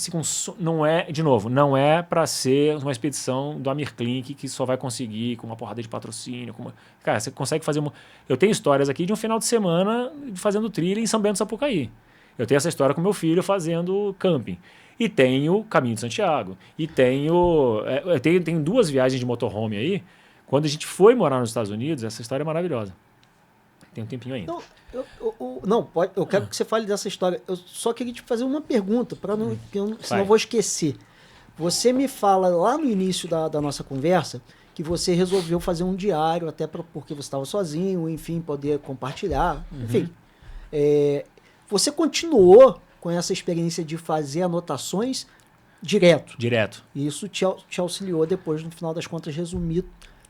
não é para ser uma expedição do Amir Klink que só vai conseguir com uma porrada de patrocínio. Cara, você consegue fazer... Eu tenho histórias aqui de um final de semana fazendo trilha em São Bento do Sapucaí. Eu tenho essa história com meu filho fazendo camping. E tenho Caminho de Santiago. E tenho 2 viagens de motorhome aí. Quando a gente foi morar nos Estados Unidos, essa história é maravilhosa. Tem um tempinho ainda. Eu quero que você fale dessa história. Eu só queria te fazer uma pergunta, senão eu vou esquecer. Você me fala lá no início da nossa conversa que você resolveu fazer um diário, até porque você estava sozinho, enfim, poder compartilhar. Uhum. Enfim, você continuou com essa experiência de fazer anotações direto. Direto. E isso te auxiliou depois, no final das contas, resumir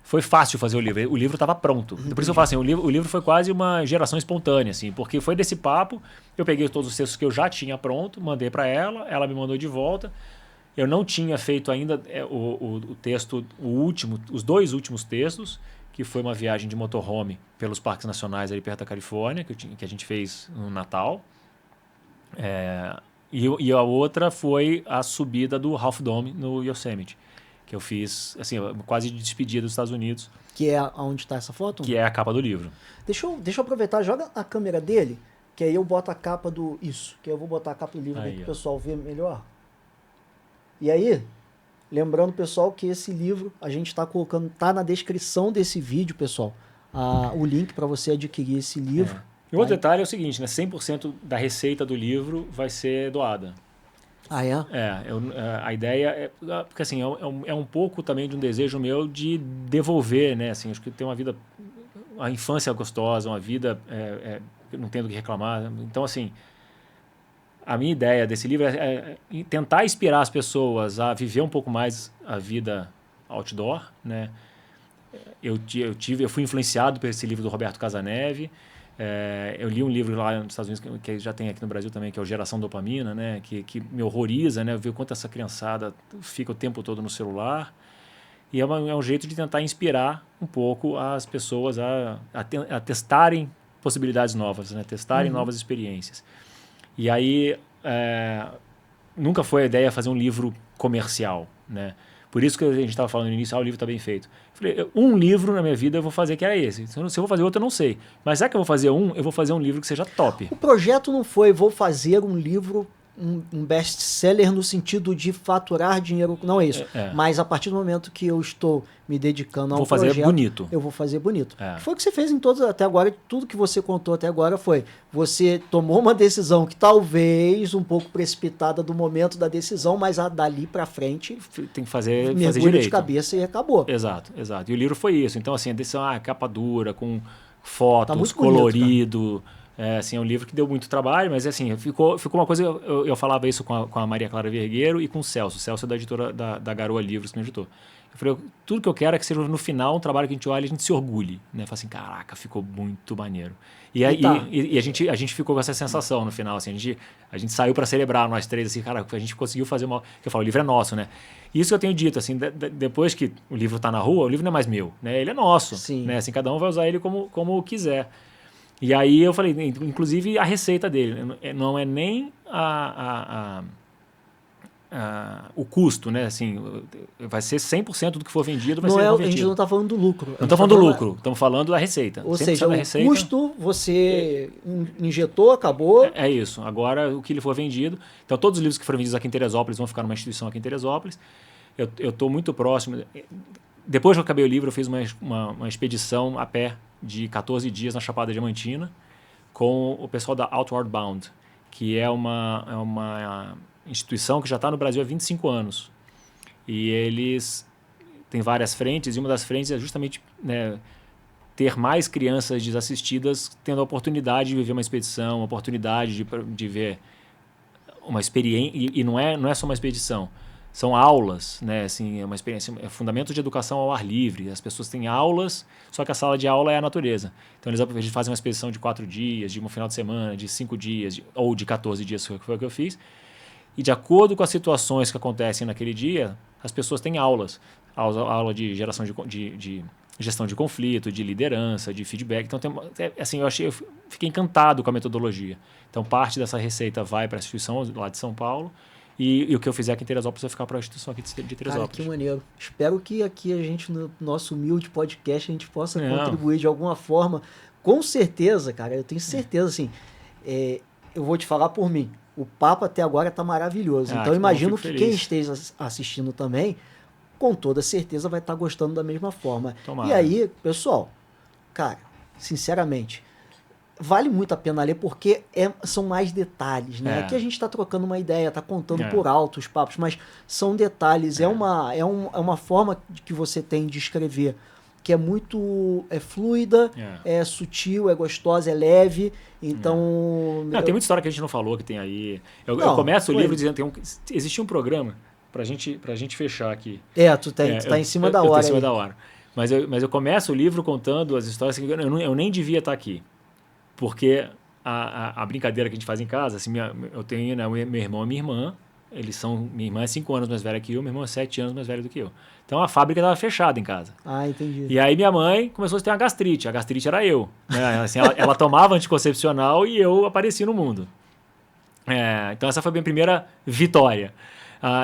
foi fácil fazer o livro. O livro estava pronto. Por isso eu falo assim, o livro foi quase uma geração espontânea, assim, porque foi desse papo, eu peguei todos os textos que eu já tinha pronto, mandei para ela me mandou de volta. Eu não tinha feito ainda o texto, os 2 últimos textos, que foi uma viagem de motorhome pelos parques nacionais ali perto da Califórnia, que a gente fez no Natal. E a outra foi a subida do Half Dome no Yosemite, que eu fiz, assim, quase de despedida dos Estados Unidos. Que é onde está essa foto? Que é a capa do livro. Deixa eu aproveitar, joga a câmera dele, que aí eu boto a capa do... Isso, que aí eu vou botar a capa do livro para o pessoal ver melhor. E aí, lembrando, pessoal, que esse livro a gente está colocando, tá na descrição desse vídeo, pessoal, o link para você adquirir esse livro. E outro detalhe é o seguinte, né? 100% da receita do livro vai ser doada. Ah, é? A ideia é... Porque, assim, é um pouco também de um desejo meu de devolver, né? Assim, acho que tem uma vida... A infância gostosa, uma vida... não tendo o que reclamar. Então, assim... A minha ideia desse livro é tentar inspirar as pessoas a viver um pouco mais a vida outdoor, né? Eu fui influenciado por esse livro do Roberto Casaneve. Eu li um livro lá nos Estados Unidos que já tem aqui no Brasil também, que é o Geração Dopamina, né? Que me horroriza, né? Ver o quanto essa criançada fica o tempo todo no celular. E é um jeito de tentar inspirar um pouco as pessoas a testarem possibilidades novas, né? Testarem novas experiências. E aí, nunca foi a ideia fazer um livro comercial, né? Por isso que a gente estava falando no início, o livro está bem feito. Eu falei, um livro na minha vida eu vou fazer que era esse. Se eu vou fazer outro, eu não sei. Mas já que eu vou fazer eu vou fazer um livro que seja top. O projeto não foi, vou fazer um livro, um best-seller no sentido de faturar dinheiro, não é isso. Mas a partir do momento que eu estou me dedicando ao projeto... Vou fazer bonito. Eu vou fazer bonito. Foi o que você fez em todos, até agora, tudo que você contou até agora foi, você tomou uma decisão que talvez um pouco precipitada do momento da decisão, mas dali pra frente... Tem que fazer direito. De cabeça e acabou. Exato. E o livro foi isso. Então, assim, a decisão, capa dura, com fotos, tá colorido... Bonito, assim, é um livro que deu muito trabalho, mas assim, ficou uma coisa, eu falava isso com a Maria Clara Vergueiro e com o Celso. O Celso é da editora da Garoa Livros, que me editou. Eu falei, tudo que eu quero é que seja no final um trabalho que a gente olhe e a gente se orgulhe, né? Fala assim, caraca, ficou muito maneiro. E a gente ficou com essa sensação no final, assim, a gente saiu para celebrar nós três, assim, cara, a gente conseguiu fazer uma... Que eu falo, o livro é nosso, né? Isso que eu tenho dito, assim, depois que o livro está na rua, o livro não é mais meu, né? Ele é nosso, né? Assim, cada um vai usar ele como quiser. E aí eu falei, inclusive a receita dele, não é nem o custo, né? Assim, vai ser 100% do que for vendido, vai ser convertido. A gente não está falando do lucro. Não está falando do lucro, estamos falando da receita. Ou seja, o custo você injetou, acabou. É isso. Agora, o que ele for vendido... Então, todos os livros que foram vendidos aqui em Teresópolis vão ficar numa instituição aqui em Teresópolis. Eu estou muito próximo... Depois que eu acabei o livro, eu fiz uma expedição a pé de 14 dias na Chapada Diamantina com o pessoal da Outward Bound, que é uma instituição que já está no Brasil há 25 anos. E eles têm várias frentes, e uma das frentes é justamente, né, ter mais crianças desassistidas tendo a oportunidade de viver uma expedição, uma oportunidade de ver uma experiência, e não é só uma expedição. São aulas, né? Assim, é uma experiência, é fundamento de educação ao ar livre. As pessoas têm aulas, só que a sala de aula é a natureza. Então eles fazem uma expedição de 4 dias, de um final de semana, de 5 dias, ou de 14 dias, que foi o que eu fiz. E de acordo com as situações que acontecem naquele dia, as pessoas têm aulas. Aula de geração de gestão de conflito, de liderança, de feedback. Então, assim, eu fiquei encantado com a metodologia. Então, parte dessa receita vai para a instituição lá de São Paulo. E o que eu fizer aqui em Teresópolis vai ficar para a instituição aqui de Teresópolis. Cara, que maneiro. Espero que aqui a gente, no nosso humilde podcast, a gente possa contribuir de alguma forma. Com certeza, cara, eu tenho certeza, assim, eu vou te falar por mim. O papo até agora está maravilhoso. Então, imagino que quem esteja assistindo também, com toda certeza, vai estar gostando da mesma forma. Tomara. E aí, pessoal, cara, sinceramente... Vale muito a pena ler porque são mais detalhes, né? Aqui a gente está trocando uma ideia, está contando por alto os papos, mas são detalhes. É uma forma que você tem de escrever que é muito fluida, é sutil, é gostosa, é leve. Então... tem muita história que a gente não falou que tem aí. Eu começo o livro dizendo existia um programa, pra gente fechar aqui. Tu tá em cima da hora. Eu tô em cima da hora. Mas eu começo o livro contando as histórias que eu nem devia estar aqui. Porque a brincadeira que a gente faz em casa, assim, eu tenho, né, meu irmão e minha irmã, minha irmã é 5 anos mais velha que eu, meu irmão é 7 anos mais velho do que eu. Então a fábrica estava fechada em casa. Ah, entendi. E aí minha mãe começou a ter uma gastrite. A gastrite era eu. Né? Assim, ela tomava anticoncepcional e eu apareci no mundo. Então essa foi a minha primeira vitória.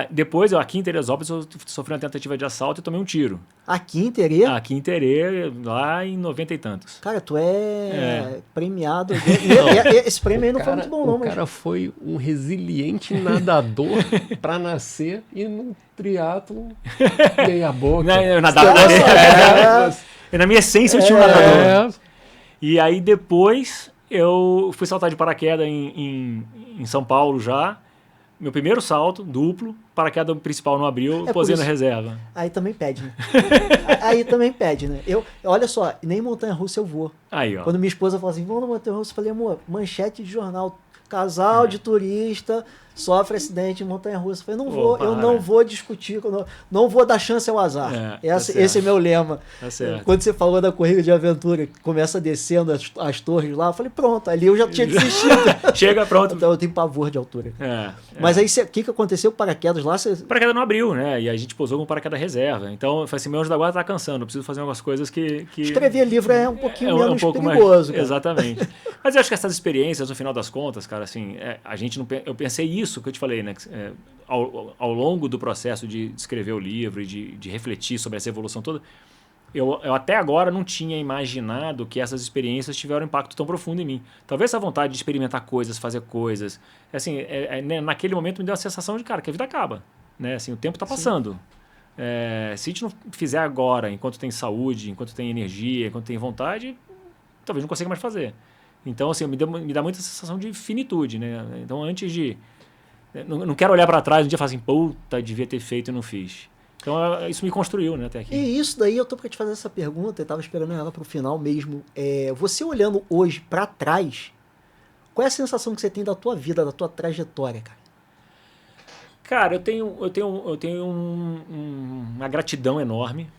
Depois, aqui em Teresópolis, eu sofri uma tentativa de assalto e tomei um tiro. Aqui em Terê? Aqui em Terê, lá em 90 e tantos. Cara, tu é premiado. Esse prêmio aí não foi muito bom, não. O cara foi um resiliente nadador pra nascer e no triatlon meia boca. Na minha essência, eu tinha um nadador. E aí, depois, eu fui saltar de paraquedas em São Paulo já. Meu primeiro salto, duplo, paraquedas principal não abriu, posei na reserva. Aí também pede, né? Olha só, nem montanha-russa eu vou. Aí, ó. Quando minha esposa falou assim, vamos na montanha-russa, eu falei, amor, manchete de jornal, casal de turista sofre acidente em montanha-russa. Eu falei, não vou discutir, não vou dar chance ao azar. Esse é meu lema. Tá certo. Quando você falou da corrida de aventura, que começa descendo as torres lá, eu falei, pronto, ali eu já tinha desistido. Chega, pronto. Então eu tenho pavor de altura. Mas aí, o que aconteceu com o paraquedas lá? O paraquedas não abriu, né? E a gente pousou com o paraquedas reserva. Então, eu falei assim, meu anjo da guarda tá cansando, eu preciso fazer algumas coisas que... Escrever livro é um pouquinho menos perigoso. Mais, exatamente. Mas eu acho que essas experiências, no final das contas, cara, assim, eu pensei isso que eu te falei, né? Ao longo do processo de escrever o livro e de refletir sobre essa evolução toda, eu até agora não tinha imaginado que essas experiências tiveram um impacto tão profundo em mim. Talvez essa vontade de experimentar coisas, fazer coisas, assim, naquele momento me deu a sensação de, cara, que a vida acaba, né? Assim, o tempo está passando. Se a gente não fizer agora, enquanto tem saúde, enquanto tem energia, enquanto tem vontade, talvez não consiga mais fazer. Então, assim, me dá muita sensação de finitude, né? Então, antes de... Não quero olhar para trás um dia e falar assim, puta, devia ter feito e não fiz. Então, isso me construiu, né, até aqui. E isso daí, eu tô para te fazer essa pergunta, eu estava esperando ela para o final mesmo. Você olhando hoje para trás, qual é a sensação que você tem da tua vida, da tua trajetória, cara? Cara, eu tenho uma gratidão enorme,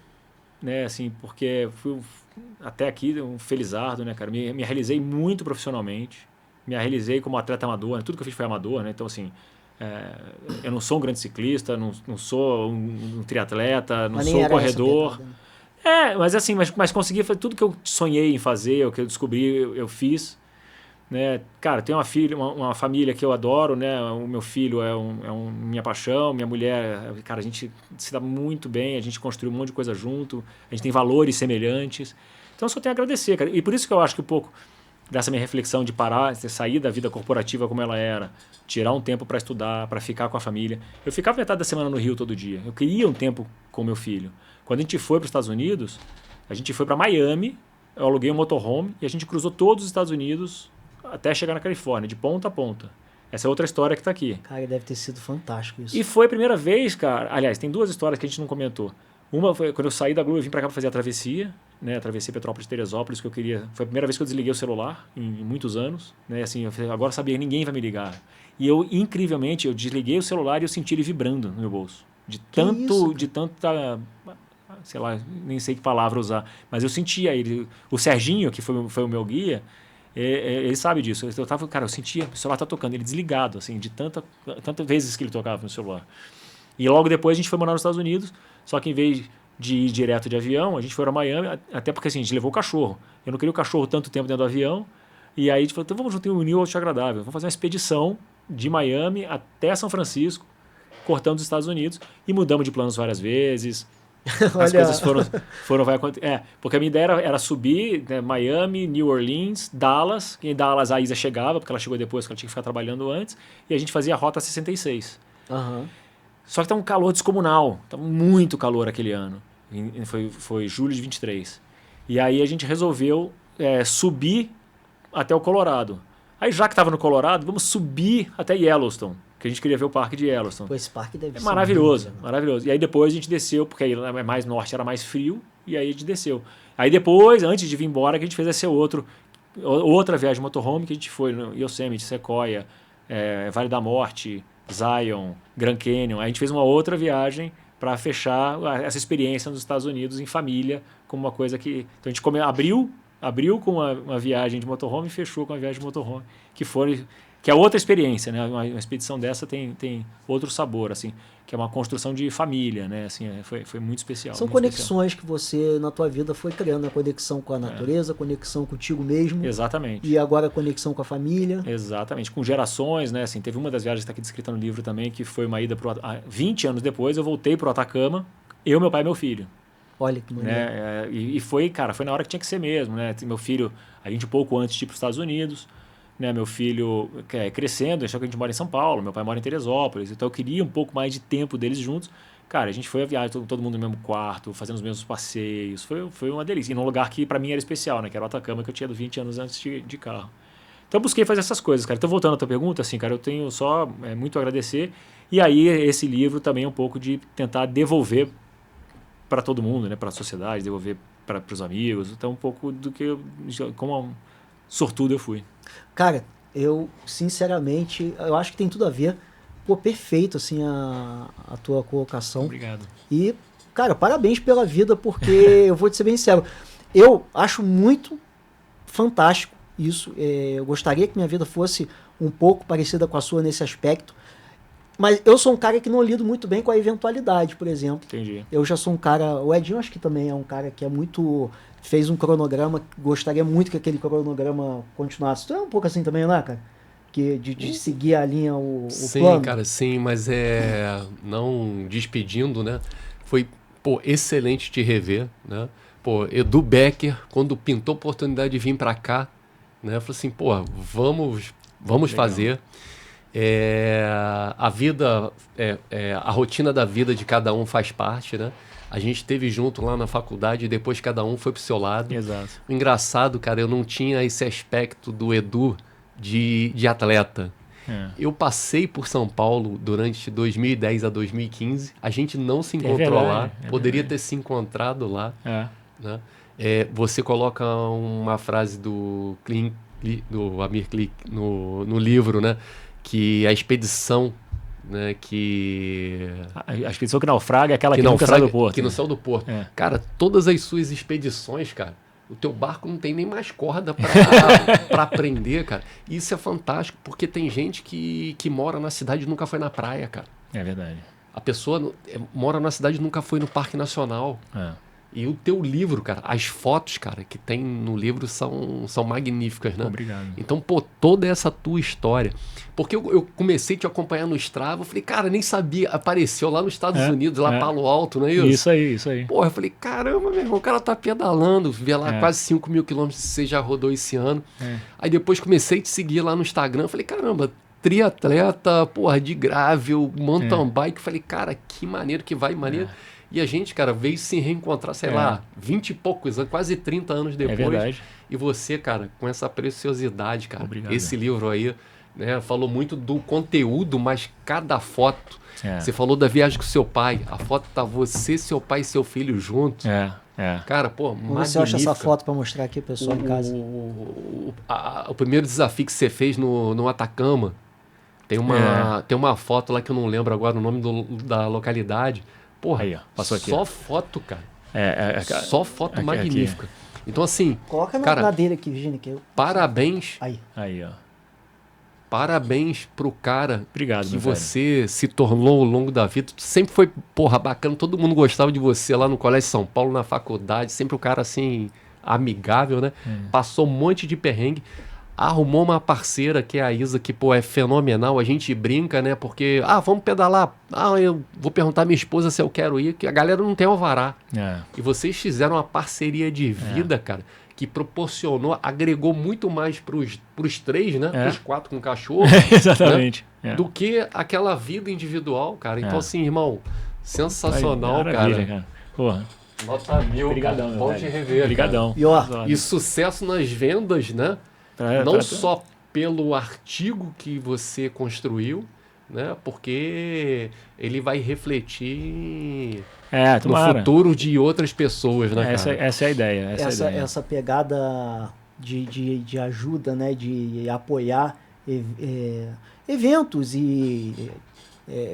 né, assim, porque fui até aqui um felizardo, né, cara? Me realizei muito profissionalmente, me realizei como atleta amador, né? Tudo que eu fiz foi amador, né? Então, assim, eu não sou um grande ciclista, não sou um triatleta, não sou um corredor. Mas assim, mas consegui fazer tudo que eu sonhei em fazer, o que eu descobri, eu fiz. Né? Cara, tenho uma família que eu adoro, né? O meu filho é minha paixão, minha mulher, cara, a gente se dá muito bem, a gente construiu um monte de coisa junto, a gente tem valores semelhantes. Então eu só tenho a agradecer, cara. E por isso que eu acho que um pouco dessa minha reflexão de parar, de sair da vida corporativa como ela era, tirar um tempo para estudar, para ficar com a família. Eu ficava metade da semana no Rio todo dia. Eu queria um tempo com meu filho. Quando a gente foi para os Estados Unidos, a gente foi para Miami, eu aluguei um motorhome e a gente cruzou todos os Estados Unidos até chegar na Califórnia, de ponta a ponta. Essa é outra história que está aqui. Cara, deve ter sido fantástico isso. E foi a primeira vez, cara... Aliás, tem 2 histórias que a gente não comentou. Uma foi quando eu saí da Globo, eu vim para cá para fazer a travessia, né? Atravessei Petrópolis, Teresópolis, que eu queria... Foi a primeira vez que eu desliguei o celular em muitos anos, né? Assim, eu falei, agora sabia que ninguém vai me ligar. E eu, incrivelmente, eu desliguei o celular e eu senti ele vibrando no meu bolso. De tanta... Sei lá, nem sei que palavra usar. Mas eu sentia ele. O Serginho, que foi o meu guia... Ele sabe disso. Eu sentia, o celular tá tocando, ele desligado, assim, de tantas vezes que ele tocava no celular. E logo depois a gente foi morar nos Estados Unidos, só que em vez de ir direto de avião, a gente foi para Miami, até porque assim, a gente levou o cachorro. Eu não queria o cachorro tanto tempo dentro do avião, e aí a gente falou, então vamos juntar um unir útil agradável. Vamos fazer uma expedição de Miami até São Francisco, cortando os Estados Unidos, e mudamos de planos várias vezes. As coisas vai acontecer. Porque a minha ideia era subir, né, Miami, New Orleans, Dallas. Em Dallas a Isa chegava, porque ela chegou depois, que ela tinha que ficar trabalhando antes. E a gente fazia a Rota 66. Uhum. Só que tá um calor descomunal. Tá muito calor aquele ano. Foi julho de 23. E aí a gente resolveu subir até o Colorado. Aí já que estava no Colorado, vamos subir até Yellowstone, que a gente queria ver o parque de Yellowstone. Pô, esse parque deve ser maravilhoso, maravilhoso. E aí depois a gente desceu, porque aí mais norte era mais frio, e aí a gente desceu. Aí depois, antes de vir embora, que a gente fez outra viagem de motorhome, que a gente foi no Yosemite, Sequoia, Vale da Morte, Zion, Grand Canyon. Aí a gente fez uma outra viagem para fechar essa experiência nos Estados Unidos em família, como uma coisa que... Então a gente abriu com uma viagem de motorhome e fechou com uma viagem de motorhome, que é outra experiência, né? Uma expedição dessa tem outro sabor, assim, que é uma construção de família, né? Assim, foi muito especial. São muito conexões especial. Que você, na tua vida, foi criando. A conexão com a natureza, a conexão contigo mesmo. Exatamente. E agora a conexão com a família. Exatamente. Com gerações, né? Assim, teve uma das viagens que está aqui descrita no livro também, que foi uma ida 20 anos depois, eu voltei para o Atacama, eu, meu pai e meu filho. Olha que maneiro. Né? E foi na hora que tinha que ser mesmo, né? Meu filho, a gente pouco antes de ir para os Estados Unidos, né? Meu filho crescendo, achou que a gente mora em São Paulo, meu pai mora em Teresópolis, então eu queria um pouco mais de tempo deles juntos. Cara, a gente foi a viagem, todo mundo no mesmo quarto, fazendo os mesmos passeios, foi uma delícia. E num lugar que para mim era especial, né? Que era o Atacama, que eu tinha 20 anos antes de carro. Então eu busquei fazer essas coisas, cara. Então voltando à tua pergunta, assim, cara, eu tenho só muito a agradecer. E aí esse livro também é um pouco de tentar devolver para todo mundo, né? Para a sociedade, devolver para os amigos. Então um pouco do que como sortudo eu fui. Cara, eu sinceramente, eu acho que tem tudo a ver. Pô, perfeito, assim, a tua colocação. Obrigado. E, cara, parabéns pela vida, porque eu vou te ser bem sincero, eu acho muito fantástico isso. Eu gostaria que minha vida fosse um pouco parecida com a sua nesse aspecto, mas eu sou um cara que não lido muito bem com a eventualidade, por exemplo. Entendi. Eu já sou um cara, o Edinho acho que também é um cara que é muito... Fez um cronograma, gostaria muito que aquele cronograma continuasse. Tu é um pouco assim também, né, cara? De seguir a linha, o sim, plano. Sim, cara, sim, mas não despedindo, né? Foi, excelente te rever, né? Edu Becker, quando pintou a oportunidade de vir para cá, né? Falou assim, vamos fazer. A vida, a rotina da vida de cada um faz parte, né? A gente esteve junto lá na faculdade e depois cada um foi pro seu lado. Exato. O engraçado, cara, eu não tinha esse aspecto do Edu de atleta. Eu passei por São Paulo durante 2010 a 2015. A gente não se encontrou lá. Poderia ter se encontrado lá. Né? Você coloca uma frase do Amir Klink no livro, né? Que a expedição, né, a expedição que naufraga é aquela que nunca saiu do porto. Que não saiu do porto. Cara, todas as suas expedições, cara, o teu barco não tem nem mais corda para aprender, cara. E isso é fantástico, porque tem gente que mora na cidade e nunca foi na praia, cara. É verdade. A pessoa mora na cidade e nunca foi no Parque Nacional. E o teu livro, cara, as fotos, cara, que tem no livro são magníficas, né? Obrigado. Então, toda essa tua história. Porque eu comecei a te acompanhar no Strava, eu falei, cara, nem sabia, apareceu lá nos Estados Unidos, lá Palo Alto, não é isso? Isso aí. Porra, eu falei, caramba, meu irmão, o cara tá pedalando, vê lá quase 5 mil quilômetros que você já rodou esse ano. Aí depois comecei a te seguir lá no Instagram, eu falei, caramba, triatleta, porra, de gravel, mountain bike, eu falei, cara, que maneiro que vai, maneiro. E a gente, cara, veio se reencontrar, sei lá, 20 e poucos anos, quase 30 anos depois. É verdade. E você, cara, com essa preciosidade, cara. Obrigado. Esse livro aí, né, falou muito do conteúdo, mas cada foto. Você falou da viagem com seu pai. A foto tá você, seu pai e seu filho juntos. Cara, Vamos você acha essa foto para mostrar aqui, pessoal, em casa. O primeiro desafio que você fez no Atacama, tem uma foto lá que eu não lembro agora o nome da localidade. Porra, aí, ó, passou aqui. Só foto, cara. Só foto magnífica. Aqui. Então, assim... Coloca na dele aqui, Virginia. Que eu... Parabéns. Aí, ó. Parabéns pro cara. Obrigado, que você se tornou ao longo da vida. Tu sempre foi, bacana. Todo mundo gostava de você lá no Colégio São Paulo, na faculdade. Sempre o cara, assim, amigável, né? Passou um monte de perrengue. Arrumou uma parceira, que é a Isa, que, é fenomenal. A gente brinca, né? Porque, vamos pedalar. Eu vou perguntar à minha esposa se eu quero ir, que a galera não tem alvará. E vocês fizeram uma parceria de vida, cara, que proporcionou, agregou muito mais pros três, né? Pros 4 com cachorro. Exatamente. Né? Do que aquela vida individual, cara. Então, assim, irmão, sensacional, cara. Porra. Nota 1000, Obrigadão, cara. Bom te rever. Obrigadão. E sucesso nas vendas, né? Não só pelo artigo que você construiu, né? Porque ele vai refletir no futuro de outras pessoas, né, cara? Essa é a ideia. Essa pegada de ajuda, né? De apoiar eventos e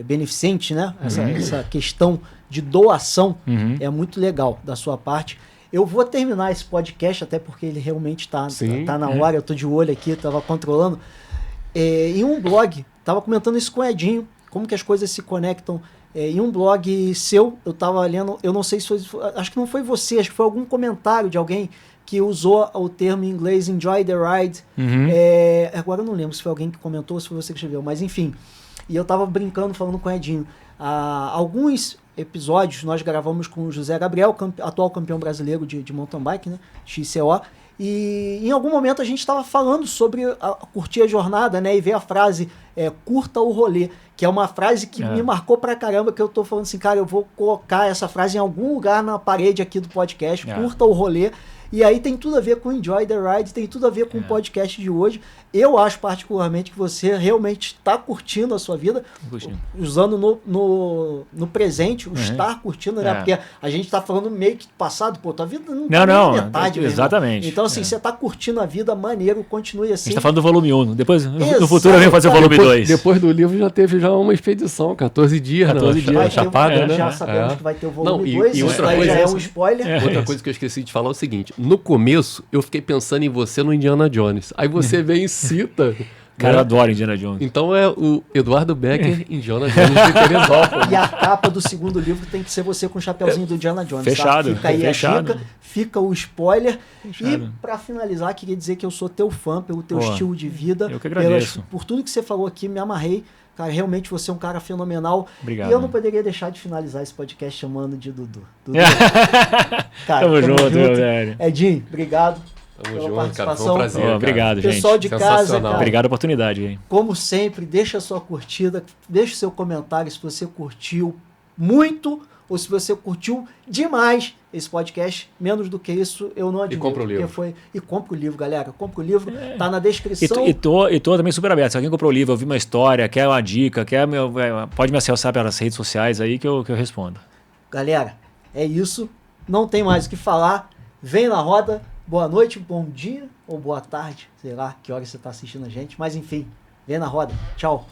beneficentes, né? Essa questão de doação, é muito legal da sua parte. Eu vou terminar esse podcast, até porque ele realmente tá na hora, eu tô de olho aqui, tava controlando. Em um blog, tava comentando isso com o Edinho, como que as coisas se conectam. Em um blog seu, eu tava lendo, eu não sei se foi, acho que não foi você, acho que foi algum comentário de alguém que usou o termo em inglês enjoy the ride. Agora eu não lembro se foi alguém que comentou ou se foi você que escreveu, mas enfim. E eu tava brincando, falando com o Edinho. Alguns episódios nós gravamos com o José Gabriel, atual campeão brasileiro de mountain bike, né, XCO, e em algum momento a gente estava falando sobre curtir a jornada, né, e ver a frase curta o rolê, que é uma frase que me marcou pra caramba, que eu tô falando assim, cara, eu vou colocar essa frase em algum lugar na parede aqui do podcast, curta o rolê. E aí tem tudo a ver com Enjoy the Ride, tem tudo a ver com o podcast de hoje. Eu acho particularmente que você realmente está curtindo a sua vida, usando no presente, o estar curtindo, né? Porque a gente está falando meio que passado, pô, tua vida não tem metade. Exatamente. Então, assim, você está curtindo a vida, maneiro, continue assim. A gente está falando do volume 1, depois no futuro eu venho fazer o volume 2. Depois do livro já teve uma expedição, 14 dias, 14 dias. Chapada, né? Já sabemos que vai ter o volume 2, isso aí já é um spoiler. Outra coisa que eu esqueci de falar é o seguinte, no começo eu fiquei pensando em você no Indiana Jones, aí você vem e cita... Cara, eu adoro Indiana Jones. Então é o Eduardo Becker Indiana Jones de Teresópolis. E a capa do segundo livro tem que ser você com o chapeuzinho do Indiana Jones. Fechado. Tá? Fica aí fechado. A dica, fica o spoiler. Fechado. E pra finalizar, queria dizer que eu sou teu fã pelo teu estilo de vida. Eu que agradeço. Por tudo que você falou aqui, me amarrei. Cara, realmente você é um cara fenomenal. Obrigado. E eu não poderia deixar de finalizar esse podcast chamando de Dudu. Cara, tamo junto, meu velho. Edinho, obrigado. Tamo junto, cara. Foi um prazer. Obrigado, gente. Pessoal de casa, cara. Obrigado a oportunidade, hein? Como sempre, deixa a sua curtida, deixa o seu comentário se você curtiu muito ou se você curtiu demais esse podcast. Menos do que isso, eu não admito. E compra o livro. E compra o livro, galera. Compra o livro, tá na descrição. E tô também super aberto. Se alguém comprou o livro, ouviu uma história, quer uma dica, pode me acessar pelas redes sociais aí que eu respondo. Galera, é isso. Não tem mais o que falar. Vem na roda. Boa noite, bom dia ou boa tarde. Sei lá que hora você tá assistindo a gente. Mas enfim, vem na roda. Tchau.